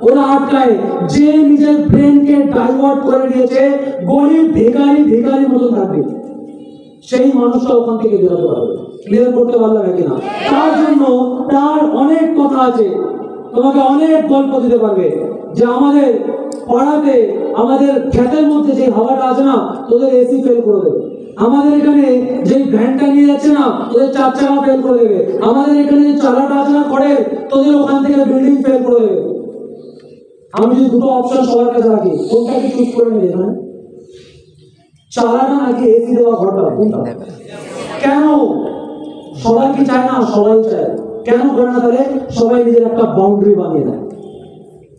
ওরা আটকায়, যে নিজের ব্রেনকে ডাইভার্ট করে নিয়েছে, গরিব ভিখারি মতো থাকবে, সেই মানুষটা ওখান থেকে বেরোতে পারবে। ক্লিয়ার করতে পারলাম কিনা? তার জন্য তার অনেক কথা আছে, তোমাকে অনেক গল্প দিতে পারবে যে আমাদের পাড়াতে, আমাদের ক্ষেতের মধ্যে যে হাওয়াটা আছে না, তোদের এসি ফেল করে দেবে। আমাদের এখানে যে ভ্যানটা নিয়ে যাচ্ছে না, তোদের 4 চাকা ফেল করে দেবে। আমাদের এখানে যে চালাটা আছে না খড়ের, তোদের ওখান থেকে বিল্ডিং ফেল করে দেবে। আমি যদি দুটো অপশন সবার কাছে রাখি, কোনটাকে চুজ করে নেবে? এখানে চালাটা নাকি এসি দেওয়া ঘরটা, কোনটা? কেন? সবাই কি চায় না? সবাই চায়। কেন করে না? তাহলে সবাই নিজের একটা বাউন্ডারি বানিয়ে নেয়,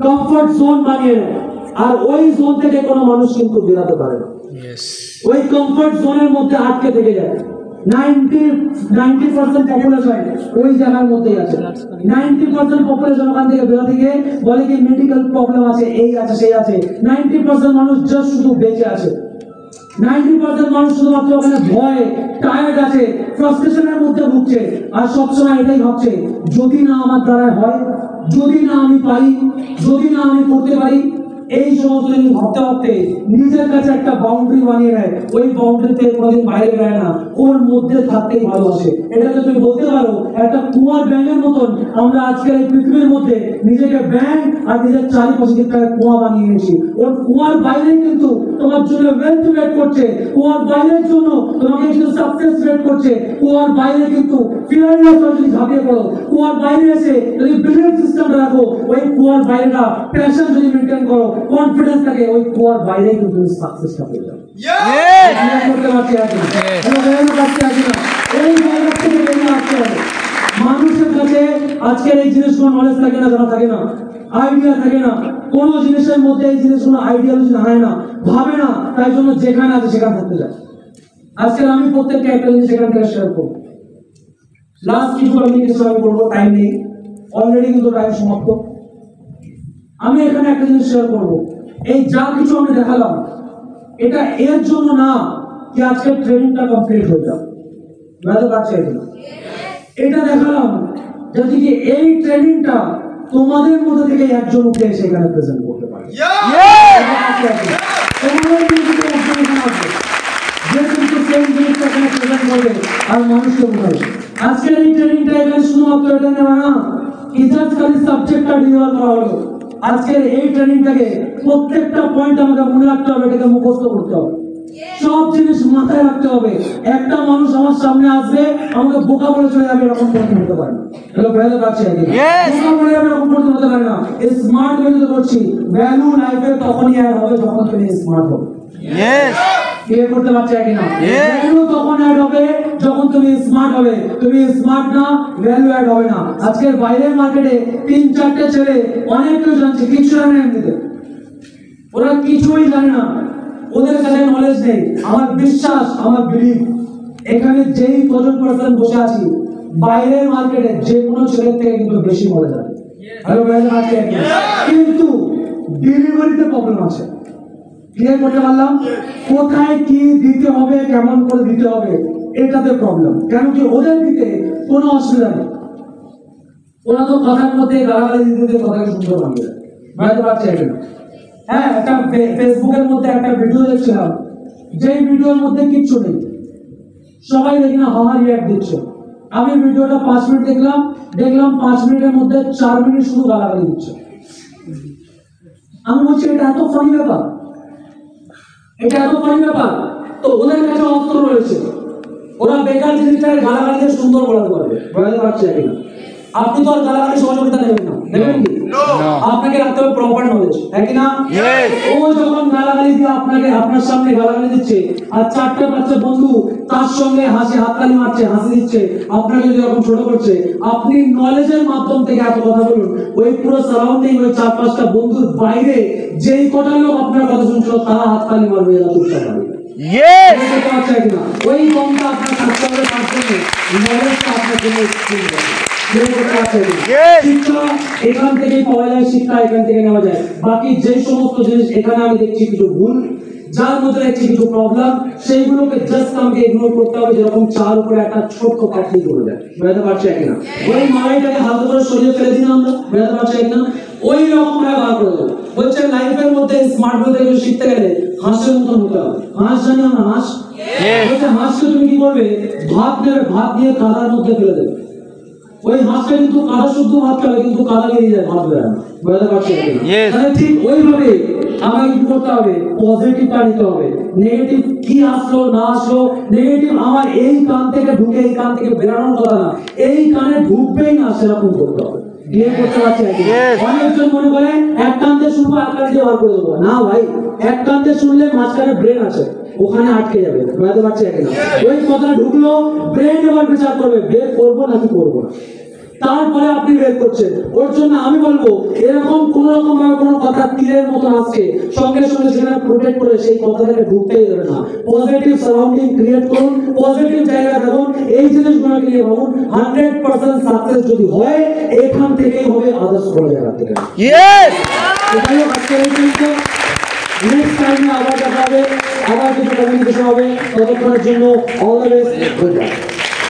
কমফর্ট জোন বানিয়ে নেয়, আর ওই জোন থেকে কোনো মানুষ কিন্তু বেরাতে পারে না। ইয়েস ওই কমফর্ট জোনের মধ্যে আটকে থেকে যায়। 90% পপুলেশন ওই জায়গার মধ্যেই আছে। 90% পপুলেশন ওখান থেকে বেরোতে গিয়ে বলে কি মেডিকেল প্রবলেম আছে, এই আছে সেই আছে। 90% মানুষ জাস্ট শুধু বেঁচে আছে। 90% মানুষ শুধুমাত্র ওখানে ভয়, টায়ার্ড আছে, ফ্রাস্ট্রেশনের মধ্যে ভুগছে, আর সবসময় এটাই ভাবছে যদি না আমার দ্বারা হয়, যদি না আমি পারি, যদি না আমি করতে পারি। এই সমস্ত জিনিস ভাবতে ভাবতে নিজের কাছে একটা বাউন্ডারি বানিয়ে নেয়, ওই বাউন্ডারিতে কোনোদিন বাইরে বেড়ায় না, ওর মধ্যে থাকতেই ভালোবাসে। এটাকে তুমি বলতে পারো একটা কুয়ার ব্যাঙের মতন আমরা আজকের এই পৃথিবীর মধ্যে নিজেকে ব্যাঙ আর নিজের চারিপাশে একটা কুয়া বানিয়ে নিয়েছি। ওর কুয়ার বাইরে কিন্তু তোমার জন্য ওয়েলথ ওয়েট করছে, কুয়ার বাইরের জন্য তোমাকে কিন্তু সাকসেস ওয়েট করছে, কুয়ার বাইরে কিন্তু ফিয়ারলেস যদি ঝাঁপিয়ে পড়ো, কুয়ার বাইরে এসে যদি বিলিভ সিস্টেম রাখো, ওই কুয়ার বাইরেটা প্যাশন যদি মেনটেন করো, কনফিডেন্স থাকে, ওই কুয়ার বাইরে কিন্তু তুমি সাকসেসটা পেয়ে যাবে। করতে পারছি আজকে এই জায়গা থেকে বেরিয়ে আসতে হবে। মানুষের কাছে আজকের এই জিনিসগুলো নলেজ থাকে না, জানা থাকে না, আইডিয়া থাকে না, কোন জিনিসের মধ্যে এই জিনিসগুলো আইডিয়ালজি হয় না, ভাবে না, তাই জন্য যেখানে আছে সেখানে থাকতে যায়। আজকে আমি প্রত্যেককে একটা জিনিস সেখান থেকে শেয়ার করবো। লাস্ট কিছু কমিউনিকেশন আমি করবো, টাইম নেই, অলরেডি কিন্তু টাইম সমাপ্ত। আমি এখানে একটা জিনিস শেয়ার করবো, এই যা কিছু আমি দেখালাম এটা এর জন্য না কি আজকে ট্রেনিংটা কমপ্লিট হয়ে যাবে, বুঝতে পারছেন? এটা দেখালাম যাতে কি এই ট্রেনিংটা তোমাদের মধ্যে থেকে একজন উঠে এসে এখানে প্রেজেন্ট করতে পারে। আর মানুষকে বোঝাবে আজকের এই ট্রেনিংটা এখানে শুধুমাত্র এটা নেওয়া না, ইজাজ খালি সাবজেক্টটা ডেলিভার করা হলো। আজকের এই ট্রেনিংটাকে প্রত্যেকটা পয়েন্ট আমাকে মনে রাখতে হবে, এটাকে মুখস্থ করতে হবে, সব জিনিস মাথায় রাখতে হবে। একটা মানুষ আমার সামনে আসবে আমাকে বোকা বলে চলে যাবে, এরকম করতে হতে পারে না। এগুলো ভ্যালু পাচ্ছে বোকা বলে যাবে, এরকম করতে হতে পারে না। স্মার্ট ভ্যালু তো করছি, ভ্যালু লাইফে তখনই অ্যাড হবে যখন তুমি স্মার্ট হবে। ক্লিয়ার করতে পারছে কিনা? ভ্যালু তখন অ্যাড হবে যখন তুমি স্মার্ট হবে। তুমি স্মার্ট না, ভ্যালু অ্যাড হবে না। আজকের বাইরের মার্কেটে 3-4টে ছেলে অনেক কিছু জানছে, কিছু জানে না এমনিতে, ওরা কিছুই জানে না, ওদের কাছে নলেজ নেই। আমার বিশ্বাস, আমার বিলিভ, এখানে যেই কজন পার্সন বসে আছি বাইরের মার্কেটে যে কোনো ছেলের থেকে কিন্তু বেশি নলেজ আছে। হ্যালো বাইরে আছে, কিন্তু ডেলিভারিতে প্রবলেম আছে। ক্লিয়ার করতে পারলাম? কোথায় কি দিতে হবে, কেমন করে দিতে হবে, এটাতে প্রবলেম। কেন কি ওদের দিতে কোনো অসুবিধা নেই, ওরা তো কথার মধ্যে গালাগালি দিতে কথাকে সুন্দর ভাবে বুঝতে পারছে এটা। হ্যাঁ, একটা ফেসবুকের মধ্যে একটা ভিডিও দেখছিলাম, যেই ভিডিওর মধ্যে কিচ্ছু নেই, সবাই দেখি না হাহা রিয়াক্ট দিচ্ছে। আমি ভিডিওটা 5 মিনিট দেখলাম 5 মিনিটের মধ্যে 4 মিনিট শুধু গালাগালি দিচ্ছে। আমি বলছি এটা এত ফানি ব্যাপার, এটা এত ফানি ব্যাপার। তো ওদের কাছে অস্ত্র রয়েছে, ওরা বেকার জিনিসটাকে গালাগালি দিয়ে সুন্দর বলাতে পারবে, বুঝতে পারছে কিনা? আপনি তো আর গালাগালি সহযোগিতা নেবেন না, নেবেন কি? আপনাকে রাখতে হবে প্রপার নলেজ, তাই কি না? ও যখন গালাগালি দিয়ে আপনাকে আপনার সামনে গালাগালি দিচ্ছে আর 4টে বাচ্চা বন্ধু তার সঙ্গে হাততালি মারছে, হাসি দিচ্ছে, আপনাকে যদি এরকম ছোট করছে, আপনি নলেজের মাধ্যম থেকে এত কথা বলুন, ওই পুরো সারাউন্ডিং, ওই 4-5টা বন্ধুর বাইরে যেই কটা লোক আপনার কথা শুনছিল তারা হাততালি মারবে, এরা চুপচাপ থাকবে। ওই কমটা আপনার থাকতে হবে, তার জন্য নলেজটা আপনার জন্য শিক্ষা এখান থেকেই পাওয়া যায়, শিক্ষা এখান থেকে নেওয়া যায়। বাকি যে সমস্ত জিনিস এখানে আমি দেখছি কিছু ভুল, যার মধ্যে দেখছি কিছু প্রবলেম, সেইগুলোকে জাস্ট আমাকে ইগনোর করতে হবে। যেরকম চার উপরে একটা ছোট্ট পাখি করে দেয়, বুঝতে পারছি কিনা? ওই মালাইটাকে হালকা করে সরিয়ে ফেলে দিন আমরা, বুঝতে পারছি কিনা? ওই রকম ভাবে বার করে দেবো। বলছে লাইফের মধ্যে স্মার্ট বলতে গেলে শিখতে গেলে হাঁসের মতন হতে হবে। হাঁস জানি আমরা, হাঁস। বলছে হাঁসকে তুমি কি করবে, ভাত নেবে, ভাত দিয়ে কাদার মধ্যে ফেলে দেবে। ওই হাঁসটা কিন্তু কাদা শুদ্ধ ভাত খাবে, কিন্তু কাদা বেরিয়ে যায়, ভাত বেরোয় না, বুঝতে পারছি কিনা? ঠিক ওইভাবে আমাকে কি করতে হবে, পজিটিভটা নিতে হবে। নেগেটিভ কি আসলো না আসলো, নেগেটিভ আমার এই কান থেকে ঢুকে এই কান থেকে বেরানোর কথা না, এই কানে ঢুকবেই না, সেরকম করতে হবে। ক্লিয়ার করতে পারছি? অনেকজন মনে করে এক কান দিয়ে শুনবো, এক কান দিয়ে বার করে দেবো। না ভাই, এক কান দিয়ে শুনলে মাঝখানে ব্রেন আছে, ওখানে আটকে যাবে, বুঝতে পারছি কিনা? ওই কথা ঢুকলো, ব্রেন এবার বিচার করবে বের করবো নাকি করবো না। তারপরে আপনি বের করছেন। ওর জন্য আমি বলবো এরকম কোন রকম ভাবে কোনো কথা তীরের মতো আসছে সঙ্গে সঙ্গে সেখানে প্রোটেক্ট করে সেই কথাটাকে ঢুকতেই দেবে না। পজিটিভ সারাউন্ডিং ক্রিয়েট করুন, পজিটিভ জায়গা দেখুন, এই জিনিসগুলোকে নিয়ে ভাবুন। 100% সাকসেস যদি হয় এখান থেকেই হবে, আদার্স কোনো জায়গা থেকে। এটাই আজকের এই জিনিসটা। নেক্সট টাইমে আবার দেখা হবে, আবার কিছু কমিউনিকেশন হবে। ততক্ষণের জন্য all the best, good bye.